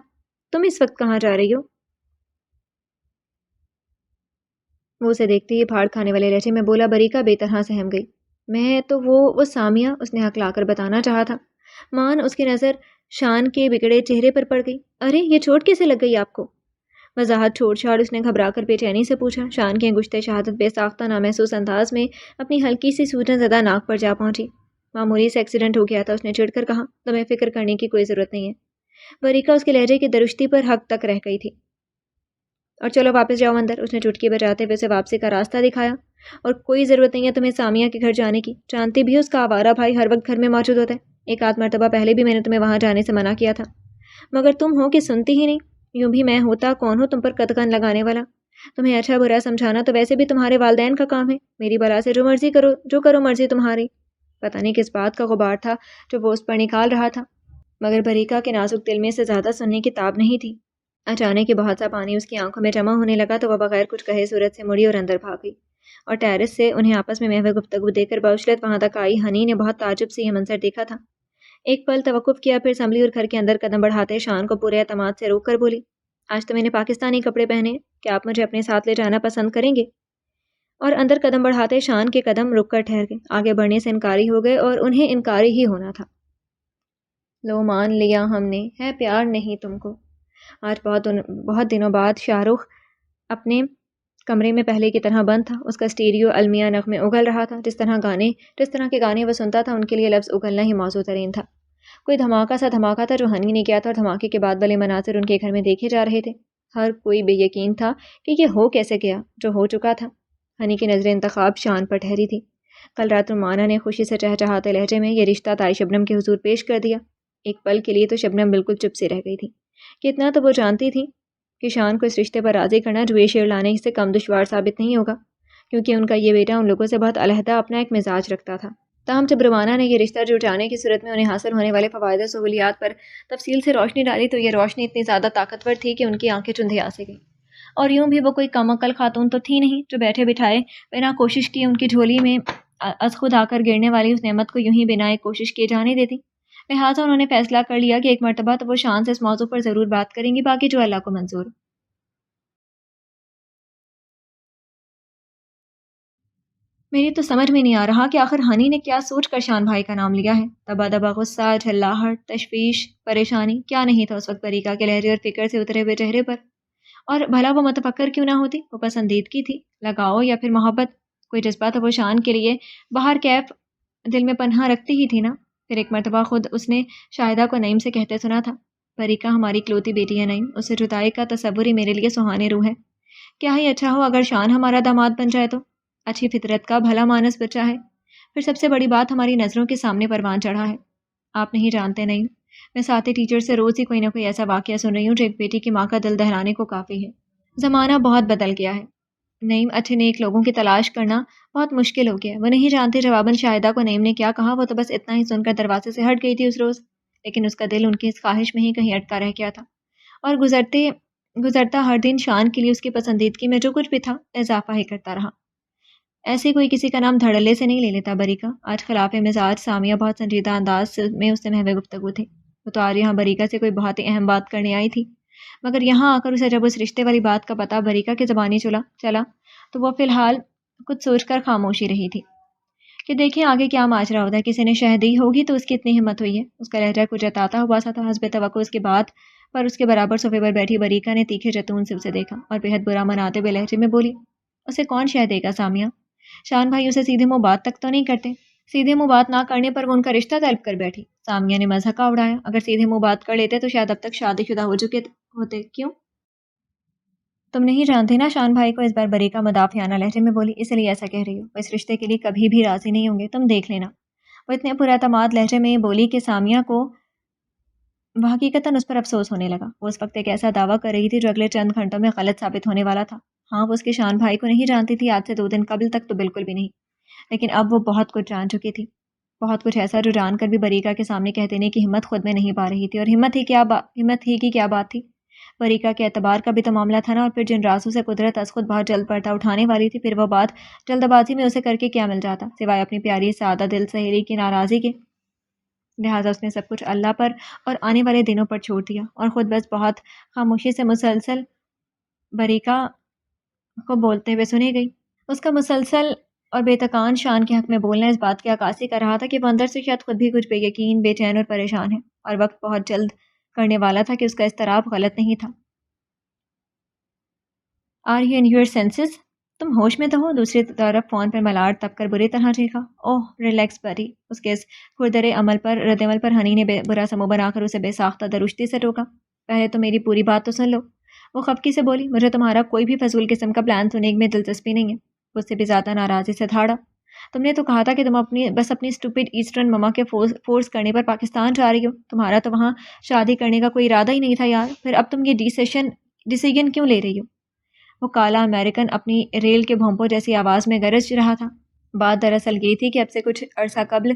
تم اس وقت کہاں جا رہی ہو؟ وہ اسے دیکھتے ہی پھاڑ کھانے والے لہجے میں بولا۔ بریکہ بے طرح سہم گئی۔ میں تو وہ سامیہ، اس نے حق لا کر بتانا چاہا تھا۔ مان اس کی نظر شان کے بگڑے چہرے پر پڑ گئی۔ ارے یہ چوٹ کیسے لگ گئی آپ کو؟ وضاحت چھوڑ چھاڑ اس نے گھبرا کر بے چینی سے پوچھا۔ شان کی انگشتیں شہادت بے ساختہ نامحسوس انداز میں اپنی ہلکی سی سوجن زدہ ناک پر جا پہنچی۔ معمولی سے ایکسیڈنٹ ہو گیا تھا، اس نے چڑھ کر کہا۔ تمہیں فکر کرنے کی کوئی ضرورت نہیں ہے۔ بریکہ اس کے لہجے کی درشتی پر حق تک رہ گئی تھی۔ اور چلو واپس جاؤ اندر، اس نے چٹکی بجاتے ہوئے اسے واپسی کا راستہ دکھایا۔ اور کوئی ضرورت نہیں ہے تمہیں سامیہ کے گھر جانے کی، جانتی بھی اس کا آوارہ بھائی ہر وقت گھر میں موجود ہوتا ہے۔ ایک آدھ مرتبہ پہلے بھی میں نے تمہیں وہاں جانے سے منع کیا تھا، مگر تم ہو کہ سنتی ہی نہیں۔ یوں بھی میں ہوتا کون ہوں تم پر قدغن لگانے والا؟ تمہیں اچھا برا سمجھانا تو ویسے بھی تمہارے والدین کا کام ہے، میری بلا سے جو مرضی کرو، جو کرو مرضی تمہاری۔ پتہ نہیں کس بات کا غبار تھا جو وہ اس پر نکال رہا تھا، مگر بریکہ کے نازک دل میں سے زیادہ سننے کی تاب نہیں تھی۔ اچانک ہی بہت سا پانی اس کی آنکھوں میں جمع ہونے لگا تو وہ بغیر کچھ کہے صورت سے مڑی اور اندر بھاگ گئی، اور ٹیرس سے انہیں آپس میں محو گفتگو دے کر بعجلت وہاں تک آئی۔ ہنی نے بہت تعجب سے یہ منظر دیکھا تھا۔ ایک پل توقف کیا، پھر سنبھلی اور گھر کے اندر قدم بڑھاتے شان کو پورے اعتماد سے روک کر بولی۔ آج تو میں نے پاکستانی کپڑے پہنے، کیا آپ مجھے اپنے ساتھ لے جانا پسند کریں گے؟ اور اندر قدم بڑھاتے شان کے قدم رک کر ٹھہر گئے، آگے بڑھنے سے انکاری ہو گئے، اور انہیں انکاری ہی ہونا تھا۔ لو مان لیا ہم نے، ہے پیار نہیں تم کو۔ آج بہت دنوں بعد شاہ رخ اپنے کمرے میں پہلے کی طرح بند تھا۔ اس کا اسٹیریو المیہ نغمے اگل رہا تھا۔ جس طرح کے گانے وہ سنتا تھا ان کے لیے لفظ اگلنا ہی موزوں ترین تھا۔ کوئی دھماکہ سا دھماکہ تھا جو ہنی نے کیا تھا، اور دھماکے کے بعد والے مناظر ان کے گھر میں دیکھے جا رہے تھے۔ ہر کوئی بے یقین تھا کہ یہ ہو کیسے گیا جو ہو چکا تھا۔ ہنی کی نظر انتخاب شان پر ٹھہری تھی۔ کل رات رمانہ نے خوشی سے چہچہاتے لہجے میں یہ رشتہ تائی شبنم کے حضور پیش کر دیا۔ ایک پل کے لیے تو شبنم بالکل چپ سی رہ گئی تھی کہ اتنا تو وہ جانتی تھی کہ شان کو اس رشتے پر راضی کرنا جوئے شیر لانے سے کم دشوار ثابت نہیں ہوگا، کیونکہ ان کا یہ بیٹا ان لوگوں سے بہت علیحدہ اپنا ایک مزاج رکھتا تھا۔ تاہم جب رومانہ نے یہ رشتہ جڑانے کی صورت میں انہیں حاصل ہونے والے فوائد و سہولیات پر تفصیل سے روشنی ڈالی تو یہ روشنی اتنی زیادہ طاقتور تھی کہ ان کی آنکھیں چندھیا سے گئی۔ اور یوں بھی وہ کوئی کم عقل خاتون تو تھی نہیں جو بیٹھے بٹھائے بنا کوشش کیے ان کی جھولی میں از خود آ کر گرنے والی اس نعمت کو یوں ہی بنا ایک کوشش کیے جانے دیتی۔ لہٰذا انہوں نے فیصلہ کر لیا کہ ایک مرتبہ تو وہ شان سے اس موضوع پر ضرور بات کریں گی، باقی جو اللہ کو منظور۔ میری تو سمجھ میں نہیں آ رہا کہ آخر ہنی نے کیا سوچ کر شان بھائی کا نام لیا ہے۔ دبا دبا غصہ، جھلاہٹ، تشویش، پریشانی کیا نہیں تھا اس وقت بریکہ کے لہجے اور فکر سے اترے ہوئے چہرے پر؟ اور بھلا وہ متفکر کیوں نہ ہوتی؟ وہ پسندیدگی تھی، لگاؤ یا پھر محبت، کوئی جذبہ تو وہ شان کے لیے باہر کیف دل میں پنہاں رکھتی ہی تھی نا۔ پھر ایک مرتبہ خود اس نے شاہدہ کو نعیم سے کہتے سنا تھا، بریکہ ہماری اکلوتی بیٹی ہے نعیم، اسے جدائی کا تصور ہی میرے لیے سہانے روح ہے۔ کیا ہی اچھا ہو اگر شان ہمارا داماد بن جائے تو، اچھی فطرت کا بھلا مانس بچہ ہے۔ پھر سب سے بڑی بات ہماری نظروں کے سامنے پروان چڑھا ہے۔ آپ نہیں جانتے نہیں، میں ساتھی ٹیچر سے روز ہی کوئی نہ کوئی ایسا واقعہ سن رہی ہوں جو ایک بیٹی کی ماں کا دل دہلانے کو کافی ہے۔ زمانہ بہت بدل گیا ہے نعیم، اچھے نیک لوگوں کی تلاش کرنا بہت مشکل ہو گیا ہے۔ وہ نہیں جانتے جواباً شاہدہ کو نعیم نے کیا کہا، وہ تو بس اتنا ہی سن کر دروازے سے ہٹ گئی تھی اس روز، لیکن اس کا دل ان کی اس خواہش میں ہی کہیں اٹکا رہ گیا تھا، اور گزرتا ہر دن شان کے لیے اس کی پسندیدگی میں جو کچھ بھی تھا اضافہ ہی کرتا رہا۔ ایسے کوئی کسی کا نام دھڑلے سے نہیں لے لیتا بریکہ۔ آج خلاف مزاج سامیہ بہت سنجیدہ انداز میں اس سے محو گفتگو تھی۔ وہ تو آج یہاں بریکہ سے کوئی بہت ہی اہم بات کرنے آئی تھی، مگر یہاں آ کر اسے جب اس رشتے والی بات کا پتہ بریکہ کی زبانی چلا تو وہ فی الحال کچھ سوچ کر خاموشی رہی تھی کہ دیکھیں آگے کیا ماجرا ہوتا ہے۔ کسی نے شہ دی ہوگی تو اس کی اتنی ہمت ہوئی ہے۔ اس کا لہجہ کچھ جتاتا ہوا سا تھا۔ حسب توقع اس کی بات پر اس کے برابر صوفے پر بیٹھی بریکہ نے تیکھے جتون سے اسے دیکھا اور بے حد برا مناتے ہوئے لہجے میں بولی، اسے کون شہ دے گا سامیہ؟ شان بھائی اسے سیدھے منہ بات تک تو نہیں کرتے۔ سیدھے منہ بات نہ کرنے پر وہ ان کا رشتہ طلب کر بیٹھی۔ سامیہ نے مضحکہ اڑایا، اگر سیدھے منہ بات کر لیتے تو شاید اب تک شادی شدہ ہو چکے ہوتے۔ کیوں؟ تم نہیں جانتی نا شان بھائی کو، اس بار بریکہ مدافعانہ لہجے میں بولی، اس لیے ایسا کہہ رہی ہو، وہ اس رشتے کے لیے کبھی بھی راضی نہیں ہوں گے، تم دیکھ لینا۔ وہ اتنے پراعتماد لہجے میں بولی کہ سامیہ کو حقیقتاً اس پر افسوس ہونے لگا۔ وہ اس وقت ایک ایسا دعویٰ کر رہی تھی جو اگلے چند گھنٹوں میں غلط ثابت ہونے والا تھا۔ ہاں وہ اس کے شان بھائی کو نہیں جانتی تھی، آج سے 2 دن قبل تک تو بالکل بھی نہیں، لیکن اب وہ بہت کچھ جان چکی تھی، بہت کچھ ایسا جو جان کر بھی بریکہ کے سامنے کہہ دینے کی ہمت خود میں نہیں پا رہی تھی۔ اور ہمت ہی کی کیا بات تھی؟ وریکا کے اعتبار کا بھی تو معاملہ تھا نا، اور پھر جن رازوں سے قدرت از خود بہت جلد پردہ اٹھانے والی تھی، پھر وہ بات جلد بازی میں اسے کر کے کیا مل جاتا سوائے اپنی پیاری سادہ دل سہیلی کی ناراضی کے۔ لہٰذا اس نے سب کچھ اللہ پر اور آنے والے دنوں پر چھوڑ دیا، اور خود بس بہت خاموشی سے مسلسل وریکا کو بولتے ہوئے سنی گئی۔ اس کا مسلسل اور بے تکان شان کے حق میں بولنا اس بات کی عکاسی کر رہا تھا کہ وہ اندر سے شاید خود بھی کچھ بے یقین، بے چین اور پریشان ہے، اور وقت بہت جلد کرنے والا تھا کہ اس کا اضطراب غلط نہیں تھا۔ Are you in your senses? تم ہوش میں تو ہو؟ دوسری طرف فون پر ملار تپ کر بری طرح چیخا۔ اوہ ریلیکس بری۔ اس کے اس کھردرے رد عمل پر ہنی نے برا سمو بنا کر اسے بے ساختہ درشتی سے ٹوکا۔ پہلے تو میری پوری بات تو سن لو۔ وہ خفکی سے بولی، مجھے تمہارا کوئی بھی فضول قسم کا پلان سننے میں دلچسپی نہیں ہے۔ اس سے بھی زیادہ ناراضی سے دھاڑا، تم نے تو کہا تھا کہ تم اپنی اسٹوپڈ ایسٹرن مما کے فورس کرنے پر پاکستان جا رہی ہو۔ تمہارا تو وہاں شادی کرنے کا کوئی ارادہ ہی نہیں تھا یار، پھر اب تم یہ ڈیسیژن کیوں لے رہی ہو؟ وہ کالا امریکن اپنی ریل کے بھونپوں جیسی آواز میں گرج رہا تھا۔ بات دراصل یہ تھی کہ اب سے کچھ عرصہ قبل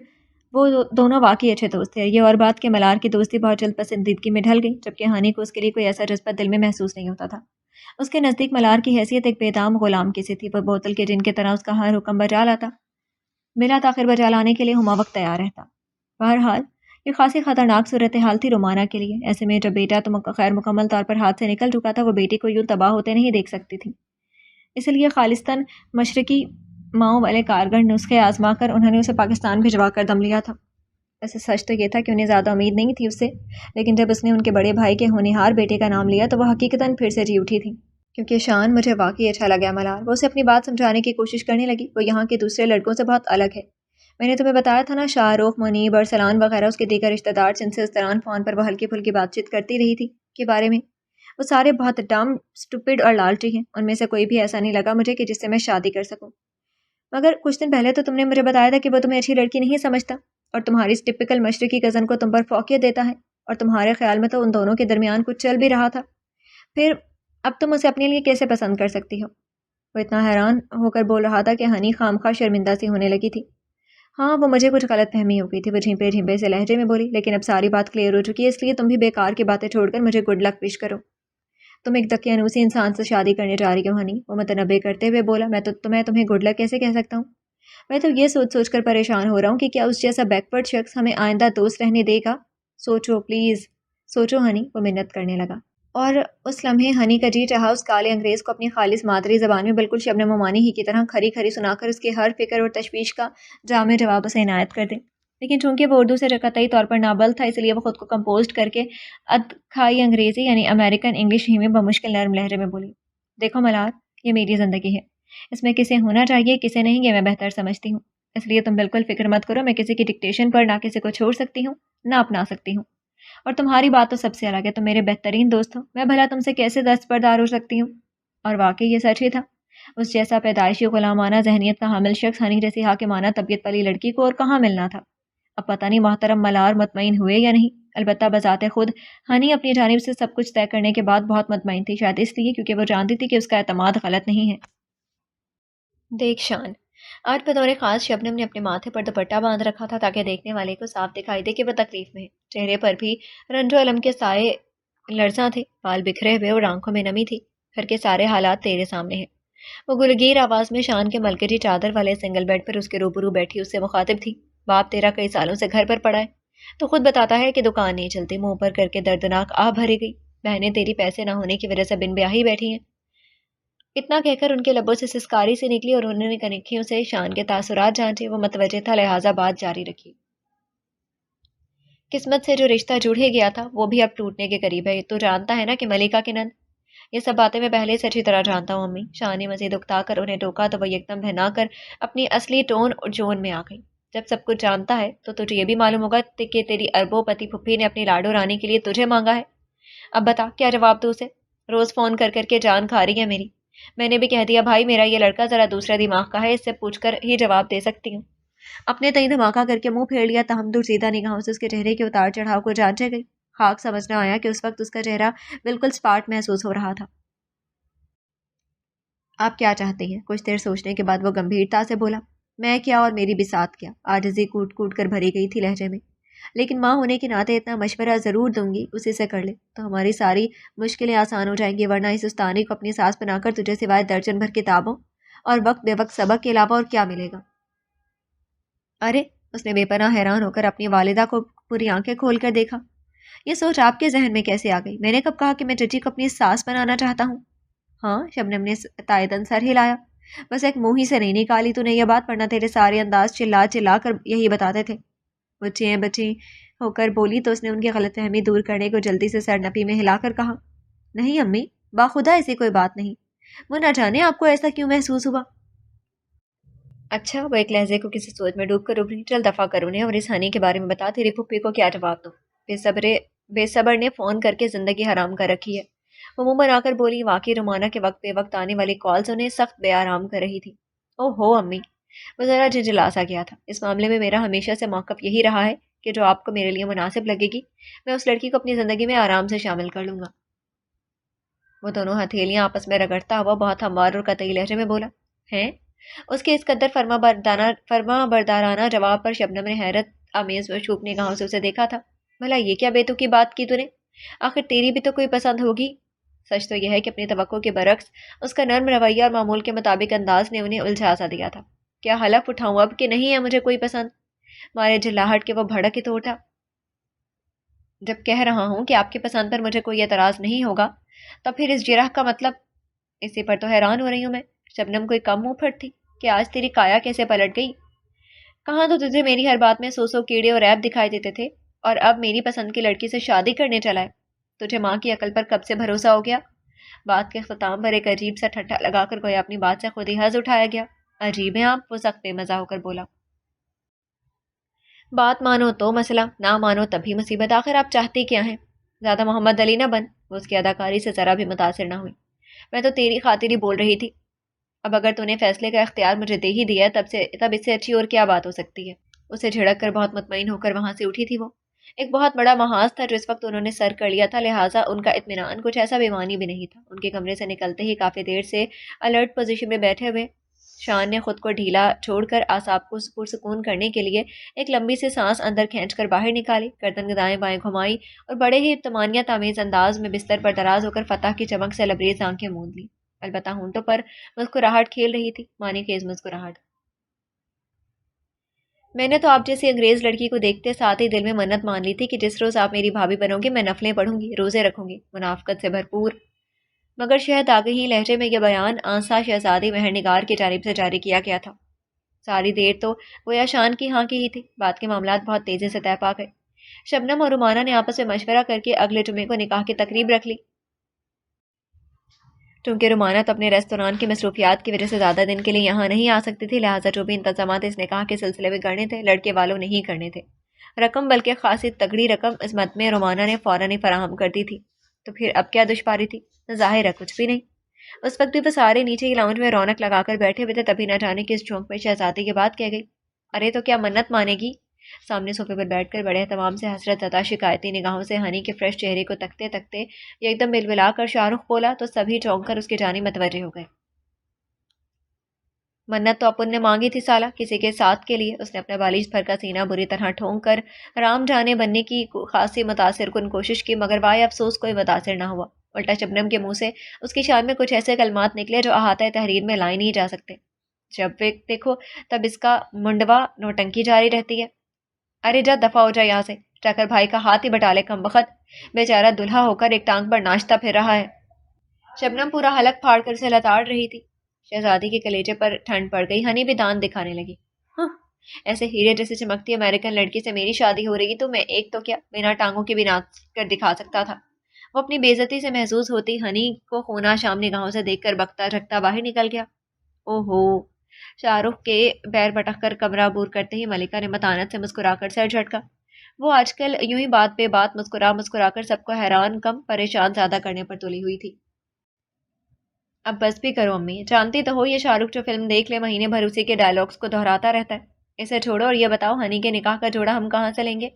وہ دونوں واقعی اچھے دوست تھے۔ یہ اور بات کہ ملار کی دوستی بہت جلد پسندیدگی میں ڈھل گئی، جبکہ ہانی کو اس کے لیے کوئی ایسا جذبہ دل میں محسوس نہیں ہوتا تھا۔ اس کے نزدیک ملار کی حیثیت ایک بے دام غلام کی سی تھی۔ وہ بوتل کے جن کی طرح اس کا ہر حکم بجا لاتا، بلا تاخیر بجا لانے کے لیے ہما وقت تیار رہتا۔ بہرحال یہ خاصی خطرناک صورتحال تھی رومانہ کے لیے۔ ایسے میں جب بیٹا تو خیر مکمل طور پر ہاتھ سے نکل چکا تھا، وہ بیٹی کو یوں تباہ ہوتے نہیں دیکھ سکتی تھی۔ اس لیے خالصتاً مشرقی ماؤں والے کارگر نسخے آزما کر انہوں نے اسے پاکستان بھجوا کر دم لیا تھا۔ ویسے سچ تو یہ تھا کہ انہیں زیادہ امید نہیں تھی اس سے، لیکن جب اس نے ان کے بڑے بھائی کے ہونہار بیٹے کا نام لیا تو وہ حقیقتاً پھر سے جی اٹھی تھی۔ کیونکہ شان مجھے واقعی اچھا لگا ملار۔ وہ اسے اپنی بات سمجھانے کی کوشش کرنے لگی۔ وہ یہاں کے دوسرے لڑکوں سے بہت الگ ہے۔ میں نے تمہیں بتایا تھا نا، شاہ رخ، منیب، ارسلان وغیرہ اس کے دیگر رشتہ دار جن سے اس دوران فون پر وہ ہلکی پھلکی بات چیت کرتی رہی تھی کے بارے میں، وہ سارے بہت ڈم، اسٹوپڈ اور لالچی ہیں۔ ان میں سے کوئی بھی ایسا نہیں لگا مجھے کہ جس سے میں شادی کر سکوں۔ مگر کچھ دن پہلے تو تم نے مجھے بتایا تھا کہ وہ تمہیں اچھی لڑکی نہیں سمجھتا، اور تمہاری اس ٹپکل مشرقی کزن کو تم پر فوقیت دیتا ہے، اور تمہارے خیال میں تو ان دونوں کے درمیان کچھ چل بھی رہا تھا۔ پھر اب تم اسے اپنے لیے کیسے پسند کر سکتی ہو؟ وہ اتنا حیران ہو کر بول رہا تھا کہ ہنی خامخواہ شرمندہ سی ہونے لگی تھی۔ ہاں، وہ مجھے کچھ غلط فہمی ہو گئی تھی، وہ جھیپے جھیپے سے لہجے میں بولی، لیکن اب ساری بات کلیئر ہو چکی ہے، اس لیے تم بھی بیکار کی باتیں چھوڑ کر مجھے گڈ لک وش کرو۔ تم ایک دقیانوسی انسان سے شادی کرنے جا رہی ہو ہنی، وہ متنبع کرتے ہوئے بولا۔ میں تمہیں گڈ لک کیسے کہہ سکتا ہوں؟ میں تو یہ سوچ کر پریشان ہو رہا ہوں کہ کیا اس جیسا بیکورڈ شخص ہمیں آئندہ دوست رہنے دے گا؟ سوچو پلیز، سوچو ہنی، وہ منت کرنے لگا۔ اور اس لمحے ہنی کا جی چاہا اس کالے انگریز کو اپنی خالص مادری زبان میں بالکل شبنم عمانی ہی کی طرح کھری کھری سنا کر اس کی ہر فکر اور تشویش کا جامع جواب اسے عنایت کر دے۔ لیکن چونکہ وہ اردو سے قطعی طور پر نابل تھا، اس لیے وہ خود کو کمپوزڈ کر کے ادکھائی انگریزی یعنی امریکن انگلش ہی میں بمشکل نرم لہجے میں بولی۔ دیکھو ملار، یہ میری زندگی ہے، اس میں کسے ہونا چاہیے کسے نہیں یہ میں بہتر سمجھتی ہوں، اس لیے تم بالکل فکر مت کرو۔ میں کسی کی ڈکٹیشن پر نہ کسی کو چھوڑ سکتی ہوں نہ اپنا سکتی ہوں، اور تمہاری بات تو سب سے الگ ہے، تم میرے بہترین دوست ہو، میں بھلا تم سے کیسے دستبردار ہو سکتی ہوں؟ اور واقعی یہ سچ ہی تھا۔ اس جیسا پیدائشی غلامانہ ذہنیت کا حامل شخص ہنی جیسی حاکمانہ طبیعت والی لڑکی کو اور کہاں ملنا تھا؟ اب پتہ نہیں محترم ملار مطمئن ہوئے یا نہیں۔ البتہ بذات خود ہنی اپنی جانب سے سب کچھ طے کرنے کے بعد بہت مطمئن تھی، شاید اس لیے کیونکہ وہ جانتی تھی کہ اس کا اعتماد غلط نہیں ہے۔ دیکھ شان، آج بطور خاص شبنم نے اپنے ماتھے پر دوپٹہ باندھ رکھا تھا تاکہ دیکھنے والے کو صاف دکھائی دے کہ وہ تکلیف میں ہے۔ چہرے پر بھی رنج و الم کے سائے لرزاں تھے، بال بکھرے ہوئے اور آنکھوں میں نمی تھی۔ گھر کے سارے حالات تیرے سامنے ہیں۔ وہ گلگیر آواز میں شان کے ملکجی چادر والے سنگل بیڈ پر اس کے روبرو بیٹھی اس سے مخاطب تھی۔ باپ تیرا کئی سالوں سے گھر پر پڑا ہے، تو خود بتاتا ہے کہ دکان نہیں چلتی۔ منہ پر کر کے دردناک آہ بھری گئی۔ بہنیں تیری پیسے نہ ہونے کی وجہ سے بن بیاہی بیٹھی ہیں۔ اتنا کہہ کر ان کے لبوں سے سسکاری سے نکلی اور انہوں نے کنکھیوں سے شان کے تاثرات جانچے۔ وہ متوجہ تھا، لہٰذا بات جاری رکھی۔ قسمت سے جو رشتہ جڑے گیا تھا وہ بھی اب ٹوٹنے کے قریب ہے۔ تو جانتا ہے نا کہ ملکہ کی نند، یہ سب باتیں میں پہلے سے اچھی طرح جانتا ہوں امی۔ شان نے مزید اکتا کر انہیں ٹوکا تو وہ یکدم بہنا کر اپنی اصلی ٹون اور جون میں آ گئی۔ جب سب کچھ جانتا ہے تو تجھے یہ بھی معلوم ہوگا کہ تیری اربوں پتی پھپھی نے اپنی لاڈو رانی کے لیے تجھے مانگا ہے۔ اب بتا کیا جواب دوں اسے؟ روز فون کر کر کے جان کھا رہی ہے میری۔ میں نے بھی کہہ دیا بھائی میرا یہ لڑکا ذرا دوسرا دماغ کا ہے، اس سے پوچھ کر ہی جواب دے سکتی ہوں۔ اپنے تئیں دھماکہ کر کے منہ پھیر لیا، تاہم درسیدہ نگاہوں سے اس کے چہرے کے اتار چڑھاؤ کو جانچے گئی۔ خاک سمجھنا آیا کہ اس وقت اس کا چہرہ بالکل سپاٹ محسوس ہو رہا تھا۔ آپ کیا چاہتے ہیں؟ کچھ دیر سوچنے کے بعد وہ گمبھیرتا سے بولا۔ میں کیا اور میری بساط کیا؟ عاجزی کوٹ کوٹ کر بھری گئی تھی لہجے میں۔ لیکن ماں ہونے کے ناطے اتنا مشورہ ضرور دوں گی، اسی سے کر لے تو ہماری ساری مشکلیں آسان ہو جائیں گی، ورنہ اس استانی کو اپنی ساس بنا کر تجھے سوائے درجن بھر کتابوں اور وقت بے وقت سبق کے علاوہ اور کیا ملے گا؟ ارے، اس نے بے پناہ حیران ہو کر اپنی والدہ کو پوری آنکھیں کھول کر دیکھا۔ یہ سوچ آپ کے ذہن میں کیسے آ گئی؟ میں نے کب کہا کہ میں ججی کو اپنی ساس بنانا چاہتا ہوں؟ ہاں، شبنم نے تائیدن سر ہلایا۔ بس ایک منہ ہی سے نہیں نکالی تو نے یہ بات، ورنہ تیرے سارے انداز چلا چلا کر یہی بتاتے تھے۔ بچے بچے ہو کر بولی تو اس نے ان کی غلط فہمی دور کرنے کو جلدی سے سر نپی میں ہلا کر کہا، نہیں امی، باخدا ایسی کوئی بات نہیں، وہ نہ جانے آپ کو ایسا کیوں محسوس ہوا۔ اچھا، وہ ایک لہجے کو کسی سوچ میں ڈوب کر ابری۔ چل دفعہ کر انہیں اور اس ہنی کے بارے میں بتا، تیری پھپھی کو کیا جواب دو؟ بے صبر نے فون کر کے زندگی حرام کر رکھی ہے، وہ منہ بنا کر بولی۔ واقعی رومانہ کے وقت بے وقت آنے والی کالز انہیں سخت بے آرام کر رہی تھی۔ او ہو امی، وہ ذرا جھنجھلا سا گیا تھا۔ اس معاملے میں میرا ہمیشہ سے موقف یہی رہا ہے کہ جو آپ کو میرے لیے مناسب لگے گی میں اس لڑکی کو اپنی زندگی میں آرام سے شامل کر لوں گا۔ وہ دونوں ہتھیلیاں آپس میں رگڑتا ہوا بہت ہموار اور قطعی لہجے میں بولا، ہیں؟ اس کے اس قدر فرما بردارانہ جواب پر شبنم نے حیرت آمیز و چوپ نگاہوں سے اسے دیکھا تھا۔ بھلا یہ کیا بیتو کی بات کی تو نے؟ آخر تیری بھی تو کوئی پسند ہوگی۔ سچ تو یہ ہے کہ اپنی توقع کے برعکس اس کا نرم رویہ اور معمول کے مطابق انداز نے انہیں الجھا سا دیا تھا۔ کیا حلف اٹھاؤں اب کہ نہیں ہے مجھے کوئی پسند؟ مارے جھلاہٹ کے وہ بھڑک تو اٹھا۔ جب کہہ رہا ہوں کہ آپ کی پسند پر مجھے کوئی اعتراض نہیں ہوگا تو پھر اس جرح کا مطلب؟ اسی پر تو حیران ہو رہی ہوں میں، شبنم کوئی کم منہ پھٹ تھی کہ آج تیری کایا کیسے پلٹ گئی؟ کہاں تو تجھے میری ہر بات میں سو کیڑے اور عیب دکھائی دیتے تھے، اور اب میری پسند کی لڑکی سے شادی کرنے چلا ہے؟ تجھے ماں کی عقل پر کب سے بھروسہ ہو گیا؟ بات کے اختتام پر ایک عجیب سا ٹھٹھا لگا کر گویا اپنی بات سے خود ہی حظ اٹھایا گیا۔ عجیب ہے آپ، وہ سخت بے مزہ ہو کر بولا۔ بات مانو تو مسئلہ، نہ مانو تب بھی مصیبت، آخر آپ چاہتی کیا ہیں؟ زیادہ محمد علی نہ بن۔ وہ اس کی اداکاری سے ذرا بھی متاثر نہ ہوئی۔ میں تو تیری خاطر ہی بول رہی تھی، اب اگر تو نے فیصلے کا اختیار مجھے دے ہی دیا تب اس سے اچھی اور کیا بات ہو سکتی ہے؟ اسے جھڑک کر بہت مطمئن ہو کر وہاں سے اٹھی تھی وہ۔ ایک بہت بڑا محاذ تھا جو اس وقت انہوں نے سر کر لیا تھا، لہٰذا ان کا اطمینان کچھ ایسا بیمانی بھی نہیں تھا۔ ان کے کمرے سے نکلتے ہی کافی دیر سے الرٹ پوزیشن میں بیٹھے ہوئے شان نے خود کو ڈھیلا چھوڑ کر اعصاب کو پرسکون کرنے کے لیے ایک لمبی سی سانس اندر کھینچ کر باہر نکالی، گردن دائیں بائیں گھمائی اور بڑے ہی طمانینت آمیز انداز میں بستر پر دراز ہو کر فتح کی چمک سے لبریز آنکھیں موند لی۔ البتہ ہونٹوں پر مسکراہٹ کھیل رہی تھی، معنی خیز مسکراہٹ۔ میں نے تو آپ جیسی انگریز لڑکی کو دیکھتے ساتھ ہی دل میں منت مان لی تھی کہ جس روز آپ میری بھابھی بنو گی میں نفلیں پڑھوں گی، روزے رکھوں گی، منافقت سے بھرپور۔ مگر شہد آگہی لہجے میں یہ بیان آنسا شہزادی مہر نگار کی جانب سے جاری کیا گیا تھا۔ ساری دیر تو گویا شان کی ہاں کی ہی تھی، بات کے معاملات بہت تیزی سے طے پا گئے۔ شبنم اور رومانہ نے آپس میں مشورہ کر کے اگلے جمعے کو نکاح کی تقریب رکھ لی۔ چونکہ رومانہ تو اپنے ریستوران کی مصروفیات کی وجہ سے زیادہ دن کے لیے یہاں نہیں آ سکتی تھی، لہٰذا جو بھی انتظامات اس نکاح کے سلسلے میں کرنے تھے لڑکے والوں نہیں کرنے تھے۔ رقم بلکہ خاصی تگڑی رقم اس مد میں رومانہ نے فوراً ہی فراہم کر دی تھی، تو پھر اب کیا دشواری تھی؟ ظاہر ہے کچھ بھی نہیں۔ اس وقت بھی وہ سارے نیچے ہی لاؤنج میں رونق لگا کر بیٹھے ہوئے تھے، تبھی نہ جانے کس جھونک میں شہزادی کی بات کہہ گئی۔ ارے تو کیا منت مانے گی؟ سامنے صوفے پر بیٹھ کر بڑے اہتمام سے حسرت زدہ شکایتی نگاہوں سے ہنی کے فریش چہرے کو تکتے تکتے یہ ایک دم بلبلا کر شاہ رخ بولا تو سبھی چونک کر اس کی جانب متوجہ ہو گئے۔ منت تو اپن نے مانگی تھی سالہ، کسی کے ساتھ کے لیے۔ اس نے اپنا بالیش بھر کا سینہ بری طرح ٹھونک کر رام جانے بننے کی خاصی متاثر کن کوشش کی، مگر وائے افسوس کوئی متاثر نہ ہوا۔ الٹا شبنم کے منہ سے اس کی شان میں کچھ ایسے کلمات نکلے جو احاطہ تحریر میں لائے نہیں جا سکتے۔ جب دیکھو تب اس کا منڈوا نوٹنکی جاری رہتی ہے۔ ارے جا دفع ہو جا یہاں سے، ٹکر بھائی کا ہاتھ ہی بٹا لے کم بخت، بیچارہ دلہا ہو کر ایک ٹانگ پر ناچتا پھر رہا ہے۔ شبنم پورا حلق پھاڑ کر اسے لتاڑ رہی تھی۔ شہزادی کے کلیجے پر ٹھنڈ پڑ گئی، ہنی بھی دان دکھانے لگی۔ ہاں، ایسے ہیرے جیسے چمکتی امریکن لڑکی سے میری شادی ہو رہی تو میں ایک تو کیا بنا ٹانگوں کے بھی ناچ کر دکھا سکتا تھا۔ وہ اپنی بے عزتی سے محظوظ ہوتی ہنی کو خونا شام نگاہوں سے دیکھ کر بکتا جھکتا باہر نکل گیا۔ او ہو! شاہ رخ کے پیر پٹک کر کمرہ عبور کرتے ہی ملکہ نے متانت سے مسکرا کر سر جھٹکا۔ وہ آج کل یوں ہی بات پہ بات مسکرا کر سب کو حیران کم پریشان زیادہ کرنے پر تلی ہوئی تھی۔ اب بس بھی کرو امی، جانتی تو ہو یہ شاہ رخ جو فلم دیکھ لے مہینے بھر اسی کے ڈائلاگس کو دہراتا رہتا ہے۔ اسے چھوڑو اور یہ بتاؤ ہنی کے نکاح کا جوڑا ہم کہاں سے لیں گے؟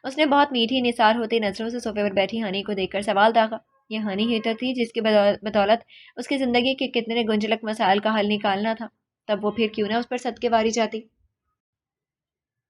اس نے بہت میٹھی نثار ہوتی نظروں سے صوفے پر بیٹھی ہنی کو دیکھ کر سوال داغا۔ یہ ہنی ہی تو تھی جس کی بدولت اس کی زندگی کے کتنے گنجلک مسائل کا حل نکالنا تھا، تب وہ پھر کیوں نہ اس پر صدقے واری جاتی۔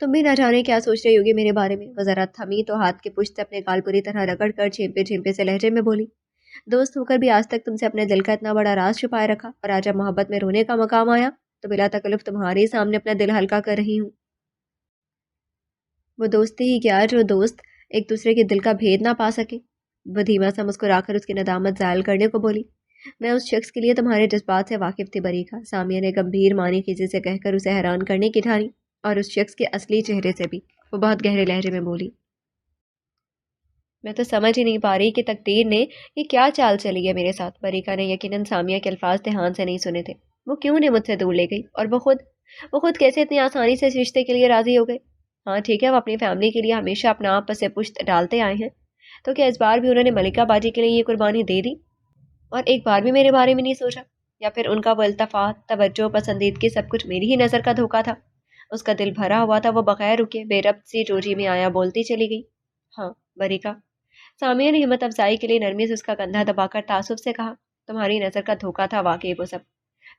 تم بھی نہ جانے کیا سوچ رہی ہوگی میرے بارے میں۔ وہ ذرا تھمی تو ہاتھ کے پشت سے اپنے گال پوری طرح رگڑ کر چھیمپے چھیمپے سے لہجے میں بولی، دوست ہو کر بھی آج تک تم سے اپنے دل کا اتنا بڑا راز چھپائے رکھا، اور آج جب محبت میں رونے کا مقام آیا تو بلا تکلف تمہارے ہی سامنے اپنا دل ہلکا کر رہی ہوں۔ وہ دوستی ہی کیا جو دوست ایک دوسرے کے دل کا بھید نہ پا سکے۔ وہ دھیما سا مسکرا کر اس کی ندامت زائل کرنے کو بولی، میں اس شخص کے لیے تمہارے جذبات سے واقف تھی بریکا۔ سامیہ نے گمبھیر معنی خیزی سے کہہ کر اسے حیران کرنے کی ٹھانی، اور اس شخص کے اصلی چہرے سے بھی۔ وہ بہت گہرے لہجے میں بولی، میں تو سمجھ ہی نہیں پا رہی کہ تقدیر نے یہ کیا چال چلی ہے میرے ساتھ۔ بریکا نے یقیناً سامیہ کے الفاظ دھیان سے نہیں سنے تھے۔ وہ کیوں نے مجھ سے دور لے گئی، اور وہ خود کیسے اتنی آسانی سے اس رشتے کے لیے راضی ہو گئے؟ ہاں ٹھیک ہے، وہ اپنی فیملی کے لیے ہمیشہ اپنا آپ پس پشت ڈالتے آئے ہیں، تو کیا اس بار بھی انہوں نے ملکہ باجی کے لیے یہ قربانی دے دی اور ایک بار بھی میرے بارے میں نہیں سوچا؟ یا پھر ان کا وہ التفات، توجہ، پسندیدگی سب کچھ میری ہی نظر کا دھوکا تھا؟ اس کا دل بھرا ہوا تھا، وہ بغیر رکے بے ربط سی جوجی میں آیا بولتی چلی گئی، ہاں بریکا۔ سامیہ نے ہمت افزائی کے لیے نرمی سے اس کا کندھا دبا کر تعصب سے کہا، تمہاری نظر کا دھوکا تھا واقعی وہ سب،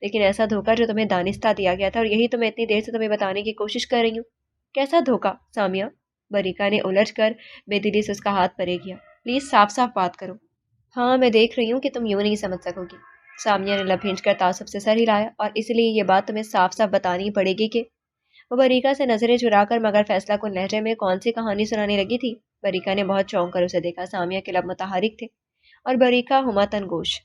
لیکن ایسا دھوکا جو تمہیں دانستہ دیا گیا تھا، اور یہی تو میں اتنی دیر سے تمہیں بتانے کی کوشش کر رہی ہوں۔ کیسا دھوکا سامیہ؟ بریکا نے الجھ کر بے دلی سے اس کا ہاتھ پرے کیا، پلیز صاف صاف بات کرو۔ ہاں میں دیکھ رہی ہوں کہ تم یوں نہیں سمجھ سکو گی۔ سامیہ نے لب بھینچ کر تعصب سے سر ہلایا، اور اس لیے یہ بات تمہیں صاف صاف بتانی پڑے گی کہ… وہ بریکا سے نظریں چرا کر مگر فیصلہ کن لہجے میں کون سی کہانی سنانے لگی تھی۔ بریکا نے بہت چونک کر اسے دیکھا۔ سامیہ کے لب متحرک تھے اور بریکا ہمتن گوش۔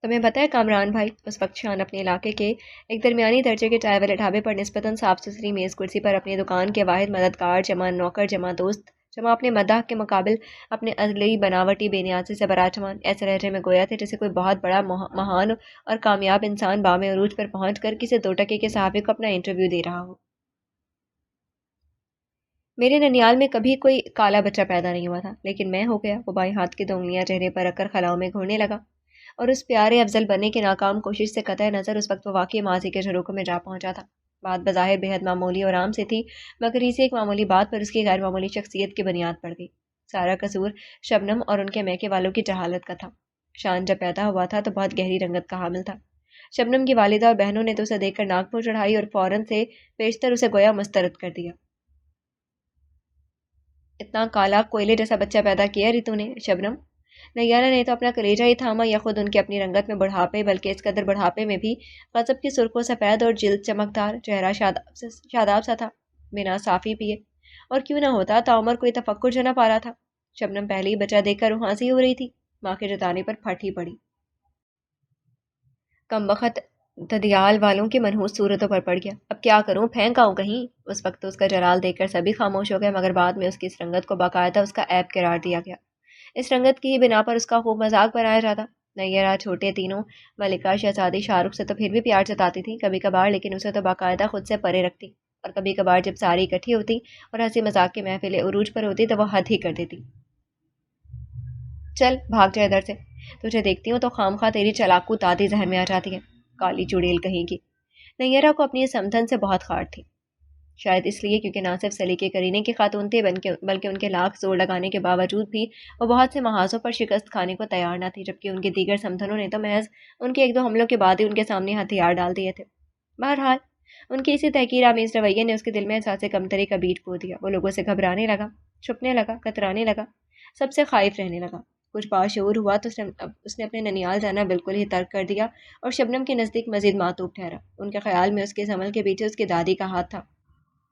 تمہیں پتہ ہے کامران بھائی، اس وقت شان اپنے علاقے کے ایک درمیانی درجے کے چائے والے ڈھابے پر نسبتاً صاف ستھری میز کرسی پر اپنی دکان کے واحد مددگار جمع نوکر جمع دوست جمع اپنے مداح کے مقابل اپنے ازلی بناوٹی بے نیازی سے براجمان ایسے لہجے میں گویا تھے جیسے کوئی بہت بڑا مہان اور کامیاب انسان بام عروج پر پہنچ کر کسی 2 ٹکے کے صحافی کو اپنا انٹرویو دے رہا ہو۔ میرے ننیال میں کبھی کوئی کالا بچہ پیدا نہیں ہوا تھا، لیکن میں ہو گیا۔ وہ بائیں ہاتھ کی 2 انگلیاں چہرے پر رکھ کر خلاؤں میں گھورنے لگا، اور اس پیارے افضل بننے کی ناکام کوشش سے قطع نظر اس وقت وہ واقعی ماضی کے جھروکوں میں جا پہنچا تھا۔ بات بظاہر بے حد معمولی اور عام سے تھی، مگر اسی ایک معمولی بات پر اس کی غیر معمولی شخصیت کی بنیاد پڑ گئی۔ سارا قصور شبنم اور ان کے میکے والوں کی جہالت کا تھا۔ شان جب پیدا ہوا تھا تو بہت گہری رنگت کا حامل تھا۔ شبنم کی والدہ اور بہنوں نے تو اسے دیکھ کر ناک منہ چڑھائی اور فوراً سے پیشتر اسے گویا مسترد کر دیا۔ اتنا کالا کوئلے جیسا بچہ پیدا کیا ریتو نے شبنم؟ نیارہ نے تو اپنا کلیجہ ہی تھاما، یا خود ان کی اپنی رنگت میں بڑھاپے، بلکہ اس قدر بڑھاپے میں بھی غضب کی سرخ و سفید اور جلد چمکدار، چہرہ شاداب سا تھا، بنا صافی پیے، اور کیوں نہ ہوتا تعمر کوئی تفکر جو نہ پا رہا تھا۔ شبنم پہلے ہی بچہ دیکھ کر روحانسی ہو رہی تھی، ماں کے جتانے پر پھٹ ہی پڑی۔ کمبخت ددیال والوں کی منحوس صورتوں پر پڑ گیا۔ اب کیا کروں، پھینک آؤں کہیں؟ اس وقت تو اس کا جلال دیکھ کر سبھی خاموش ہو گئے، مگر بعد میں اس کی اس رنگت کو باقاعدہ اس کا عیب قرار دیا گیا۔ اس رنگت کی ہی بنا پر اس کا خوب مذاق بنایا جاتا۔ نیرا، چھوٹے تینوں، ملکہ، شہزادی شاہ رخ سے تو پھر بھی پیار جتاتی تھی کبھی کبھار، لیکن اسے تو باقاعدہ خود سے پرے رکھتی، اور کبھی کبھار جب ساری اکٹھی ہوتی اور ہنسی مذاق کی محفل عروج پر ہوتی تو وہ حد ہی کر دیتی۔ چل بھاگ جا ادھر سے، تجھے دیکھتی ہوں تو خامخواہ تیری چلاکو دادی ذہن میں آ جاتی ہے، کالی چڑیل کہیں کی۔ نیرا کو اپنی سمدھن سے بہت خاٹ تھی، شاید اس لیے کیونکہ نہ صرف سلیقے کرینے کی خاتون تھے بلکہ ان کے لاکھ زور لگانے کے باوجود بھی وہ بہت سے محاذوں پر شکست کھانے کو تیار نہ تھی، جبکہ ان کی دیگر سمدھنوں نے تو محض ان کے 1-2 حملوں کے بعد ہی ان کے سامنے ہتھیار ڈال دیے تھے۔ بہرحال ان کی اسی تحقیر آمیز رویے نے اس کے دل میں احساس کمتری کا بیج بو دیا۔ وہ لوگوں سے گھبرانے لگا، چھپنے لگا، کترانے لگا، سب سے خائف رہنے لگا۔ کچھ باشعور ہوا تو اس نے اپنے ننیال جانا بالکل ہی ترک کر دیا، اور شبنم کے نزدیک مزید معطوف ٹھہرا۔ ان کے خیال میں اس کے اس عمل کے پیچھے اس کی دادی کا ہاتھ تھا۔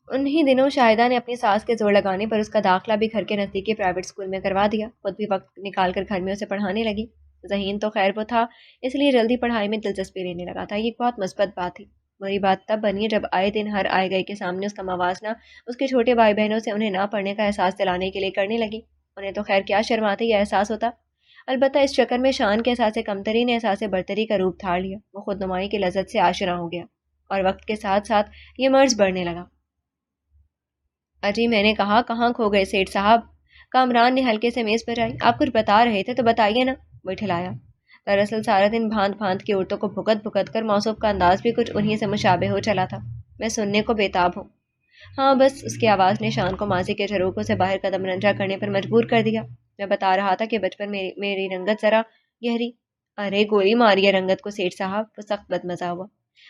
انہی دنوں شاہدہ نے اپنی ساس کے زور لگانے پر اس کا داخلہ بھی گھر کے نزدیکی پرائیویٹ اسکول میں کروا دیا، خود بھی وقت نکال کر گھر میں اسے پڑھانے لگی۔ ذہین تو خیر وہ تھا، اس لیے جلدی پڑھائی میں دلچسپی لینے لگا تھا۔ یہ ایک بہت مثبت بات تھی۔ بری بات تب بنی جب آئے دن ہر آئے گئے کے سامنے اس کا موازنہ اس کے چھوٹے بھائی بہنوں سے انہیں نہ پڑھنے کا احساس دلانے کے لیے کرنے لگی۔ انہیں تو خیر کیا شرم آتی یا احساس ہوتا، البتہ اس چکر میں شان کے احساس کمتری نے احساس برتری کا روپ دھار لیا۔ وہ خود نمائی کی لذت سے آشنا ہو گیا، اور وقت کے ساتھ ساتھ یہ مرض بڑھنے لگا۔ اجی میں نے کہا کہاں کھو گئے سیٹھ صاحب؟ کامران نے ہلکے سے میز پر آئی۔ آپ کچھ بتا رہے تھے تو بتائیے نا، وہ ٹھلایا۔ دراصل سارا دن بھانت بھانت کی عورتوں کو بھگت بھگت کر موصوف کا انداز بھی کچھ انہی سے مشابہ ہو چلا تھا، میں سننے کو بےتاب ہوں۔ ہاں بس، اس کی آواز نے شان کو ماضی کے جھروکوں سے باہر قدم رنجا کرنے پر مجبور کر دیا۔ میں بتا رہا تھا کہ بچپن میں میری رنگت ذرا گہری… ارے گولی ماری ہے رنگت کو سیٹھ صاحب، وہ سخت بدمزہ ہوا۔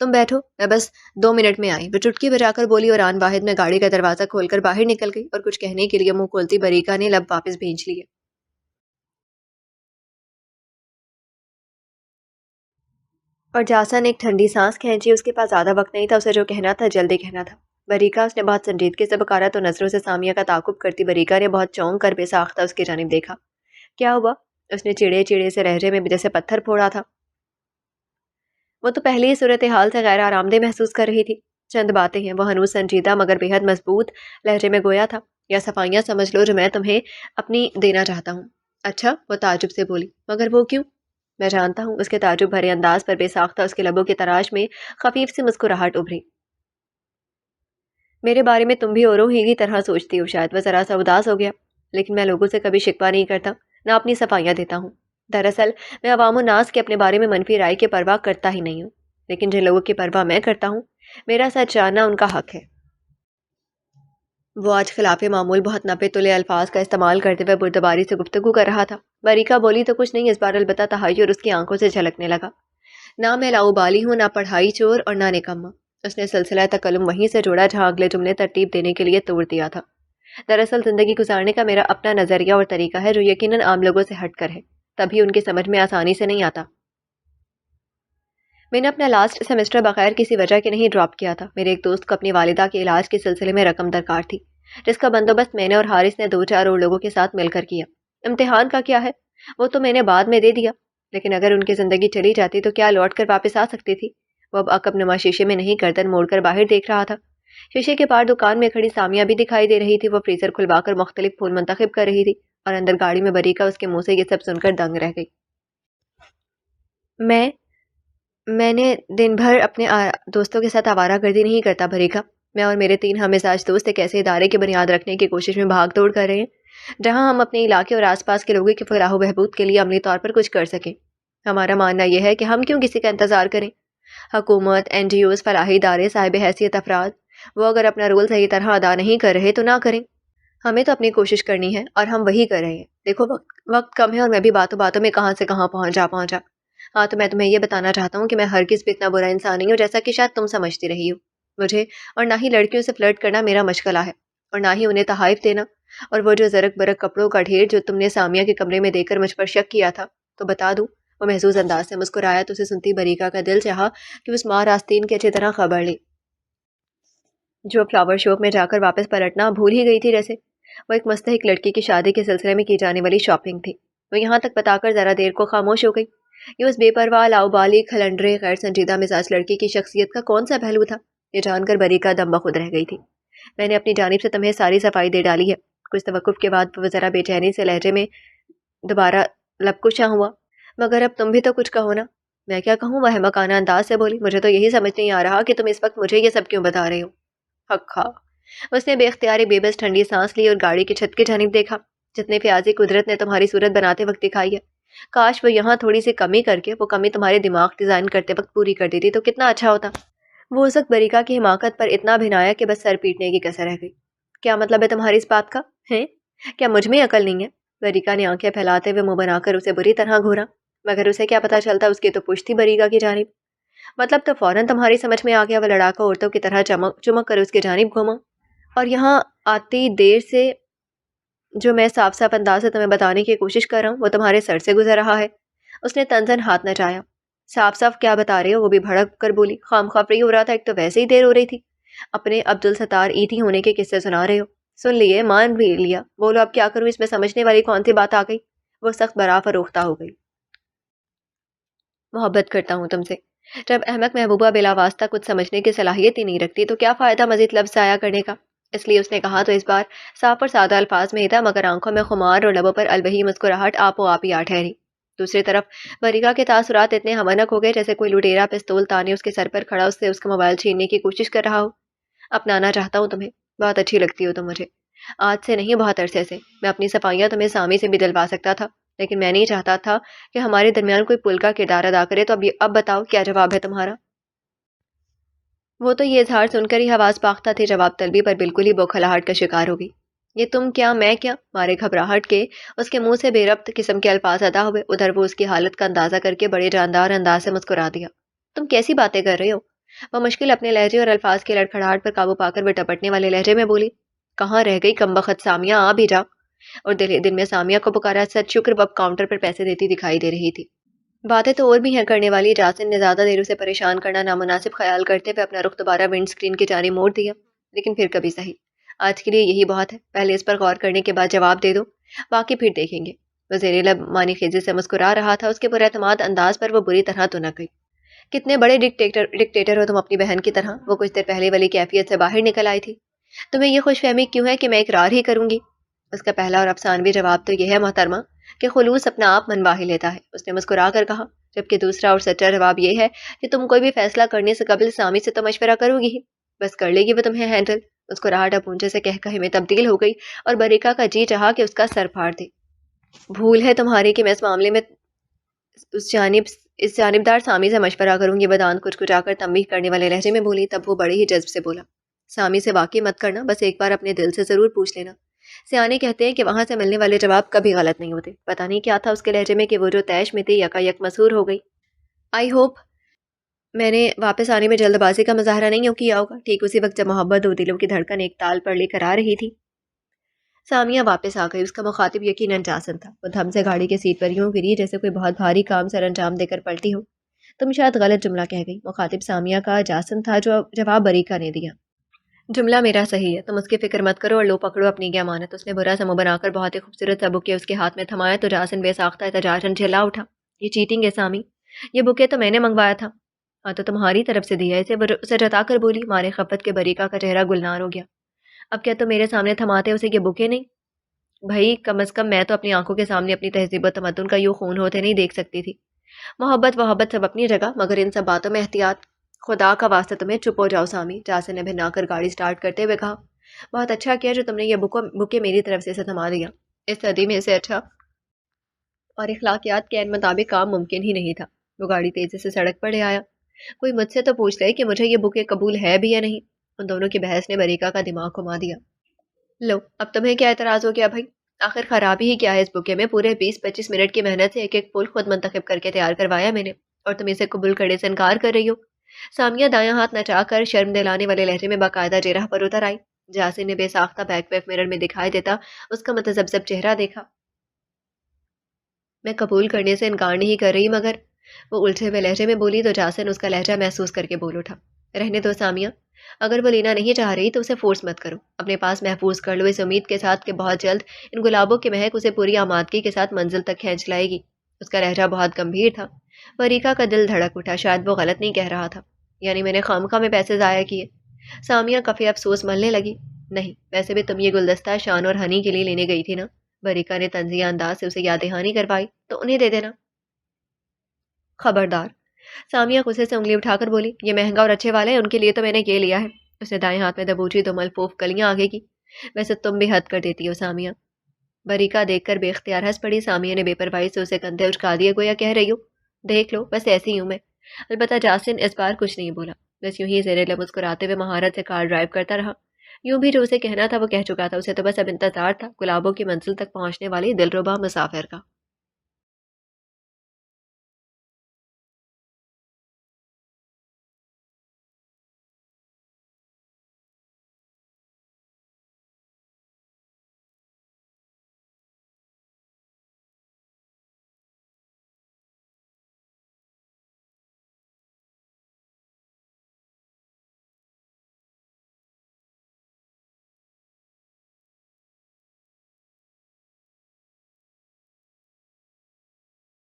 تم بیٹھو، میں بس 2 منٹ میں آئی، وہ چٹکی بجا کر بولی اور آن واحد میں گاڑی کا دروازہ کھول کر باہر نکل گئی اور کچھ کہنے کے لیے منہ کھولتی بریکا نے لب واپس بھینچ لیے۔ اور جاسا نے ایک ٹھنڈی سانس کھینچی، اس کے پاس زیادہ وقت نہیں تھا، اسے جو کہنا تھا جلدی کہنا تھا۔ بریکا، اس نے بہت سنجیدگی سے پکارا تو نظروں سے سامیہ کا تعاقب کرتی بریکا نے بہت چونک کر بے ساختہ اس کی جانب دیکھا۔ کیا ہوا؟ اس نے چڑے چڑے سے لہجے میں جیسے پتھر پھوڑا تھا۔ وہ تو پہلے ہی صورتحال سے غیر آرام دہ محسوس کر رہی تھی۔ چند باتیں ہیں، وہ ہنوز سنجیدہ مگر بے حد مضبوط لہجے میں گویا تھا، یا صفائیاں سمجھ لو جو میں تمہیں اپنی دینا چاہتا ہوں۔ اچھا، وہ تعجب سے بولی، مگر وہ کیوں؟ میں جانتا ہوں۔ اس کے تعجب بھرے انداز پر بے ساختہ اس کے لبوں کی تراش میں خفیف سی مسکراہٹ ابھری۔ میرے بارے میں تم بھی اوروں ہی کی طرح سوچتی ہو شاید۔ وہ ذرا سا اداس ہو گیا۔ لیکن میں لوگوں سے کبھی شکوہ نہیں کرتا، نہ اپنی صفائیاں دیتا ہوں۔ دراصل میں عوام الناس کے اپنے بارے میں منفی رائے کی پرواہ کرتا ہی نہیں ہوں، لیکن جن لوگوں کی پرواہ میں کرتا ہوں، میرا سچ جاننا ان کا حق ہے۔ وہ آج خلاف معمول بہت نپے تلے الفاظ کا استعمال کرتے ہوئے بردباری سے گفتگو کر رہا تھا۔ بریکا بولی تو کچھ نہیں، اس بار البتہ تحیر اس کی آنکھوں سے جھلکنے لگا۔ نہ میں لاؤبالی ہوں، نہ پڑھائی چور اور نہ نکما۔ اس نے سلسلہ تکلم وہیں سے جوڑا جہاں اگلے جملے ترتیب دینے کے لیے توڑ دیا تھا۔ دراصل زندگی گزارنے کا میرا اپنا نظریہ اور طریقہ ہے جو یقیناً عام لوگوں سے ہٹ کر ہے، تبھی ان کی سمجھ میں آسانی سے نہیں آتا۔ میں نے اپنا لاسٹ سیمسٹر بغیر کسی وجہ کے نہیں ڈراپ کیا تھا۔ میرے ایک دوست کو اپنی والدہ کے علاج کے سلسلے میں رقم درکار تھی، جس کا بندوبست میں نے اور حارث نے 2-4 اور لوگوں کے ساتھ مل کر کیا۔ امتحان کا کیا ہے، وہ تو میں نے بعد میں دے دیا، لیکن اگر ان کی زندگی چلی جاتی تو کیا لوٹ کر واپس آ سکتی تھی؟ وہ اب عقب نما شیشے میں نہیں گردن موڑ کر باہر دیکھ رہا تھا۔ شیشے کے پار دکان میں کھڑی سامیہ بھی دکھائی دے رہی تھی۔ وہ فریزر کھلوا کر مختلف پھول منتخب کر رہی تھی اور اندر گاڑی میں بریکا اس کے منہ سے یہ سب سن کر دنگ رہ گئی۔ میں نے دن بھر اپنے دوستوں کے ساتھ آوارہ گردی نہیں کرتا بریکا۔ میں اور میرے 3 ہم مزاج دوست ایک ایسے ادارے کی بنیاد رکھنے کی کوشش میں بھاگ دوڑ کر رہے ہیں جہاں ہم اپنے علاقے اور آس پاس کے لوگوں کی فلاح و بہبود کے لیے عملی طور پر کچھ کر سکیں۔ ہمارا ماننا یہ ہے کہ ہم کیوں کسی کا انتظار کریں؟ حکومت، این جی اوز، فلاحی ادارے، صاحب حیثیت افراد، وہ اگر اپنا رول صحیح طرح ادا نہیں کر رہے تو نہ کریں۔ ہمیں تو اپنی کوشش کرنی ہے اور ہم وہی کر رہے ہیں۔ دیکھو وقت کم ہے اور میں بھی باتوں باتوں میں کہاں سے کہاں پہنچا۔ ہاں، تو میں تمہیں یہ بتانا چاہتا ہوں کہ میں ہرگز بھی اتنا برا انسان نہیں ہوں جیسا کہ شاید تم سمجھتی رہی ہو۔ مجھے اور نہ ہی لڑکیوں سے فلرٹ کرنا میرا مشغلہ ہے، اور نہ ہی انہیں تحائف دینا۔ اور وہ جو زرق برق کپڑوں کا ڈھیر جو تم نے سامیہ کے کمرے میں دے کر مجھ پر شک کیا تھا، تو بتا دوں۔ وہ محظوظ انداز سے مسکرایا تو اسے سنتی بریکا کا دل چاہا کہ اس ماہ راستین کی اچھی طرح خبر لے، جو فلاور شاپ میں جا کر واپس پلٹنا بھول ہی گئی تھی جیسے۔ وہ ایک مستحق لڑکی کی شادی کے سلسلے میں کی جانے والی شاپنگ تھی۔ وہ یہاں تک بتا کر ذرا دیر کو خاموش ہو گئی۔ یہ اس بے پرواہ، لاؤبالی، کھلنڈرے، غیر سنجیدہ مزاج لڑکی کی شخصیت کا کون سا پہلو تھا؟ یہ جان کر بریکا دم بخود رہ گئی تھی۔ میں نے اپنی جانب سے تمہیں ساری صفائی دے ڈالی ہے۔ کچھ توقف کے بعد وہ ذرا بے چینی سے لہجے میں دوبارہ لب کشا ہوا۔ مگر اب تم بھی تو کچھ کہو نا۔ میں کیا کہوں؟ وہ احمقانہ انداز سے بولی۔ مجھے تو یہی سمجھ نہیں آ رہا کہ تم اس وقت مجھے یہ سب کیوں بتا رہے ہو۔ حق کھا۔ اس نے بے اختیاری بے بس ٹھنڈی سانس لی اور گاڑی کی چھت کی جانب دیکھا۔ جتنے پیازی قدرت نے تمہاری صورت بناتے وقت دکھائی ہے، کاش وہ یہاں تھوڑی سی کمی کر کے وہ کمی تمہارے دماغ ڈیزائن کرتے وقت پوری کر دیتی تو کتنا اچھا ہوتا۔ وہ اس وقت بریکا کی حماقت پر اتنا بھنایا کہ بس سر پیٹنے کی کسر رہ گئی۔ کیا مطلب ہے تمہاری اس بات کا؟ ہیں؟ کیا مجھ میں عقل نہیں ہے؟ بریکا نے آنکھیں پھیلاتے ہوئے منہ بنا کر اسے بری طرح گھورا، مگر اسے کیا پتا چلتا، اس کی تو پشت تھی بریکا کی جانب۔ مطلب تو فوراً تمہاری سمجھ میں آ گیا۔ وہ لڑاکا عورتوں کی طرح چمک کر اس کی جانب گھوما، اور یہاں آتی دیر سے جو میں صاف صاف انداز سے تمہیں بتانے کی کوشش کر رہا ہوں وہ تمہارے سر سے گزر رہا ہے۔ اس نے تنزن ہاتھ نچایا۔ صاف صاف کیا بتا رہے ہو؟ وہ بھی بھڑک کر بولی۔ خام خواہ فری ہو رہا تھا، ایک تو ویسے ہی دیر ہو رہی تھی، اپنے عبدالستار ایتھی ہونے کے قصے سنا رہے ہو۔ سن لیے، مان بھی لیا، بولو اب کیا کروں؟ اس میں سمجھنے والی کون سی بات آ گئی؟ وہ سخت برا فروختہ ہو گئی۔ محبت کرتا ہوں تم سے۔ جب احمق محبوبہ بلا واسطہ کچھ سمجھنے کی صلاحیت ہی نہیں رکھتی تو کیا فائدہ مزید لفظ ضائع کرنے کا؟ اس لیے اس نے کہا تو اس بار صاف اور سادہ الفاظ میں ہی تھا، مگر آنکھوں میں خمار اور لبوں پر الوہی مسکراہٹ آپ و آپ ہی آ ٹھہری۔ دوسری طرف بریکا کے تاثرات اتنے ہمنک ہو گئے جیسے کوئی لٹیرا پستول تانے اس کے سر پر کھڑا اس سے اس کا موبائل چھیننے کی کوشش کر رہا ہو۔ اپنانا چاہتا ہوں تمہیں، بہت اچھی لگتی ہو تم مجھے، آج سے نہیں بہت عرصے سے۔ میں اپنی صفائیاں تمہیں سامی سے بھی دلوا سکتا تھا، لیکن میں نہیں چاہتا تھا کہ ہمارے درمیان کوئی پل کا کردار ادا کرے۔ تو اب بتاؤ کیا جواب ہے تمہارا؟ وہ تو یہ اظہار سن کر ہی حواس باختہ تھی، جواب طلبی پر بالکل ہی بوکھلاہٹ کا شکار ہوگی۔ یہ تم کیا میں کیا؟ مارے گھبراہٹ کے اس کے منہ سے بے ربط قسم کے الفاظ ادا ہوئے۔ ادھر وہ اس کی حالت کا اندازہ کر کے بڑے جاندار انداز سے مسکرا دیا۔ تم کیسی باتیں کر رہے ہو؟ وہ مشکل اپنے لہجے اور الفاظ کی لڑکھڑاہٹ پر قابو پا کر وہ ٹپٹنے والے لہجے میں بولی، کہاں رہ گئی کمبخت سامیہ، آ بھی جا۔ اور دن میں سامیہ کو پکارا سچ شکر اب کاؤنٹر پر پیسے دیتی دکھائی دے رہی تھی۔ باتیں تو اور بھی ہیں کرنے والی، جاسن نے زیادہ دیر اسے پریشان کرنا نامناسب خیال کرتے ہوئے اپنا رخ دوبارہ ونڈ اسکرین کی جانب موڑ دیا، لیکن پھر کبھی صحیح، آج کے لیے یہی بہت ہے، پہلے اس پر غور کرنے کے بعد جواب دے دو، باقی پھر دیکھیں گے۔ وہ زیر لب مانی خیزی سے مسکرا رہا تھا، اس کے پراعتماد انداز پر وہ بری طرح تو نہ گئی۔ کتنے بڑے ڈکٹیٹر ہو تم اپنی بہن کی طرح، وہ کچھ دیر پہلے والی کیفیت سے باہر نکل آئی تھی۔ تمہیں یہ خوش فہمی کیوں ہے کہ میں اقرار ہی کروں گی؟ اس کا پہلا اور افسانوی جواب تو یہ ہے محترمہ کہ خلوص اپنا آپ منوا ہی لیتا ہے، اس نے مسکرا کر کہا، جبکہ دوسرا اور سچا جواب یہ ہے کہ تم کوئی بھی فیصلہ کرنے سے قبل سامی سے تو مشورہ کرو گی ہی، بس کر لے گی وہ تمہیں ہینڈل۔ مسکراہٹ اب اونچے سے کہے میں تبدیل ہو گئی اور بریکا کا جی چاہا کہ اس کا سر پھاڑ دے۔ بھول ہے تمہاری کہ میں اس معاملے میں اس جانبدار سامی سے مشورہ کروں گی، بدان کچھ کچا کر تنبیہ کرنے والے لہجے میں بولی، تب وہ بڑے ہی جذب سے بولا، سامی سے واقعی مت کرنا، بس ایک بار اپنے دل سے ضرور پوچھ لینا، سیانے کہتے ہیں کہ وہاں سے ملنے والے جواب کبھی غلط نہیں ہوتے۔ پتہ نہیں کیا تھا اس کے لہجے میں کہ وہ جو تیش میں تھی یکا یک مسحور ہو گئی۔ آئی ہوپ میں نے واپس آنے میں جلد بازی کا مظاہرہ نہیں کیا ہوگا۔ ٹھیک اسی وقت جب محبت اور دلوں کی دھڑکن ایک تال پر لے کر آ رہی تھی، سامیہ واپس آ گئی۔ اس کا مخاطب یقیناً جاسن تھا۔ وہ دھم سے گاڑی کے سیٹ پر یوں گری جیسے کوئی بہت بھاری کام سر انجام دے کر پلٹی ہو۔ تم شاید غلط جملہ کہہ گئی۔ مخاطب سامیہ کا جاسن تھا، جو جواب بریکا نے دیا۔ جملہ میرا صحیح ہے، تم اس کی فکر مت کرو اور لو پکڑو اپنی کی امانت۔ اس نے برا سا منہ بنا کر بہت ہی خوبصورت سا بکے اس کے ہاتھ میں تھمایا تو جاسن بے ساختہ احتجاجاً جھلا اٹھا، یہ چیٹنگ ہے سامی، یہ بکے تو میں نے منگوایا تھا۔ ہاں تو تمہاری طرف سے دیا اسے جتا کر بولی۔ مارے خفت کے بریکا کا چہرہ گلنار ہو گیا۔ اب کیا تم میرے سامنے تھماتے اسے یہ بکے نہیں؟ بھائی کم از کم میں تو اپنی آنکھوں کے سامنے اپنی تہذیب و تمدن کا یوں خون ہوتے نہیں دیکھ سکتی تھی۔ محبت سب اپنی جگہ، مگر ان سب باتوں میں احتیاط، خدا کا واسطہ تمہیں چپ ہو جاؤ سامی، جاسن نے بھنا کر گاڑی سٹارٹ کرتے ہوئے کہا۔ بہت اچھا کیا جو تم نے یہ بکے میری طرف سے اسے تھما دیا، اس صدی میں اسے اچھا اور اخلاقیات کے عین مطابق کام ممکن ہی نہیں تھا۔ وہ گاڑی تیزی سے سڑک پر لے آیا۔ کوئی مجھ سے تو پوچھ لے کہ مجھے یہ بکے قبول ہے بھی یا نہیں۔ ان دونوں کی بحث نے بریکا کا دماغ گھما دیا۔ لو اب تمہیں کیا اعتراض ہو گیا بھائی؟ آخر خرابی ہی کیا ہے اس بکے میں؟ پورے 20-25 منٹ کی محنت سے ایک ایک پھول خود منتخب کر کے تیار کروایا میں نے، اور تم اسے قبول کرنے سے انکار کر رہی ہو۔ سامیہ دایاں ہاتھ نچا کر شرم دلانے والے لہجے میں باقاعدہ جیرہ پر اتر آئی۔ جاسن نے بے ساختہ بیک ویف مرر میں دکھائی دیتا اس کا متذبذب چہرہ دیکھا۔ میں قبول کرنے سے انکار نہیں کر رہی، مگر وہ الجھے ہوئے لہجے میں بولی تو جاسن اس کا لہجہ محسوس کر کے بول اٹھا، رہنے دو سامیہ، اگر وہ لینا نہیں چاہ رہی تو اسے فورس مت کرو، اپنے پاس محفوظ کر لو، اس امید کے ساتھ کہ بہت جلد ان گلابوں کی مہک اسے پوری آمادگی کے ساتھ منزل تک کھینچ لائے گی۔ اس کا لہجہ بہت گمبھیر تھا۔ بریکا کا دل دھڑک اٹھا، شاید وہ غلط نہیں کہہ رہا تھا، یعنی میں نے خامخواہ میں پیسے ضائع کیے۔ سامیہ کفے افسوس ملنے لگی۔ نہیں، ویسے بھی تم یہ گلدستہ شان اور ہنی کے لیے لینے گئی تھی نا؟ بریکا نے طنزیہ انداز سے اسے یاد دہانی کروائی، تو انہیں دے دینا۔ خبردار، سامیہ غصے سے انگلی اٹھا کر بولی، یہ مہنگا اور اچھے والے ہیں، ان کے لیے تو میں نے یہ لیا ہے۔ اس نے دائیں ہاتھ میں دبوچی دو ملفوف کلیاں آگے کی۔ ویسے تم بھی حد کر دیتی ہو سامیہ۔ بریکا دیکھ کر بے اختیار ہنس پڑی۔ سامیہ نے بے پرواہی سے اسے کندھے اچکا دیے، گویا کہہ رہی ہو، دیکھ لو بس ایسی ہوں میں۔ البتہ جاسن اس بار کچھ نہیں بولا، بس یوں ہی زیر لب مسکراتے ہوئے مہارت سے کار ڈرائیو کرتا رہا۔ یوں بھی جو اسے کہنا تھا وہ کہہ چکا تھا، اسے تو بس اب انتظار تھا گلابوں کی منزل تک پہنچنے والی دلربا مسافر کا۔